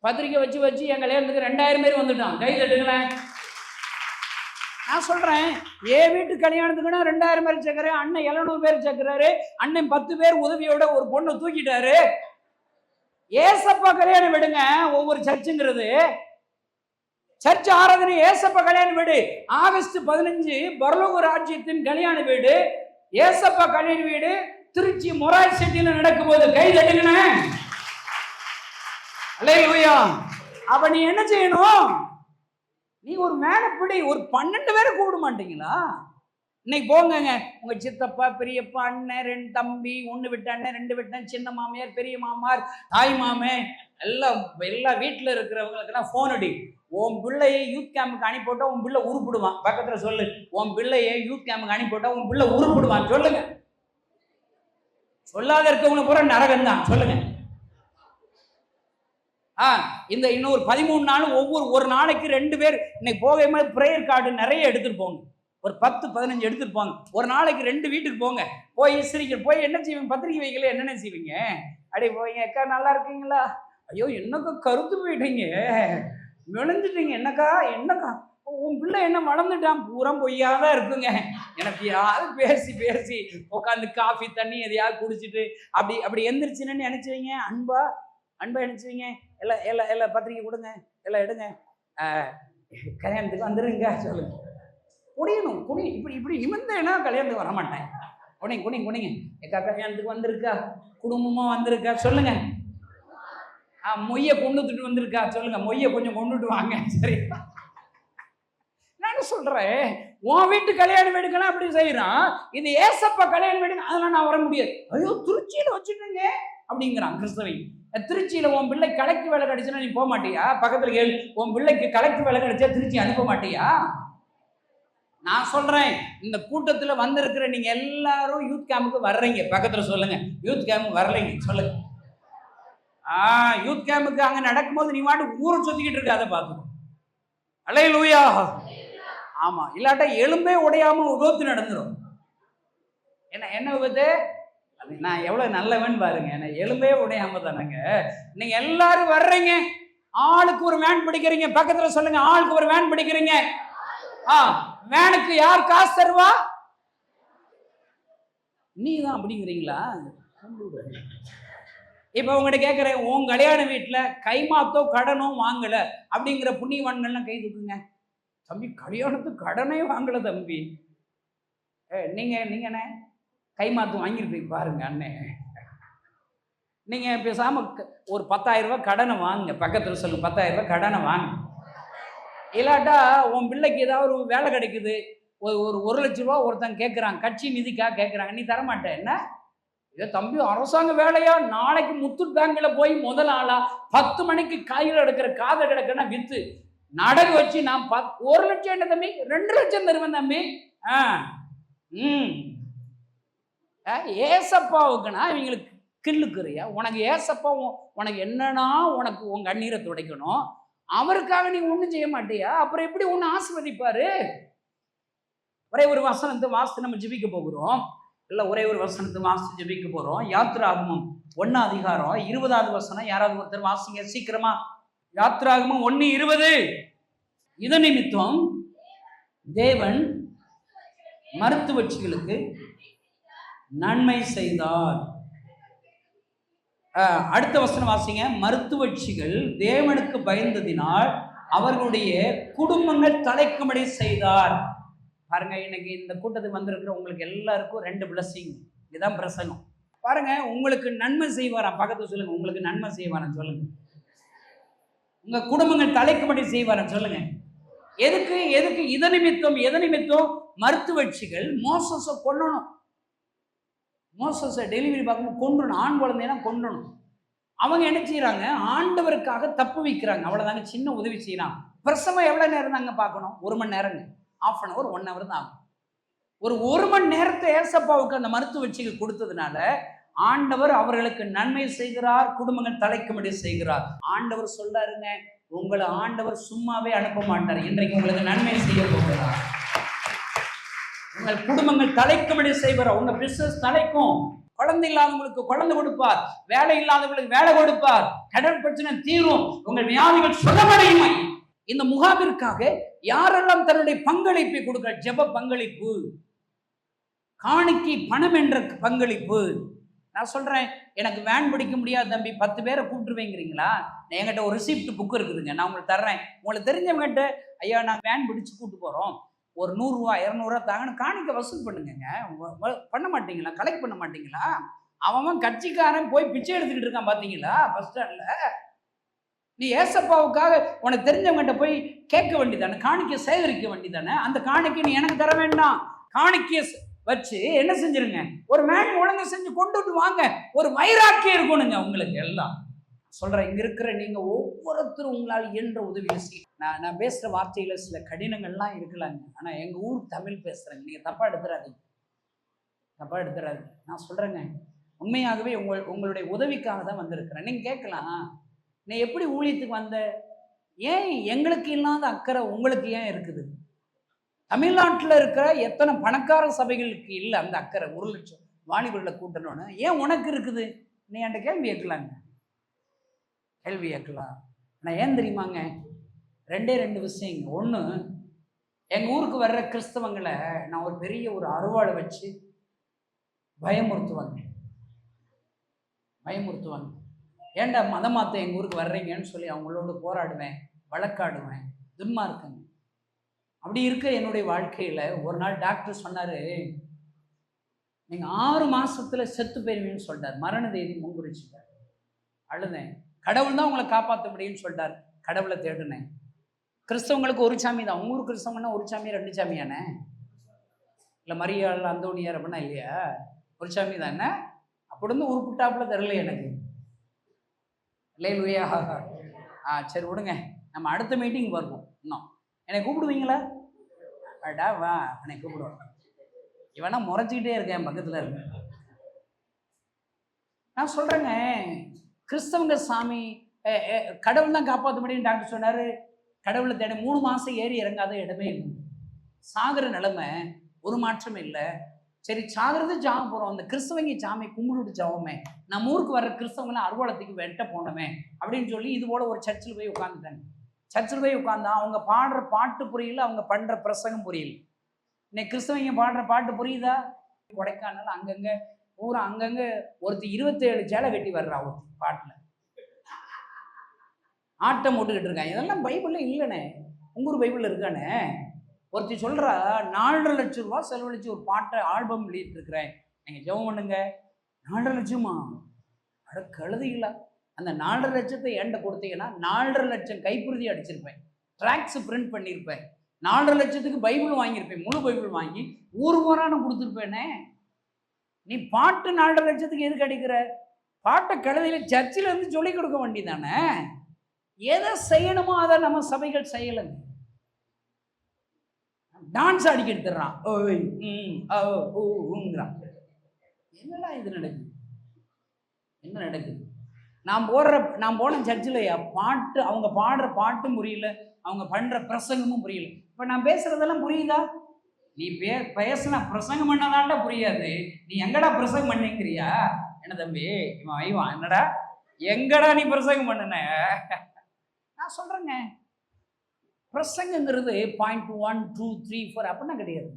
பத்திரிக்கை வச்சு என் கல்யாணத்துக்கு 2000 பேர் வந்துட்டான். கை தட்டுங்களேன். நான் சொல்றேன், என் வீட்டு கல்யாணத்துக்குன்னா 2000 பேர் சேர்க்கிறேன். அண்ணன் 700 பேர் சேர்க்கிறாரு. அண்ணன் 10 பேர் உதவியோட ஒரு பொண்ணை தூக்கிட்டாரு. ஏசப்பா கல்யாணம் விடுங்க. ஒவ்வொரு சர்ச்சுங்கிறது சர்ச் ஆராதனை ஏசப்பா கல்யாண வீடு. ஆகஸ்ட் 15 பரலோக ராஜ்யத்தின் கல்யாண வீடு, ஏசப்பா கல்யாண வீடு திருச்சி மொராய் சிட்டியில நடக்கும் போது கை தட்டுங்கண்ணே. அல்லேலூயா. அப்ப நீ என்ன செய்யணும்? நீ ஒரு மேனப்படி ஒரு 12 பேரை கூப்பிட மாட்டீங்களா? இன்னைக்கு போங்க, உங்க சித்தப்பா, பெரியப்பா, அண்ணன், 2 தம்பி, 1 விட்ட அண்ணன், 2 விட்ட சின்ன மாமியார், பெரிய மாமார், தாய் மாமே, எல்லா வீட்டுல இருக்கிறவங்களுக்கு போன் அடி. உன் பிள்ளையை யூத் கேம்புக்கு அனுப்பிவிட்டா உன் பிள்ளை உருப்பிடுவான். பக்கத்துல சொல்லு, உன் பிள்ளையை யூத் கேம்புக்கு அனுப்பிவிட்டா உன் பிள்ளை உருப்பிடுவான். சொல்லுங்க. சொல்லாத இருக்கவங்களை பூரா நரகம் தான். சொல்லுங்க. இந்த இன்னொரு 13 நாள் ஒரு நாளைக்கு 2 பேர் இன்னைக்கு போக பிரேயர் கார்டு நிறைய எடுத்துட்டு போங்க. ஒரு 10-15 எடுத்துட்டு போங்க. ஒரு நாளைக்கு 2 வீட்டுக்கு போங்க. போய் சிரிக்க போய் என்ன செய்வீங்க? பத்திரிக்கை வைக்கல என்னென்ன செய்வீங்க? அடி போய் அக்கா நல்லா இருக்கீங்களா? ஐயோ என்னக்கா கருத்து போயிட்டீங்க, விளைஞ்சிட்டீங்க, என்னக்கா உன் பிள்ளை என்ன வளர்ந்துட்டான்? பூரா பொய்யாதான் இருக்குங்க. எனக்கு யாரு பேசி உட்காந்து காஃபி தண்ணி எதையாவது குடிச்சிட்டு அப்படி எந்திரிச்சுன்னு நினைச்சுவீங்க. அன்பா நினைச்சுவீங்க. எல்லாம் பத்திரிக்கை கொடுங்க, எல்லாம் எடுங்க, கல்யாணத்துக்கு வந்துருங்க. சொல்லுங்க. குடியணும் இப்படி நிமிந்தேன்னா கல்யாணத்துக்கு வர மாட்டேன். குனிங்க எக்கா கல்யாணத்துக்கு வந்திருக்கா, குடும்பமா வந்திருக்கா? சொல்லுங்க. மொய்ய கொண்டுட்டு வந்திருக்கா? சொல்லுங்க. மொய்ய கொஞ்சம் கொண்டுட்டு வாங்க. சரி, நான் சொல்றேன், உன் வீட்டு கல்யாண வீடுக்கெல்லாம் அப்படி செய்யறான். இது ஏசப்பா கல்யாண வீடு, அதெல்லாம் நான் வர முடியாது. ஐயோ திருச்சியில வச்சுட்டுங்க அப்படிங்கிறான் கிறிஸ்தவை. திருச்சியில உன் பிள்ளை கலெக்டர் வேலை கிடைச்சுன்னா நீ போக மாட்டியா? பக்கத்துல கேளு, உன் பிள்ளைக்கு கலெக்டர் வேலை கிடைச்சா திருச்சி அனுப்ப மாட்டியா? நான் சொல்றேன், இந்த கூட்டத்துல வந்திருக்கிற நீங்க எல்லாரும் யூத் கேம்புக்கு வர்றீங்க. பக்கத்துல சொல்லுங்க, யூத் கேம்புக்கு வரலைங்க. சொல்லுங்க. யூத் கேம்புக்கு அங்க நடக்கும்போது நீ வாட்டு ஊரை சுத்திக்கிட்டு இருக்க, அதை பார்த்துக்கோ. அல்லேலூயா. ஆமா, இல்லாட்டா எலும்பே உடையாம விபத்து நடந்துரும். என்ன விபத்து? நான் எவ்வளவு நல்லவன் பாருங்க, நான் எலும்பே உடையாம தானங்க. நீங்க எல்லாரும் வர்றீங்க, ஆளுக்கு ஒரு வேன் பிடிக்கிறீங்க. பக்கத்துல சொல்லுங்க, ஆளுக்கு ஒரு வேன் பிடிக்கிறீங்க. வேனுக்கு யார் காசு தருவா? நீ தான் அப்படிங்கிறீங்களா? இப்ப உங்ககிட்ட கேட்கிறேன், உன் கல்யாண வீட்டுல கைமாத்தோ கடனோ வாங்கல அப்படிங்கிற புண்ணியவான்கள்லாம் கை தூக்குங்க. தம்பி, கல்யாணத்துக்கு கடனே வாங்கல தம்பி. நீங்க என்ன கைமாத்து வாங்கிருப்பீங்க பாருங்க அண்ணே. நீங்க பேசாம ஒரு 10,000 ரூபாய் கடனை வாங்க. பக்கத்துல சொல்லுங்க, 10,000 ரூபாய் கடனை வாங்க. இல்லாட்டா உன் பிள்ளைக்கு ஏதாவது ஒரு வேலை கிடைக்குது, ஒரு 1,00,000 ரூபா ஒருத்தன் கேட்குறான், கட்சி நிதிக்காக கேட்குறாங்க, நீ தரமாட்டேன். என்ன இதை தம்பி, அரசாங்க வேலையா? நாளைக்கு முத்தூட் பேங்க்ல போய் முதல் ஆளா 10 மணிக்கு காய்கறி எடுக்கிற காதை கிடக்குன்னா வித்து நடகு வச்சு நான் 1,00,000 என்ன தம்பி, 2,00,000 தருவேன் தம்பி. ஏசப்பாவுக்குன்னா இவங்களுக்கு கில்லுக்குறியா? உனக்கு ஏசப்பா உனக்கு என்னன்னா உனக்கு உன் கண்ணீரை துடைக்கணும், அவருக்காக நீ ஒன்றும் செய்ய மாட்டியா? அப்புறம் எப்படி ஒன்று ஆசீர்வதிப்பாரு? ஒரே ஒரு வசனத்தை வாசித்து நம்ம ஜெபிக்க போகிறோம். இல்லை, ஒரே ஒரு வசனத்தை வாசித்து ஜெபிக்க போகிறோம். யாத்திராகமம் 1 அதிகாரம் 20வது வசனம். யாராவது ஒருத்தர் வாசிங்க சீக்கிரமா. யாத்திராகமம் 1:20. இத நிமித்தம் தேவன் மருத்துவச்சிகளுக்கு நன்மை செய்தார். அடுத்த வசனம் வாசிங்க. மருத்துவச்சிகள் தேவனுக்கு பயந்ததினால் அவர்களுடைய குடும்பங்கள் தலைக்கும்படி செய்தார். பாருங்க, இன்னைக்கு இந்த கூட்டத்துக்கு வந்திருக்கிற உங்களுக்கு எல்லாருக்கும் 2 பிளஸிங். இதுதான் பிரசங்கம். பாருங்க, உங்களுக்கு நன்மை செய்வாராம். பக்கத்துல சொல்லுங்க, உங்களுக்கு நன்மை செய்வாராம் சொல்லுங்க. உங்க குடும்பங்கள் தலைக்கும்படி செய்வாராம் சொல்லுங்க. எதுக்கு எத நிமித்தம் மருத்துவச்சிகள் மோசஸை கொல்லணும். மோசஸை டெலிவரி பார்க்கும்போது கொன்றணும், ஆண் குழந்தையெல்லாம் கொன்றணும். அவங்க என்ன செய்யறாங்க? ஆண்டவருக்காக தப்பு வைக்கிறாங்க. அவ்வளவுதாங்க, சின்ன உதவி செய்யலாம். பிரசவம் எவ்வளவு நேரம் தாங்க பார்க்கணும்? 1 மணி நேரங்க, 1/2 hour 1 hour தான் ஆகும். ஒரு 1 மணி நேரத்தை ஏசப்பாவுக்கு அந்த மருத்துவச்சிகள் கொடுத்ததுனால ஆண்டவர் அவர்களுக்கு நன்மை செய்கிறார், குடும்பங்கள் தலைக்கும்படி செய்கிறார். ஆண்டவர் சொல்றாருங்க, உங்களை ஆண்டவர் சும்மாவே அனுப்ப மாட்டார். இன்றைக்கு உங்களுக்கு நன்மை செய்ய போகிறார். உங்கள் குடும்பங்கள் தலைக்கும்படி செய்வார். உங்க பிசினஸ் தலைக்கும். குழந்தை இல்லாதவங்களுக்கு குழந்தை கொடுப்பார், வேலை இல்லாதவங்களுக்கு வேலை கொடுப்பார், கடன் பிரச்சனை தீரும், உங்கள் வியாதிகள் சுகமடையும். இந்த முகாமிற்காக யாரெல்லாம் தன்னுடைய பங்களிப்பை கொடுக்கிற ஜெப பங்களிப்பு, காணிக்கை பணம் என்ற பங்களிப்பு. நான் சொல்றேன், எனக்கு வேன் பிடிக்க முடியாது தம்பி, 10 பேரை கூப்பிட்டுருவேங்கிறீங்களா? என்கிட்ட ஒரு ரிசிப்ட் புக் இருக்குதுங்க, நான் உங்களுக்கு தர்றேன். உங்களுக்கு தெரிஞ்சவங்ககிட்ட, ஐயா நான் வேன் பிடிச்சு கூப்பிட்டு போறோம், ஒரு 100 ரூபா 200 ரூபா தாங்கன்னு காணிக்க வசூல் பண்ணுங்க. பண்ண மாட்டீங்களா? கலெக்ட் பண்ண மாட்டீங்களா? அவன் கட்சிக்காரன் போய் பிச்சை எடுத்துக்கிட்டு இருக்கான் பாத்தீங்களா பஸ் ஸ்டாண்ட்ல? நீ ஏசப்பாவுக்காக உனக்கு தெரிஞ்சவங்ககிட்ட போய் கேட்க வேண்டியதானே, காணிக்கை சேகரிக்க வேண்டியதானே. அந்த காணிக்கை நீ எனக்கு தர வேண்டாம், காணிக்கைய வச்சு என்ன செஞ்சிருங்க, ஒரு வேன் ஒழுங்கு செஞ்சு கொண்டுட்டு வாங்க. ஒரு வைராக்கியம் இருக்கணுங்க உங்களுக்கு எல்லாம். சொல்றேன், இங்க இருக்கிற நீங்க ஒவ்வொருத்தரும் உங்களால் இயன்ற உதவியை செய்ய. நான் பேசுற வார்த்தையில சில கடினங்கள்லாம் இருக்கலாங்க, ஆனா எங்க ஊர் தமிழ் பேசுறேங்க, நீங்க தப்பா எடுத்துறாதீங்க. நான் சொல்றேங்க, உண்மையாகவே உங்களுடைய உதவிக்காக தான் வந்திருக்கிறேன். நீங்க கேட்கலாம், நீ எப்படி ஊழியத்துக்கு வந்த? ஏன் எங்களுக்கு இல்லாத அக்கறை உங்களுக்கு ஏன் இருக்குது? தமிழ்நாட்டில் இருக்கிற எத்தனை பணக்கார சபைகளுக்கு இல்லை அந்த அக்கறை? 1 லட்சம் வாலிபர்களை கூட்டணும்னு ஏன் உனக்கு இருக்குது? நீ என்கிட்ட கேள்வி கேட்கலாம். ஆனால் ஏன் தெரியுமாங்க, 2 விஷயங்க. ஒன்று, எங்கள் ஊருக்கு வர்ற கிறிஸ்தவங்களை நான் ஒரு பெரிய அருவாளை வச்சு பயமுறுத்துவாங்க. ஏன்டா மதம் மாற்ற எங்கள் ஊருக்கு வர்றீங்கன்னு சொல்லி அவங்களோட போராடுவேன், வழக்காடுவேன், துன்மார்க்கங்க. அப்படி இருக்க என்னுடைய வாழ்க்கையில் ஒரு நாள் டாக்டர் சொன்னார், நீங்கள் 6 மாசத்துல செத்து போயிருவீங்கன்னு சொல்லிட்டார். மரண தேதி முன்குறிச்சிட்டார். அழுதேன். கடவுள் தான் உங்களை காப்பாற்ற முடியும்னு சொல்லிட்டார். கடவுளை தேடுனேன். கிறிஸ்தவங்களுக்கு ஒரு சாமி தான். உங்க ஊர் கிறிஸ்தவங்கன்னா ஒரு சாமி 2 சாமியானே? இல்லை மரியாள் அந்தோனியார் அப்படின்னா இல்லையா? ஒரு சாமி தானே? அப்படி இருந்து உருப்புட்டாப்புல தெரியல எனக்கு. இல்லையா? சரி விடுங்க, நம்ம அடுத்த மீட்டிங் வருவோம். இன்னும் என்னை கூப்பிடுவீங்களா? அடா வா, என்னை கூப்பிடுவோம். இவனா முறைச்சிக்கிட்டே இருக்கேன் பக்கத்தில் இருக்கு. நான் சொல்றேங்க, கிறிஸ்தவங்க சாமி கடவுள் தான் காப்பாற்ற முடியும் டாக்டர் சொன்னார். கடவுளை தேட 3 மாதம் ஏறி இறங்காத இடமே இல்லை. சாகிற நிலைமை, ஒரு மாற்றம் இல்லை. சரி சாகிறது சாக போகிறோம், அந்த கிறிஸ்தவங்க சாமி கும்பிட்டு சாவோமே, நம்ம ஊருக்கு வர்ற கிறிஸ்தவங்களாம் அறுவலத்துக்கு வெட்ட போனோமே அப்படின்னு சொல்லி இது போல ஒரு சர்ச்சில் போய் உட்காந்துட்டாங்க. சர்ச்சில் போய் உட்காந்தா அவங்க பாடுற பாட்டு புரியல, அவங்க பண்ணுற பிரசங்கம் புரியல. இன்னைக்கு கிறிஸ்தவங்க பாடுற பாட்டு புரியுதா? கொடைக்கானல் அங்கங்கே பூரா அங்கங்கே ஒருத்தி 27 சேலை வெட்டி வர்றா ஒருத்தி பாட்டில் ஆட்டம் போட்டுக்கிட்டு இருக்காங்க. இதெல்லாம் பைபிளில் இல்லைண்ணே, உங்கூர் பைபிளில் இருக்கானே. ஒருத்தி சொல்கிறா 4.5 லட்சம் ரூபா செலவழிச்சு ஒரு பாட்டை ஆல்பம் வெளியிட்டிருக்கிறேன், நீங்கள் ஜெபம் பண்ணுங்க. 4.5 லட்சமா? அட கழுதிங்களா, அந்த 4.5 லட்சத்தை என்கிட்ட கொடுத்தீங்கன்னா 4.5 லட்சம் கைப்பிரதி அடிச்சிருப்பேன், ட்ராக்ஸ் பிரிண்ட் பண்ணியிருப்பேன், 4.5 லட்சத்துக்கு பைபிள் வாங்கியிருப்பேன், முழு பைபிள் வாங்கி ஊர் போரான்னு கொடுத்துருப்பேனே. நீ பாட்டு 4.5 லட்சத்துக்கு எதுக்கு அடிக்கிற? பாட்டை கழுதையில் சர்ச்சில் இருந்து சொல்லிக் கொடுக்க வேண்டியதானே. எதை செய்யணுமோ அதை நம்ம சபைகள் செய்யலைங்க. டான்ஸ் அடிக்க எடுத்துடுறான், என்னடா இது நடக்குது? என்ன நடக்குது? நான் போன சர்ச்சில் பாட்டு, அவங்க பாடுற பாட்டும் புரியல, அவங்க பண்ற பிரசங்கமும் புரியல. இப்ப நான் பேசுறதெல்லாம் புரியுதா? நீ பேசுன பிரசங்கம் பண்ணதாண்டா புரியாது, நீ எங்கடா பிரசங்கம் பண்ணீங்கிறியா? என்ன தம்பி இவன் ஐவான், என்னடா எங்கடா நீ பிரசங்கம் பண்ணுன? நான் சொல்றேங்க, பிரசங்கங்கிறது 0.1 2 3 4 அப்படின்னா கிடையாது.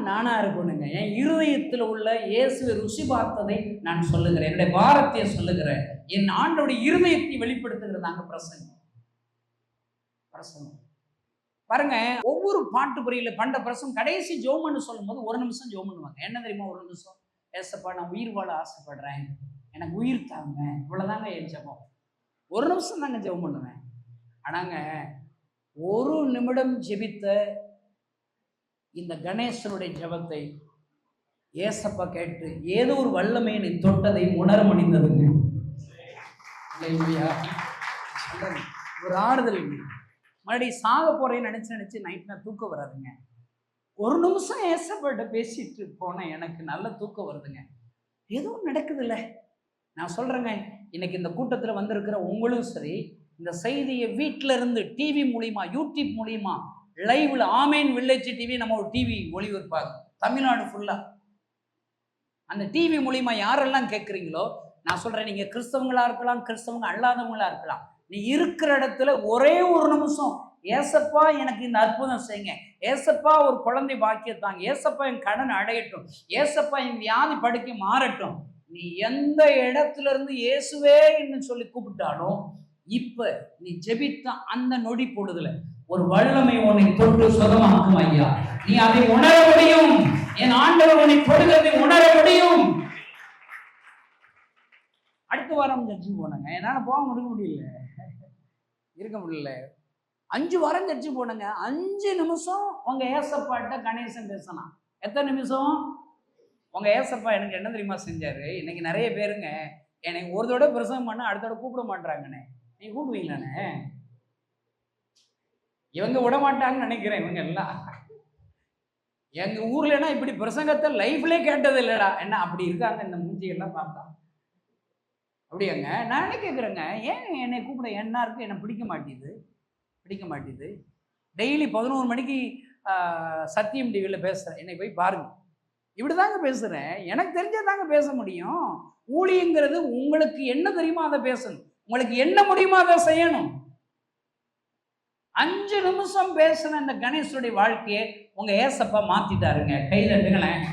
நானா இருக்கணுங்க. என் இருதயத்தில் உள்ள இயேசுவை ருசி பார்த்ததை நான் சொல்லுகிறேன், என்னுடைய பாரத்தை சொல்லுகிறேன், என் ஆண்டோடைய இருதயத்தை வெளிப்படுத்துகிறதாங்க பிரசங்கம். பிரசங்கம் பாருங்க, ஒவ்வொரு பாட்டு புரியல பண்ற பிரசங்கம் கடைசி ஜெபம்னு சொல்லும் போது 1 நிமிஷம் ஜெபம் பண்ணுவாங்க. என்ன தெரியுமா? 1 நிமிஷம், ஏசப்பா நான் உயிர் வாழ ஆசைப்படுறேன், எனக்கு உயிர் தாங்க, இவ்வளவுதாங்க என் ஜெபம். 1 நிமிஷம் தாங்க ஜெபம் பண்ணுவேன். ஆனாங்க 1 நிமிடம் ஜெபித்த இந்த கணேசனுடைய ஜெபத்தை ஏசப்பா கேட்டு ஏதோ ஒரு வல்லமையை தொட்டதை உணர முடிந்ததுங்க. ஒரு ஆறுதல். மறுபடியும் சாக போறேன்னு நினைச்சு நைட் நான் தூக்கம் வராதுங்க. 1 நிமிஷம் ஏசப்பாட்ட பேசிட்டு போனேன், எனக்கு நல்ல தூக்கம் வருதுங்க. ஏதோ நடக்குது இல்லை. நான் சொல்றேங்க, இன்னைக்கு இந்த கூட்டத்தில் வந்திருக்கிற உங்களும் சரி, இந்த செய்தியை வீட்டில இருந்து டிவி மூலியமா, யூடியூப் மூலியமா, லைவ்ல ஆமேன் வில்லேஜ் டிவி, நம்ம ஒரு டிவி ஒளிபரப்பாங்க தமிழ்நாடு ஃபுல்லா. அந்த டிவி மூலியமா யாரெல்லாம் கேட்குறீங்களோ, நான் சொல்றேன், நீங்க கிறிஸ்தவங்களா இருக்கலாம், கிறிஸ்தவங்க அல்லாதவங்களா இருக்கலாம், நீ இருக்கிற இடத்துல ஒரே 1 நிமிஷம் ஏசப்பா எனக்கு இந்த அற்புதம் செய்யுங்க, ஏசப்பா ஒரு குழந்தை பாக்கியத்தாங்க, ஏசப்பா என் கடன் அடையட்டும், ஏசப்பா என் வியாதி படுக்கை மாறட்டும். நீ எந்த இடத்துல இருந்து இயேசுவே சொல்லி கூப்பிட்டாலும் இப்ப நீ ஜெபித்த அந்த நொடி பொழுதுல ஒரு வல்லமை உன்னை தொட்டு சுகமாக்கும் ஐயா. நீ அதை உணர முடியும், என் ஆண்டவர் உன்னை தொடுகிறதை உணர முடியும். அடுத்த வாரம் சர்ச்சுக்கு போனாங்க, என்னால போக முடியல, இருக்க முடியல. 5 வாரம் சர்ச்சுக்கு போனாங்க. 5 நிமிஷம் உங்க ஏசப்பாட்ட கணேசன் பேசலாம். எத்தனை நிமிஷம்? உங்க ஏசப்பா எனக்கு என்ன தெரியுமா செஞ்சாரு? இன்னைக்கு நிறைய பேருங்க என்னை ஒரு தடவை பிரசங்கம் பண்ண அடுத்த தடவை கூப்பிட மாட்டாங்கண்ணே. நீங்க கூப்பிடுவீங்களாண்ணே? இவங்க விட மாட்டாங்கன்னு நினைக்கிறேன். இவங்க எல்லாம் எங்க ஊர்லன்னா இப்படி பிரசங்கத்தை லைஃப்லே கேட்டது இல்லடா. என்ன அப்படி இருக்காங்க இந்த மூஞ்சியெல்லாம் பார்த்தா? அப்படியாங்க? நான் என்ன கேட்குறேங்க, ஏன் என்னை கூப்பிட என்ன இருக்கு? என்னை பிடிக்க மாட்டேது. டெய்லி 11 மணிக்கு சத்தியம் டிவியில் பேசுகிறேன், என்னை போய் பாருங்க. இப்படி தாங்க பேசுகிறேன், எனக்கு தெரிஞ்சதாங்க பேச முடியும். ஊழியங்கிறது உங்களுக்கு என்ன தெரியுமோ அதை பேசணும், உங்களுக்கு என்ன முடியுமோ அதை செய்யணும். 5 நிமிஷம் பேசின இந்த கணேசனுடைய வாழ்க்கையை உங்க ஏசப்பா மாத்திட்டாருங்க. கைதட்டுங்களேன்.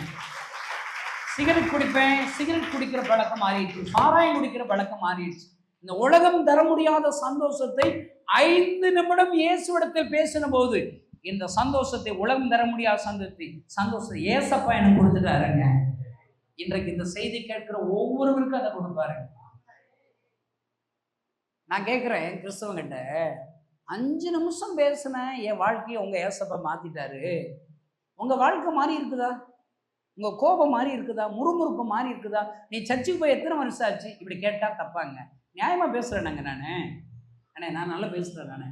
சிகரெட் குடிப்பேன், சிகரெட் குடிக்கிற பழக்கம் மாறிடுச்சு, சாராயம் குடிக்கிற பழக்கம் மாறிடுச்சு. இந்த உலகம் தர முடியாத சந்தோஷத்தை 5 நிமிடம் இயேசுவிடத்தில் பேசின போது இந்த சந்தோஷத்தை, உலகம் தர முடியாத சந்தோஷத்தை ஏசப்பா எனக்கு கொடுத்துட்டாருங்க. இன்றைக்கு இந்த செய்தி கேட்கிற ஒவ்வொருவருக்கும் அதை கொடுப்பாருங்க. நான் கேட்குறேன் கிறிஸ்தவங்கிட்ட, 5 நிமிஷம் பேசின என் வாழ்க்கையை உங்க ஏசப்பா மாத்திட்டாரு. உங்க வாழ்க்கை மாறி இருக்குதா? உங்க கோபம் மாறி இருக்குதா? முறுமுறுப்பு மாறி இருக்குதா? நீ சர்ச்சுக்கு போய் எத்தனை வருஷம் ஆச்சு? இப்படி கேட்டா தப்பாங்க. நியாயமா பேசுறேனாங்க நானு. அண்ணே நான் நல்லா பேசுறேன், நானு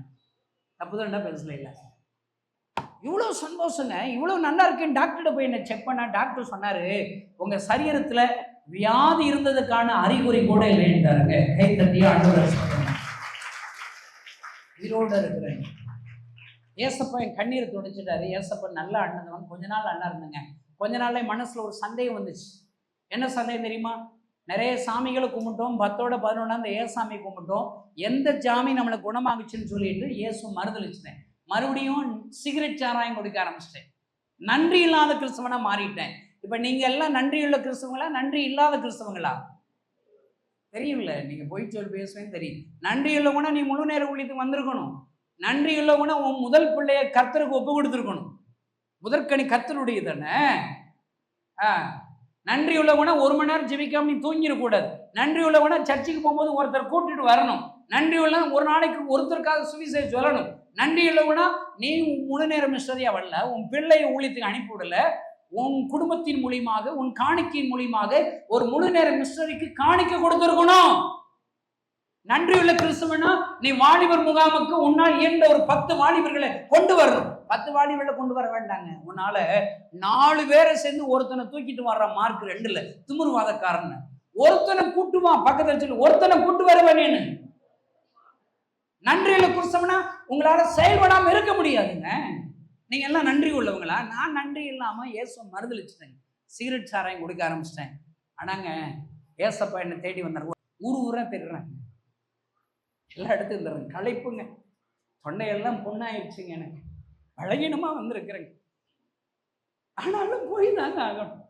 தப்புதான்டா பேசல. இல்லை, இவ்வளோ சந்தோஷங்க, இவ்வளோ நல்லா இருக்கேன். டாக்டர்கிட்ட போய் என்ன செக் பண்ணா டாக்டர் சொன்னாரு, உங்க சரீரத்துல வியாதி இருந்ததுக்கான அறிகுறி கூட இல்லைன்றாருங்க. கை தட்டி ஆண்டவரை சொல்லுங்க. உயிரோட இருக்கிறேன். ஏசப்பா என் கண்ணீரை துடைச்சிட்டாரு. ஏசப்பா நல்ல அண்ணன் தான். கொஞ்ச நாள் அண்ணா இருந்தேங்க. கொஞ்ச நாள்ல மனசுல ஒரு சந்தேகம் வந்துச்சு. என்ன சந்தேகம் தெரியுமா? நிறைய சாமிகளை கும்பிட்டோம், 10ஓட 11 ஏசாமி கும்பிட்டோம், எந்த ஜாமி நம்மளை குணமாகுச்சுன்னு சொல்லிட்டு இயேசு மறுதளிச்சிட்டேன். மறுபடியும் சிகரெட் சாராயம் குடிக்க ஆரம்பிச்சிட்டேன். நன்றி இல்லாத கிறிஸ்தவனா மாறிட்டேன். இப்ப நீங்க எல்லாம் நன்றியுள்ள கிறிஸ்தவங்களா நன்றி இல்லாத கிறிஸ்தவங்களா? தெரியும்ல, நீங்க போய் சொல்லி பேசுவேன்னு தெரியும். நன்றி உள்ளவனா நீ முழு நேர ஊழியத்துக்கு வந்திருக்கணும். நன்றி உள்ளவனா உன் முதல் பிள்ளைய கர்த்தருக்கு ஒப்பு கொடுத்துருக்கணும். முதற்கனி கர்த்தருடைய தானே. நன்றி உள்ளவனா 1 மணி நேரம் ஜெபிக்காம நீ தூங்கிடக்கூடாது. நன்றி உள்ளவனா சர்ச்சுக்கு போகும்போது ஒருத்தர் கூட்டிட்டு வரணும். நன்றி உள்ள ஒரு நாளைக்கு ஒருத்தருக்காக சுவிசேஷம் சொல்லணும். நன்றி உள்ளவனா நீ முழு நேரம் மிஸ்டரியா வரல, உன் பிள்ளைய ஊழியத்துக்கு அனுப்பிவிடல, உன் குடும்பத்தின் மூலியமாக உன் காணிக்கையின் மூலியமாக ஒரு முழு நேர மிஸ்டரிக்கு காணிக்க கொடுத்திருக்கணும். நன்றியுள்ள கிறிஸ்தவனா நீ வாலிபர் முகாமுக்கு உன்னால் இயன்ற ஒரு 10 வாலிபர்களை கொண்டு வரணும். 10 வாலிபர்களை கொண்டு வர வேண்டாங்க. உன்னால 4 பேரை சேர்ந்து ஒருத்தனை தூக்கிட்டு வர்ற மார்க் 2ல திமிர்வாதக்காரன். ஒருத்தனை கூட்டுவா பக்கத்துல சொல்லி ஒருத்தனை கூட்டு வரவேன்னு. நன்றியுள்ள கிறிஸ்தவனா உங்களால செயல்படாம இருக்க முடியாதுங்க. நீங்க எல்லாம் நன்றி உள்ளவங்களா? நான் நன்றி இல்லாம இயேசு மறுதளிச்சிட்டேன். சிகரெட் சாராயம் குடிக்க ஆரம்பிச்சிட்டேன். ஆனாங்க ஏசப்பா என்னை தேடி வந்தார். ஊரா தெரியுறேன், எல்லா இடத்துக்கும் தர்றேன். களைப்புங்க, தொண்டையெல்லாம் பொண்ணாயிடுச்சுங்க, எனக்கு பலகீனமா வந்திருக்கிறேங்க. ஆனாலும் போய் தாங்க ஆகணும்.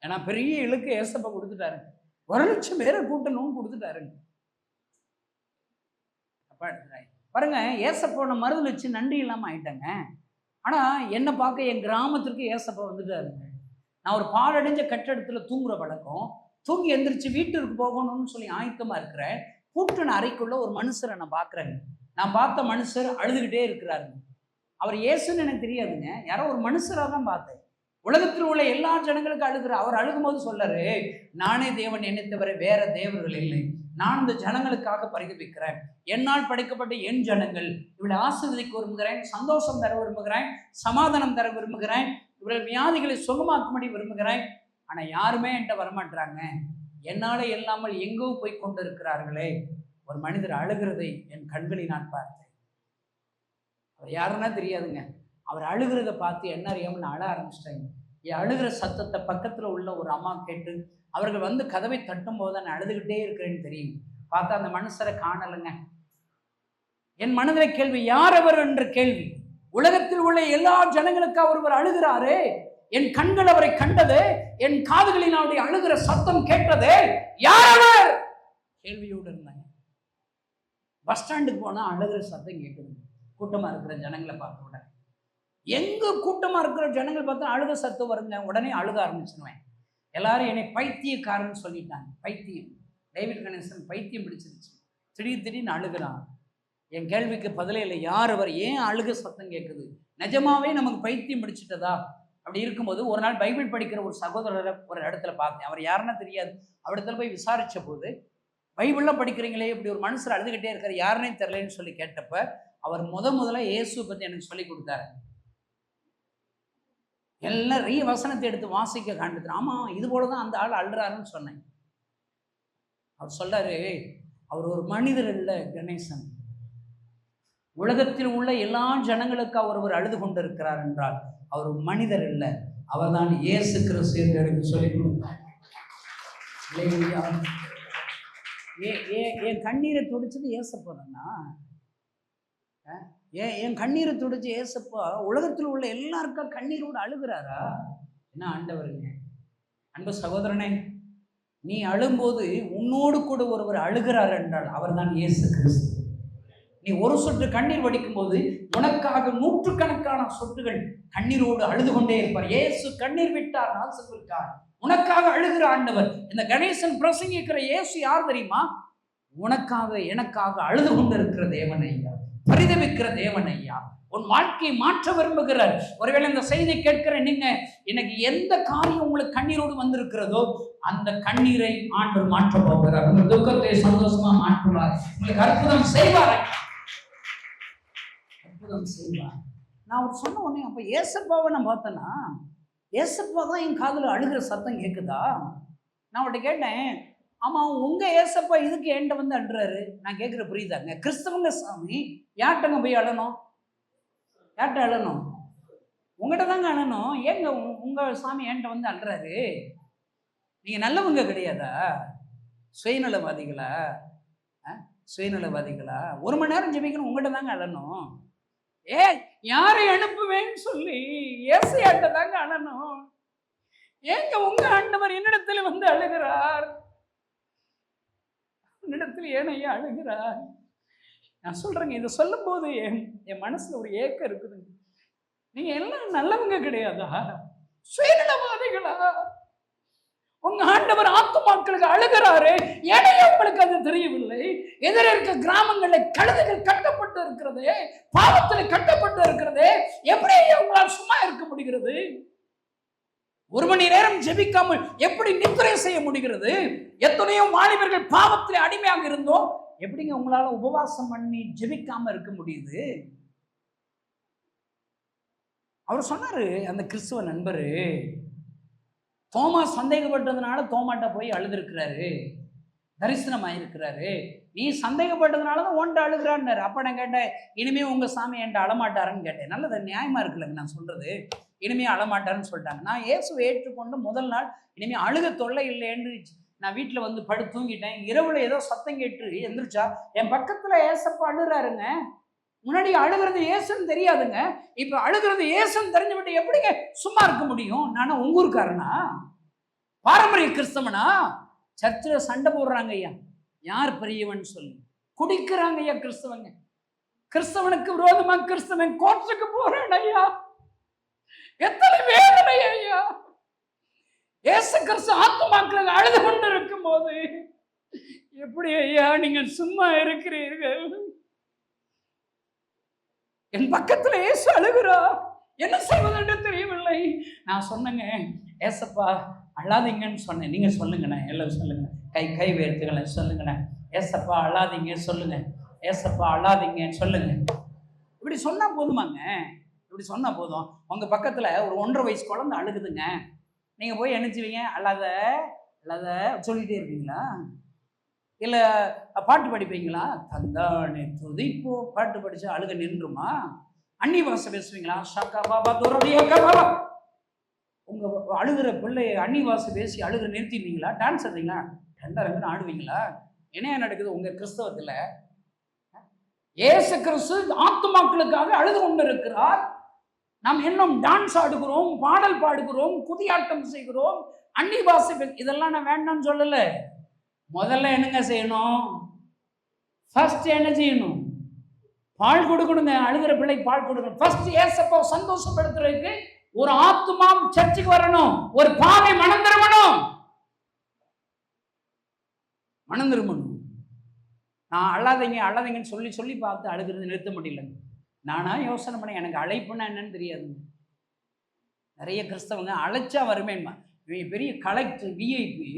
ஏன்னா பெரிய இழுக்கு ஏசப்பா கொடுத்துட்டாருங்க. 1,00,000 பேரை கூட்டணும்னு கொடுத்துட்டாருங்க. பாருங்க, ஏசப்பா மறுதளிச்சு நன்றி இல்லாம ஆயிட்டாங்க. ஆனா என்னை பார்க்க என் கிராமத்திற்கு ஏசப்பா வந்துட்டாருங்க. நான் ஒரு பாழடைஞ்ச கட்டடத்துல தூங்குற பழக்கம். தூங்கி எந்திரிச்சு வீட்டுக்கு போகணும்னு சொல்லி ஆயத்தமா இருக்கிறேன். கூட்டின அறைக்குள்ள ஒரு மனுஷரை நான் பார்க்குறேங்க. நான் பார்த்த மனுஷர் அழுதுகிட்டே இருக்கிறாருங்க. அவர் இயேசுன்னு எனக்கு தெரியாதுங்க, யாரோ ஒரு மனுஷராக தான் பார்த்தேன். உலகத்தில் உள்ள எல்லா ஜனங்களுக்கும் அழுகிறார். அவர் அழுகும்போது சொல்லாரு, நானே தேவன், என்னை தவிர வேற தேவர்கள் இல்லை, நான் இந்த ஜனங்களுக்காக பரிதபிக்கிறேன். என்னால் படைக்கப்பட்ட என் ஜனங்கள் இவளை ஆசீர்வதிக்க விரும்புகிறேன், சந்தோஷம் தர விரும்புகிறேன், சமாதானம் தர விரும்புகிறேன், இவர்கள் வியாதிகளை சுகமாக்கும்படி விரும்புகிறேன். ஆனா யாருமே என்கிட்ட வரமாட்டாங்க. என்னால இல்லாமல் எங்கோ போய் கொண்டு இருக்கிறார்களே. ஒரு மனிதர் அழுகிறதை என் கண்களை நான் பார்த்தேன். அவர் யாருன்னா தெரியாதுங்க. அவர் அழுகிறத பார்த்து என்ன அறியாமல் நான் அழ ஆரம்பிச்சிட்டேங்க. என் அழுகிற சத்தத்தை பக்கத்துல உள்ள ஒரு அம்மா கேட்டு அவர்கள் வந்து கதவை தட்டும் போது நான் அழுதுகிட்டே இருக்கிறேன்னு தெரியும். பார்த்தா அந்த மனுஷரை காணலைங்க. என் மனதில் கேள்வி, யார் அவர் என்ற கேள்வி. உலகத்தில் உள்ள எல்லா ஜனங்களுக்கு ஒருவர் அழுகிறாரே, என் கண்கள் அவரை கண்டது, என் காதுகளில் அவருடைய அழுகிற சத்தம் கேட்டது, யார் அவர்? கேள்வியோடு இருந்தாங்க. பஸ் ஸ்டாண்டுக்கு போனா அழுகிற சத்தம் கேட்குது. கூட்டமா இருக்கிற ஜனங்களை பார்த்த உடனே, எங்க கூட்டமா இருக்கிற ஜனங்கள் பார்த்தா அழுக சத்தம் வருங்க, உடனே அழுக ஆரம்பிச்சிருவேன். எல்லாரும் என்னை பைத்தியக்காரன்னு சொல்லிட்டாங்க. பைத்தியம், டேவிட் கணேசன் பைத்தியம் பிடிச்சிருச்சு. திடீர்னு அழுகிறான். என் கேள்விக்கு பதிலே இல்லை. யார் அவர்? ஏன் அழுக சத்தம் கேட்குது? நிஜமாவே நமக்கு பைத்தியம் பிடிச்சிட்டதா? அப்படி இருக்கும்போது ஒரு நாள் பைபிள் படிக்கிற ஒரு சகோதரரை ஒரு இடத்துல பார்த்தேன். அவர் யாருன்னா தெரியாது. அவரிடத்துல போய் விசாரிச்ச போது, பைபிள்லாம் படிக்கிறீங்களே, இப்படி ஒரு மனுஷர் அழுதுகிட்டே இருக்காரு, யாருன்னே தெரியலன்னு சொல்லி கேட்டப்ப அவர் முதல்ல இயேசு பத்தி எனக்கு சொல்லி கொடுத்தாரு. எல்லாம் வசனத்தை எடுத்து வாசிக்க காண்பித்தார். ஆமா, இது போலதான் அந்த ஆள் அழுறாருன்னு சொன்னேன். அவர் சொல்றாரு, அவர் ஒரு மனிதர் இல்லை கணேசன். உலகத்தில் உள்ள எல்லா ஜனங்களுக்கு அவர் அழுது கொண்டிருக்கிறார் என்றால் அவர் ஒரு மனிதர் இல்லை, அவர் தான் இயேசு கிறிஸ்து என்று எனக்கு சொல்லிக் கொடுத்தார். என் கண்ணீரை துடைச்சது ஏசப்பாதானா? என் கண்ணீரை துடைச்சு ஏசப்பா உலகத்தில் உள்ள எல்லாருக்கும் கண்ணீரோடு அழுகிறாரா? என்ன ஆண்டவருங்க, அன்பு சகோதரனே, நீ அழும்போது உன்னோடு கூட ஒருவர் அழுகிறார் என்றால் அவர் தான் இயேசு கிறிஸ்து. நீ ஒரு சொட்டு கண்ணீர் வடிக்கும் போது உனக்காக 100கணக்கான சொட்டுகள் கண்ணீரோடு அழுது கொண்டே இருப்பார். இயேசு கண்ணீர் விட்டார், நாசத்திற்காக உனக்காக அழுகிற ஆண்டவர். இந்த கணேசன் பிரசங்கிக்கிற இயேசு யார் தெரியுமா? உனக்காக எனக்காக அழுது கொண்டிருக்கிற தேவன் ஐயா, பரிதவிக்கிற தேவன் ஐயா, உன் வாழ்க்கையை மாற்ற விரும்புகிறார். ஒருவேளை இந்த செய்தி கேட்கிற நீங்க, எனக்கு எந்த காரியம் உங்களுக்கு கண்ணீரோடு வந்திருக்கிறதோ அந்த கண்ணீரை ஆண்டவர் மாற்ற போகிறார். உங்கள் துக்கத்தை சந்தோஷமா மாற்றுவார். உங்களுக்கு அற்புதம் செய்வார், அற்புதம் செய்வார். நான் அவர் சொன்ன உடனே அப்ப ஏசப்பாவை நான் பார்த்தேன்னா, ஏசப்பா தான் என் காதுல அழுகிற சத்தம் கேட்குதா? நான் அவர்கிட்ட கேட்டேன், ஆமா உங்க ஏசப்பா இதுக்கு என்கிட்ட வந்து அழுறாரு. நான் கேட்குற புரியுதாங்க? கிறிஸ்தவங்க சாமி யார்கிட்டங்க போய் அழணும்? யார்கிட்ட அழணும்? உங்கள்கிட்ட தாங்க அழணும். ஏங்க உங்க சாமி என்கிட்ட வந்து அழுறாரு? நீங்க நல்லவங்க கிடையாதா? சுயநலவாதிகளா? சுயநலவாதிகளா? 1 மணி நேரம் ஜெபிக்கணும், உங்கள்கிட்ட தாங்க அழணும். யாரை அனுப்புவேன்னு சொல்லி ஏசையாட்ட தாங்க அழணும். ஏங்க உங்க ஆண்டவர் என்னிடத்தில் வந்து அழுகிறார்? என்னிடத்தில் ஏன் ஐயா அழுகிறார்? நான் சொல்றேங்க, இதை சொல்லும் போது என் மனசுல ஒரு ஏக்கம் இருக்குதுங்க. நீங்க எல்லாம் நல்லவங்க கிடையாதா? சுயநலவாதிகளா? உங்க ஆண்டவர் ஆத்துமாக்களுக்கு அழுகிறாரு, ஏனையா உங்களுக்கு அது தெரியவில்லை? எதிர இருக்க கிராமங்களில் கழுதைகள் கட்டப்பட்டு இருக்கிறது, பாவத்தில் கட்டப்பட்டு இருக்கிறது, எப்படி உங்களால் சும்மா இருக்க முடிகிறது? 1 மணி நேரம் ஜெபிக்காமல் எப்படி நித்திரை செய்ய முடிகிறது? எத்தனையோ வாலிபர்கள் பாவத்தில் அடிமையாக இருந்தோம், எப்படிங்க உங்களால உபவாசம் பண்ணி ஜெபிக்காம இருக்க முடியுது? அவர் சொன்னாரு, அந்த கிறிஸ்துவ நண்பரு தோமா சந்தேகப்பட்டதுனால தோமாட்ட போய் அழுதுருக்கிறாரு, தரிசனமாயிருக்கிறாரு. நீ சந்தேகப்பட்டதுனால தான் ஒன்றை அழுகிறான்னாரு. அப்ப நான் கேட்டேன், இனிமே உங்க சாமி என்கிட்ட அழமாட்டாருன்னு கேட்டேன். நல்லது, நியாயமா இருக்குல்லங்க நான் சொல்றது. இனிமே அழமாட்டாருன்னு சொல்லிட்டாங்க. நான் இயேசுவை ஏற்றுக்கொண்டு முதல் நாள் இனிமே அழுக தொல்லை இல்லைன்னு நான் வீட்டில் வந்து படுத்து தூங்கிட்டேன். இரவுல ஏதோ சத்தம் கேட்டு எந்திரிச்சா என் பக்கத்துல ஏசப்பா அழுறாருங்க. முன்னாடி அழுகிறது ஏசுன்னு தெரியாதுங்க, இப்ப அழுகிறது ஏசுன்னு தெரிஞ்சுவிட்டு எப்படிங்க சும்மா இருக்க முடியும்? நானும் உங்க ஊருக்காரனா, பாரம்பரிய கிறிஸ்தவனா? சர்ச்சில் சண்டை போடுறாங்க ஐயா, யார் பெரியவன் சொல்லி குடிக்கிறாங்க ஐயா கிறிஸ்தவங்க. கிறிஸ்தவனுக்கு விரோதமா கிறிஸ்தவன் கோர்ட்டுக்கு போறான் ஐயா. எத்தனை வேதனை ஐயா! இயேசு கிறிஸ்து ஆத்துமாக்கள் அழுது கொண்டு இருக்கும் போது எப்படி ஐயா நீங்க சும்மா இருக்கிறீர்கள்? என் பக்கத்துல இயேசு அழுகிறா, என்ன செய்வதென்று தெரியவில்லை. நான் சொன்னேங்க, ஏசப்பா அழாதீங்கன்னு சொன்னேன். நீங்க சொல்லுங்கண்ணே, எல்லாம் சொல்லுங்க, கை உயர்த்துகளை சொல்லுங்கண்ணே. ஏசப்பா அழாதீங்க சொல்லுங்க, ஏசப்பா அழாதீங்கன்னு சொல்லுங்க. இப்படி சொன்னா போதுமாங்க? இப்படி சொன்னா போதும்? உங்க பக்கத்துல ஒரு 1.5 வயசு குழந்தை அழுகுதுங்க, நீங்க போய் என்னச்சுவீங்க? அழாத அழாத சொல்லிட்டே இருப்பீங்களா? இல்ல பாட்டு படிப்பீங்களா? தந்தானே துதிப்போ பாட்டு படிச்சா அழுக நின்றுமா? அன்னி பாசை பேசுவீங்களா? ஷாக்கா பாபா துரதியக்கா பாபா. உங்க அழுகிற பிள்ளை அன்னி பாசை பேசி அழுகிற நிறுத்திடுவீங்களா? டான்ஸ் ஆடுறீங்களா? ரெண்டரங்கன்னு ஆடுவீங்களா? என்ன நடக்குது உங்க கிறிஸ்தவத்துல? இயேசு கிறிஸ்து ஆத்துமாக்களுக்காக அழுது கொண்டு இருக்கிறார். நாம் இன்னும் டான்ஸ் ஆடுகிறோம், பாடல் பாடுகிறோம், குதியாட்டம் செய்கிறோம், அன்னி பாசை இதெல்லாம் நான் வேண்டாம்னு சொல்லல. முதல்ல என்னங்க செய்யணும்? ஃபர்ஸ்ட் என்ன செய்யணும்? பால் கொடுக்கணுங்க. அழுகிற பிள்ளைக்கு பால் கொடுக்கணும். ஃபர்ஸ்ட் ஏசப்பா சந்தோஷப்படுத்துறதுக்கு ஒரு ஆத்துமா சர்ச்சுக்கு வரணும், ஒரு பாவை மனம் திரும்பணும். மனம் திரும்பணும். நான் அழாதீங்கன்னு சொல்லி சொல்லி பார்த்து அழுகிறது நிறுத்த முடியலங்க. நானா யோசனை பண்ண, எனக்கு அழைப்புன்னா என்னன்னு தெரியாதுங்க. நிறைய கிறிஸ்தவங்க அழைச்சா வருமேன்மா, பெரிய கலெக்டர் விஐபி.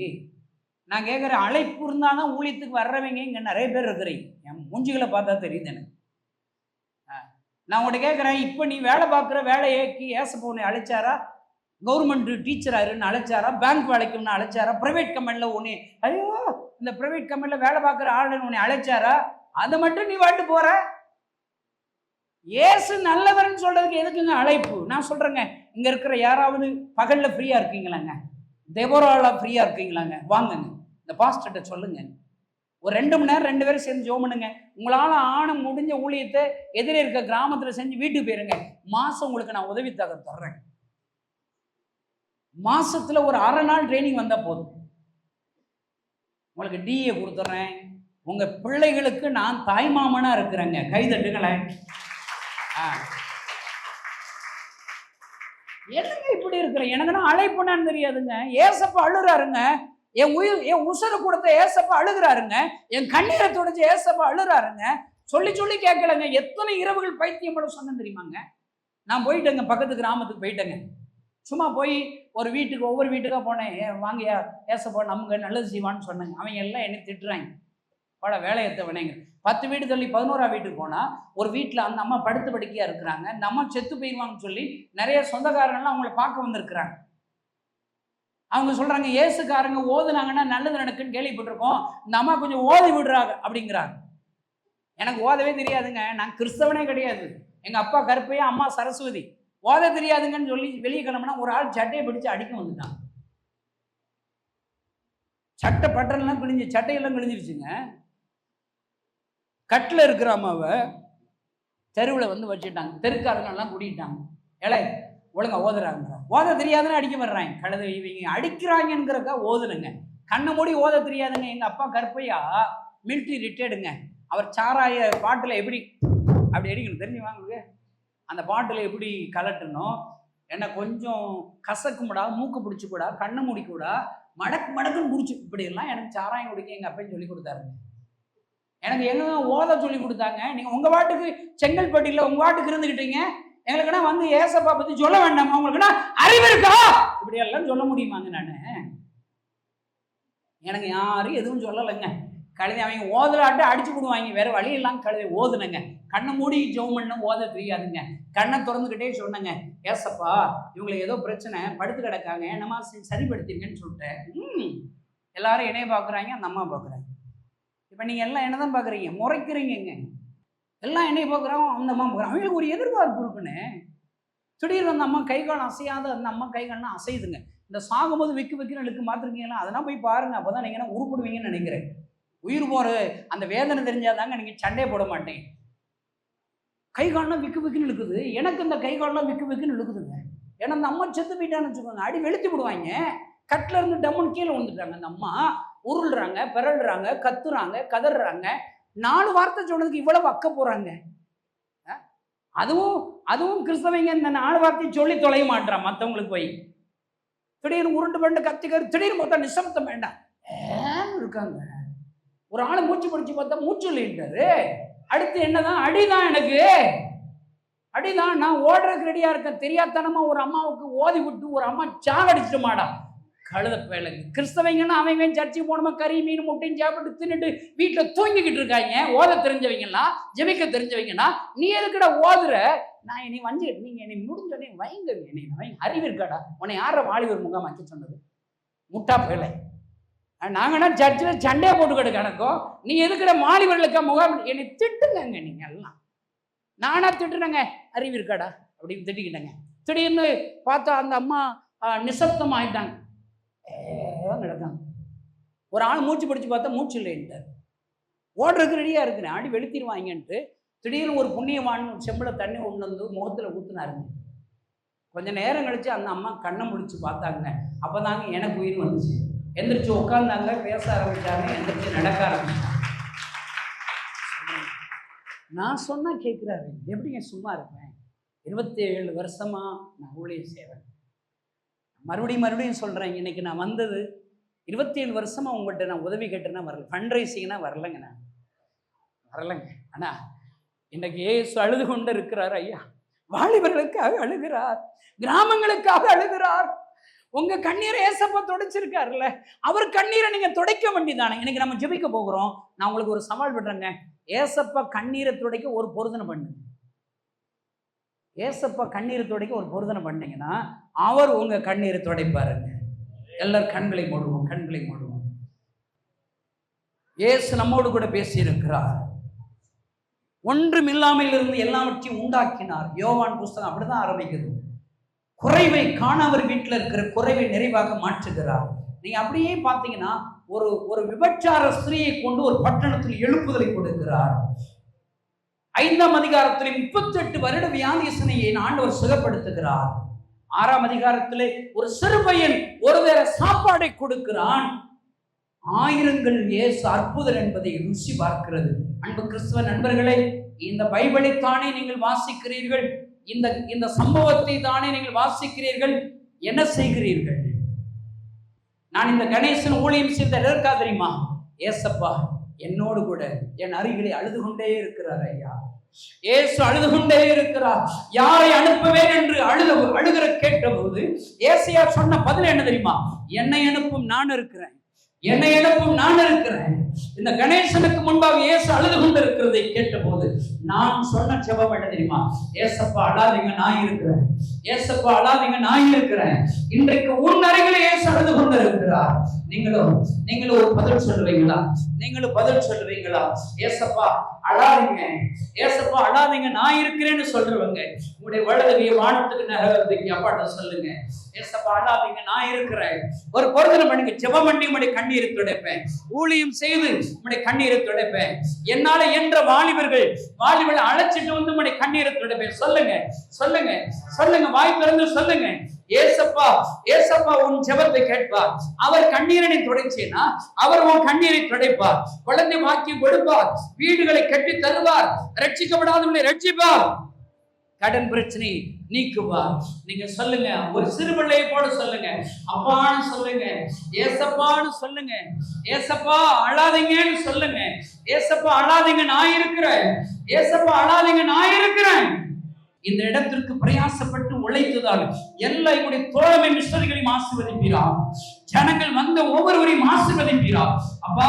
நான் கேட்குறேன், அழைப்பு இருந்தானா ஊழியத்துக்கு வர்றவங்க இங்கே நிறைய பேர் இருக்கிறீங்க. என் மூஞ்சிகளை பார்த்தா தெரியுது எனக்கு. நான் உங்கள்கிட்ட கேட்குறேன், இப்போ நீ வேலை பார்க்குற வேலையேக்கு ஏசப்பா உன்னை அழைச்சாரா? கவர்மெண்ட் டீச்சராருன்னு அழைச்சாரா? பேங்க் வேலைக்குன்னு அழைச்சாரா? ப்ரைவேட் கம்பெனியில் உன்னை, ஐயோ இந்த ப்ரைவேட் கம்பெனியில் வேலை பார்க்குற ஆளுன்னு உன்னை அழைச்சாரா? அதை மட்டும் நீ வாட்டு போகிற. ஏசு நல்லவர்னு சொல்றதுக்கு எதுக்குங்க அழைப்பு? நான் சொல்கிறேங்க, இங்கே இருக்கிற யாராவது பகலில் ஃப்ரீயாக இருக்கீங்களாங்க? தெபோராலாம் ஃப்ரீயாக இருக்கீங்களாங்க? வாங்குங்க, இந்த பாஸ்டர்கிட்ட சொல்லுங்க, ஒரு 2 மணி நேரம் 2 பேரும் சேர்ந்து ஜெபம் பண்ணுங்க. உங்களால் ஆன முடிஞ்ச ஊழியத்தை எதிரே இருக்க கிராமத்தில் செஞ்சு வீட்டுக்கு போயிருங்க. மாதம் உங்களுக்கு நான் உதவி தர்றேன். மாசத்துல ஒரு 1/2 நாள் ட்ரைனிங் வந்தால் போதும், உங்களுக்கு டிஏ கொடுத்துட்றேன். உங்க பிள்ளைகளுக்கு நான் தாய்மாமனா இருக்கிறேங்க. கைதட்டுங்களேன். என்னங்க இப்படி இருக்கிற? எனக்கு நான் அழைப்புனான்னு தெரியாதுங்க. ஏசப்பா அழுறாருங்க. என் உசுறு கொடுத்த ஏசப்பா அழுகிறாருங்க. என் கண்ணீரை தொடச்சு ஏசப்பா அழுறாருங்க. சொல்லி சொல்லி கேட்கலங்க. எத்தனை இரவுகள் பைத்தியம் படம் சொன்னேன் தெரியுமாங்க? நான் போயிட்டேங்க, பக்கத்து கிராமத்துக்கு போயிட்டேங்க. சும்மா போய் ஒரு வீட்டுக்கு, ஒவ்வொரு வீட்டுக்காக போனேன். வாங்கயா ஏசப்பா நமக்கு நல்லது செய்வான்னு சொன்னேங்க. அவங்க எல்லாம் என்ன திட்டுறாங்க, பட வேலையத்தவனேங்க. 10 வீடு தள்ளி 11ஆம் வீட்டுக்கு போனால் ஒரு வீட்டில் அந்த அம்மா படுத்து படுக்கையாக இருக்கிறாங்க. அந்த அம்மா செத்து போயிடுவாங்கன்னு சொல்லி நிறைய சொந்தக்காரங்கள்லாம் அவங்கள பார்க்க வந்திருக்கிறாங்க. அவங்க சொல்றாங்க இயேசுக்காரங்க ஓதுனாங்கன்னா நல்லது நடக்குன்னு கேள்விப்பட்டிருக்கோம், இந்த அம்மா கொஞ்சம் ஓதி விடுறாங்க அப்படிங்கிறாங்க. எனக்கு ஓதவே தெரியாதுங்க, நான் கிறிஸ்தவனே கிடையாது, எங்க அப்பா கருப்பையா அம்மா சரஸ்வதி, ஓத தெரியாதுங்கன்னு சொல்லி வெளியே கிளம்புனா ஒரு ஆள் சட்டையை பிடிச்சு அடிக்க வந்துட்டான். சட்டை பட்டன்லாம் கிழிஞ்சு, சட்டையெல்லாம் கிழிஞ்சிருச்சுங்க. கட்டில் இருக்கிற அம்மாவை தெருவில் வந்து வச்சுட்டாங்க, தெருக்காரங்கெல்லாம் கூட்டிட்டாங்க. ஏழை ஒழுங்கா ஓதுறாங்க, ஓத தெரியாதுன்னு அடிக்க வர்றாங்க. கழுதை இவங்க அடிக்கிறாங்கிறக்கா ஓதுனுங்க, கண்ணை மூடி ஓத தெரியாதுங்க. எங்கள் அப்பா கருப்பையா மிலிட்ரி ரிட்டையர்டுங்க, அவர் சாராய பாட்டில் எப்படி அப்படி அடிக்கணும் தெரிஞ்சுவாங்க உங்களுக்கு, அந்த பாட்டில் எப்படி கலட்டணும், என்ன கொஞ்சம் கசக்கும்டா, மூக்கு பிடிச்சிக்கூடா, கண்ணை முடிக்கூடா, மடக்கு மடக்குன்னு பிடிச்சி, இப்படியெல்லாம் எனக்கு சாராயம் குடிக்க எங்கள் அப்பையும் சொல்லி கொடுத்தாருங்க. எனக்கு எங்க ஓத சொல்லி கொடுத்தாங்க. நீங்கள் உங்கள் வாட்டுக்கு செங்கல்பட்டியில் உங்கள் வாட்டுக்கு இருந்துக்கிட்டீங்க, எங்களுக்குன்னா வந்து ஏசப்பா பற்றி சொல்ல வேண்டாமா, உங்களுக்குன்னா அறிவு இருக்கா, இப்படியெல்லாம் சொல்ல முடியுமாங்க? நான் எனக்கு யாரும் எதுவும் சொல்லலைங்க. கழுதை அவங்க ஓதலாட்டு அடிச்சு விடுவாங்க, வேற வழி எல்லாம் கழுதை ஓதுனங்க. கண்ணை மூடி ஜெபம் பண்ண ஓத தெரியாதுங்க, கண்ணை திறந்துக்கிட்டே சொன்னங்க, ஏசப்பா இவங்களுக்கு ஏதோ பிரச்சனை, படுத்து கிடக்காங்க, என்னமா சரிப்படுத்திங்கன்னு சொல்லிட்டேன். எல்லாரும் என்னைய பார்க்குறாங்க, அந்த அம்மா பார்க்குறாங்க. இப்போ நீங்கள் எல்லாம் என்ன தான் பார்க்குறீங்க, முறைக்கிறீங்க. எல்லாம் என்னைய பார்க்குறோம், அந்த அம்மா பார்க்குறாங்க. அவங்களுக்கு ஒரு எதிர்பார்ப்பு இருக்குன்னு. திடீர்னு அந்த அம்மா கை கால் அசையாத அந்த அம்மா கை கால்லாம் அசையுதுங்க. இந்த சாகும்போது விக்கு விக்குன்னு இழுக்கு மாத்திருக்கீங்களா, அதெல்லாம் போய் பாருங்க, அப்போ தான் நீங்கள் உருப்படுவீங்கன்னு நினைக்கிறேன். உயிர் போகிற அந்த வேதனை தெரிஞ்சாதாங்க நீங்கள் சண்டையை போட மாட்டேன். கை கால்லாம் விக்கு விக்குன்னு இழுக்குது, எனக்கு இந்த கை கால்லாம் விக்கு விக்குன்னு இழுக்குதுங்க. ஏன்னா அந்த அம்மா செத்து போயிட்டான்னு வச்சுக்கோங்க, அடி வெளுத்து விடுவாங்க. கட்டில் இருந்து டம்முன்னு கீழே வந்துட்டாங்க. அந்த அம்மா உருள்றாங்க, பிறல்றாங்க, கத்துறாங்க, கதறாங்க. 4 வார்த்தை சொன்னதுக்கு இவ்வளவு அக்க போறாங்க. அதுவும் கிறிஸ்தவங்க இந்த 4 வார்த்தையை சொல்லி தொலைய மாட்டான் மற்றவங்களுக்கு போய். திடீர்னு உருண்டு பண்ணு கத்திக்காரு, திடீர்னு மொத்தம் நிசப்தம் வேண்டாம் இருக்காங்க. ஒரு ஆளை மூச்சு பிடிச்சி பார்த்தா மூச்சு இல்லைன்றாரு. அடுத்து என்னதான், அடிதான், எனக்கு அடிதான், நான் ஓடுறதுக்கு ரெடியா இருக்கேன். தெரியாதனமா ஒரு அம்மாவுக்கு ஓதி விட்டு ஒரு அம்மா சாகடிச்சிட்டு மாடா கழுத பேலுங்க. கிறிஸ்தவங்கன்னா அவங்க சர்ச்சைக்கு போனோமா கறி மீன் முட்டையும் சாப்பிட்டு தின்னுட்டு வீட்டில் தூங்கிக்கிட்டு இருக்காங்க. ஓத தெரிஞ்சவங்கலாம், ஜெபிக்க தெரிஞ்சவங்கன்னா, நீ எதுக்கடா ஓதுற, நான் என்னை வஞ்சி, நீங்க என்னை முடிஞ்சோடனே வைங்க, என்னை வைங்க, அறிவு இருக்காடா, உன்னை யார வாலிபர் முகாம் வைக்க சொன்னது, முட்டா பேலை. நாங்கன்னா சர்ச்சில் சண்டையை போட்டு கிடக்கு எனக்கும், நீ எதுக்கிற மாலிபர்களுக்கா முகாம், என்னை திட்டுங்க நீங்க எல்லாம். நானா திட்டுனங்க, அறிவு இருக்காடா அப்படின்னு திட்டிக்கிட்டேங்க. திடீர்னு பார்த்தா அந்த அம்மா நிசப்தம் ஆயிட்டாங்க, கிடக்காங்க. ஒரு ஆள் மூச்சு பிடிச்சி பார்த்தா மூச்சு இல்லைன்ட்டார். ஓடுறதுக்கு ரெடியா இருக்கிறேன், அடி வெளுத்திடுவாங்கன்ட்டு. திடீர்னு ஒரு புண்ணியவான் செம்பில் தண்ணி ஒன்று வந்து முகத்தில் ஊத்துனாருங்க. கொஞ்சம் நேரம் கழிச்சு அந்த அம்மா கண்ணை முடிச்சு பார்த்தாங்க. அப்போதாங்க எனக்கு உயிர் வந்துச்சு. எந்திரிச்சு உட்காந்தாங்க, பேச ஆரம்பிச்சாங்க, எந்திரிச்சு நடக்க ஆரம்பிச்சாங்க. நான் சொன்னா கேட்குறாரு, எப்படிங்க சும்மா இருப்பேன், 27 வருஷமா நான் ஊழியம் செய்வேன். மறுபடியும் சொல்கிறேன், இன்னைக்கு நான் வந்தது 27 வருஷமா உங்கள்கிட்ட நான் உதவி கேட்டேன்னா வரல, ஃபண்ட் ரைசிங்னா வரலைங்க, நான் வரலைங்க. ஆனால் இன்னைக்கு ஏசு அழுது கொண்டு இருக்கிறார். ஐயா, வாலிபர்களுக்காக அழுகிறார், கிராமங்களுக்காக அழுகிறார். உங்க கண்ணீரை ஏசப்பா துடைச்சிருக்காருல்ல, அவர் கண்ணீரை நீங்க துடைக்க வேண்டியதானே. இன்னைக்கு நம்ம ஜெபிக்க போகிறோம். நான் உங்களுக்கு ஒரு சவால் விடுறேங்க, ஏசப்பா கண்ணீரை துடைக்க ஒரு பொருத்தனை பண்ணுங்க. ஏசப்பா கண்ணீரை துடைக்க ஒரு பொருத்தனை பண்ணீங்கன்னா அவர் உங்க கண்ணீரை துடைப்பாருங்க. எல்லாரும் கண்களை மூடுவோம். இயேசு நம்மோடு கூட பேசி இருக்கிறார். ஒன்றும் இல்லாமல் இருந்து எல்லாவற்றையும் உண்டாக்கினார். யோவான் புஸ்தகம் அப்படிதான் ஆரம்பிக்குது. குறைவை காண அவர் வீட்டில் இருக்கிற குறைவை நிறைவாக மாற்றுகிறார். நீங்க அப்படியே பார்த்தீங்கன்னா ஒரு விபச்சார ஸ்திரீயை கொண்டு ஒரு பட்டணத்தில் எழுப்புதலை கொடுக்கிறார். 5ஆம் அதிகாரத்தில் 38 வருட வியாதியசனையை ஆண்டவர் சுகப்படுத்துகிறார். 6ஆம் அதிகாரத்திலே ஒரு சிறு பையன் ஒரு வேற சாப்பாடை கொடுக்கிறான். ஆயிரங்கள் இயேசு அற்புதம் என்பதை ருசி பார்க்கிறது. அன்பு கிறிஸ்தவ நண்பர்களே, இந்த பைபிளை தானே நீங்கள் வாசிக்கிறீர்கள், இந்த சம்பவத்தை தானே நீங்கள் வாசிக்கிறீர்கள், என்ன செய்கிறீர்கள்? நான் இந்த கணேசன் ஊழியம் செய்த எதற்காக தெரியுமா? ஏசப்பா என்னோடு கூட என் அருகிலே அழுது கொண்டே இருக்கிறார். ஐயா, ஏசு அழுது கொண்டே இருக்கிறார். யாரை அனுப்புவேன் என்று அழுகிற கேட்டபோது ஏசையா சொன்ன பதில் என்ன தெரியுமா? என்னை அனுப்பும் நான் இருக்கிறேன். இந்த கணேசனுக்கு முன்பாக இயேசு அழுது கொண்டிருக்கிறதை கேட்டபோது நான் சொன்ன ஜெபம் என்ன தெரியுமா? ஏசப்பா அழாதீங்க, நான் இருக்கிறேன். ஏசப்பா அழாதீங்க, நான் இருக்கிறேன். இன்றைக்கு உன் அருகிலே இயேசு அழுது கொண்டு இருக்கிறார். நீங்களும் ஒரு பதில் சொல்லுவீங்களா? நீங்களும் பதில் சொல்லுவீங்களா? ஏசப்பா அழாதீங்க, ஏசப்பா அழாதீங்க, நான் இருக்கிறேன்னு சொல்றவங்க உங்களுடைய வலதுகையை வானத்துக்கு நகர்த்துக்கு அப்பாட்ட சொல்லுங்க. ஏசப்பா அழாதீங்க, நான் இருக்கிறேன். ஒரு பொருத்தனை பண்ணுங்க. ஜெபம் பண்ணி உங்களுடைய கண்ணீரை துடைப்பேன். ஊழியம் செய்து உங்களுடைய கண்ணீரை துடைப்பேன். என்னால என்ற வாலிபர்கள் அழைச்சிட்டு வந்து உங்களுடைய கண்ணீரை துடைப்பேன். சொல்லுங்க சொல்லுங்க சொல்லுங்க, வாய் திறந்து சொல்லுங்க. ஏசப்பா ஏசப்பா உன் ஜெபத்தை கேட்பார். அவர் கண்ணீரை துடைச்சேனா அவர் உன் கண்ணீரை துடைப்பார். குழந்தை வாக்கியம் கொடுப்பார். வீடுகளை கட்டி தருவார். ரட்சிக்கப்படாதவர்களை ரட்சிப்பார். கடன் பிரச்சனை நீக்குவார். நீங்க சொல்லுங்க, ஒரு சிறு பிள்ளையை போல சொல்லுங்க, அப்பான்னு சொல்லுங்க, ஏசப்பான்னு சொல்லுங்க, ஏசப்பா அழாதீங்கன்னு சொல்லுங்க. ஏசப்பா அழாதீங்க, நான் இருக்கிறேன். ஏசப்பா அழாதீங்க, நான் இருக்கிறேன். இந்த இடத்திற்கு பிரயாசப்பட்டு உழைத்ததால் எல்லா என்னுடைய தோழமை மிஸ்டர்களையும் ஆசீர்வதிப்பீரார். ஜனங்கள் வந்த ஒவ்வொருவரையும் ஆசீர்வதிப்பீரார். அப்பா,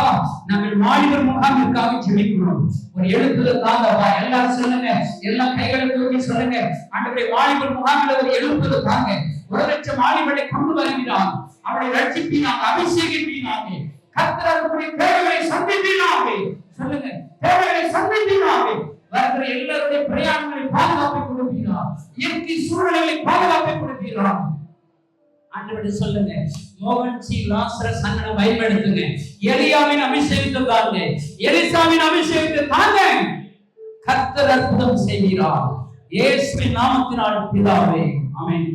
நாங்கள் வாலிபர் முகாமிற்காக ஜெபிக்கிறோம். ஒரு எழுப்புதல் தாங்க அப்பா. எல்லாரும் சொல்லுங்க, எல்லா கைகளை தூக்கி சொல்லுங்க, ஆண்டவரே வாலிபர் முகாமில் ஒரு எழுப்புதல் தாங்க. 1,00,000 வாலிபரை கொண்டு வருகிறார். அவரை ரட்சிப்பீனாக, அபிஷேகிப்பீனாக. கர்த்தர் அவருடைய தேவைகளை சந்திப்பீனாக. சொல்லுங்க, தேவைகளை சந்திப்பீனாக. வருகிற எல்லாருடைய பிரயாணங்களை பாதுகாப்பை கொடுப்பீரார். இயற்கை சூழ்நிலைகளை பாதுகாப்பை கொடுப்பீரார். ஆண்டவரே சொல்லுங்க, மோகன் சி லாசரஸ் அண்ணனை பயன்படுத்துங்க. எலியாவின் அபிஷேகத்தை தாங்க, எலிசாவின் அபிஷேகத்தை தாங்க. கர்த்தர் அற்புதம் செய்கிறார். இயேசுவின் நாமத்தினால் பிதாவே, ஆமென்.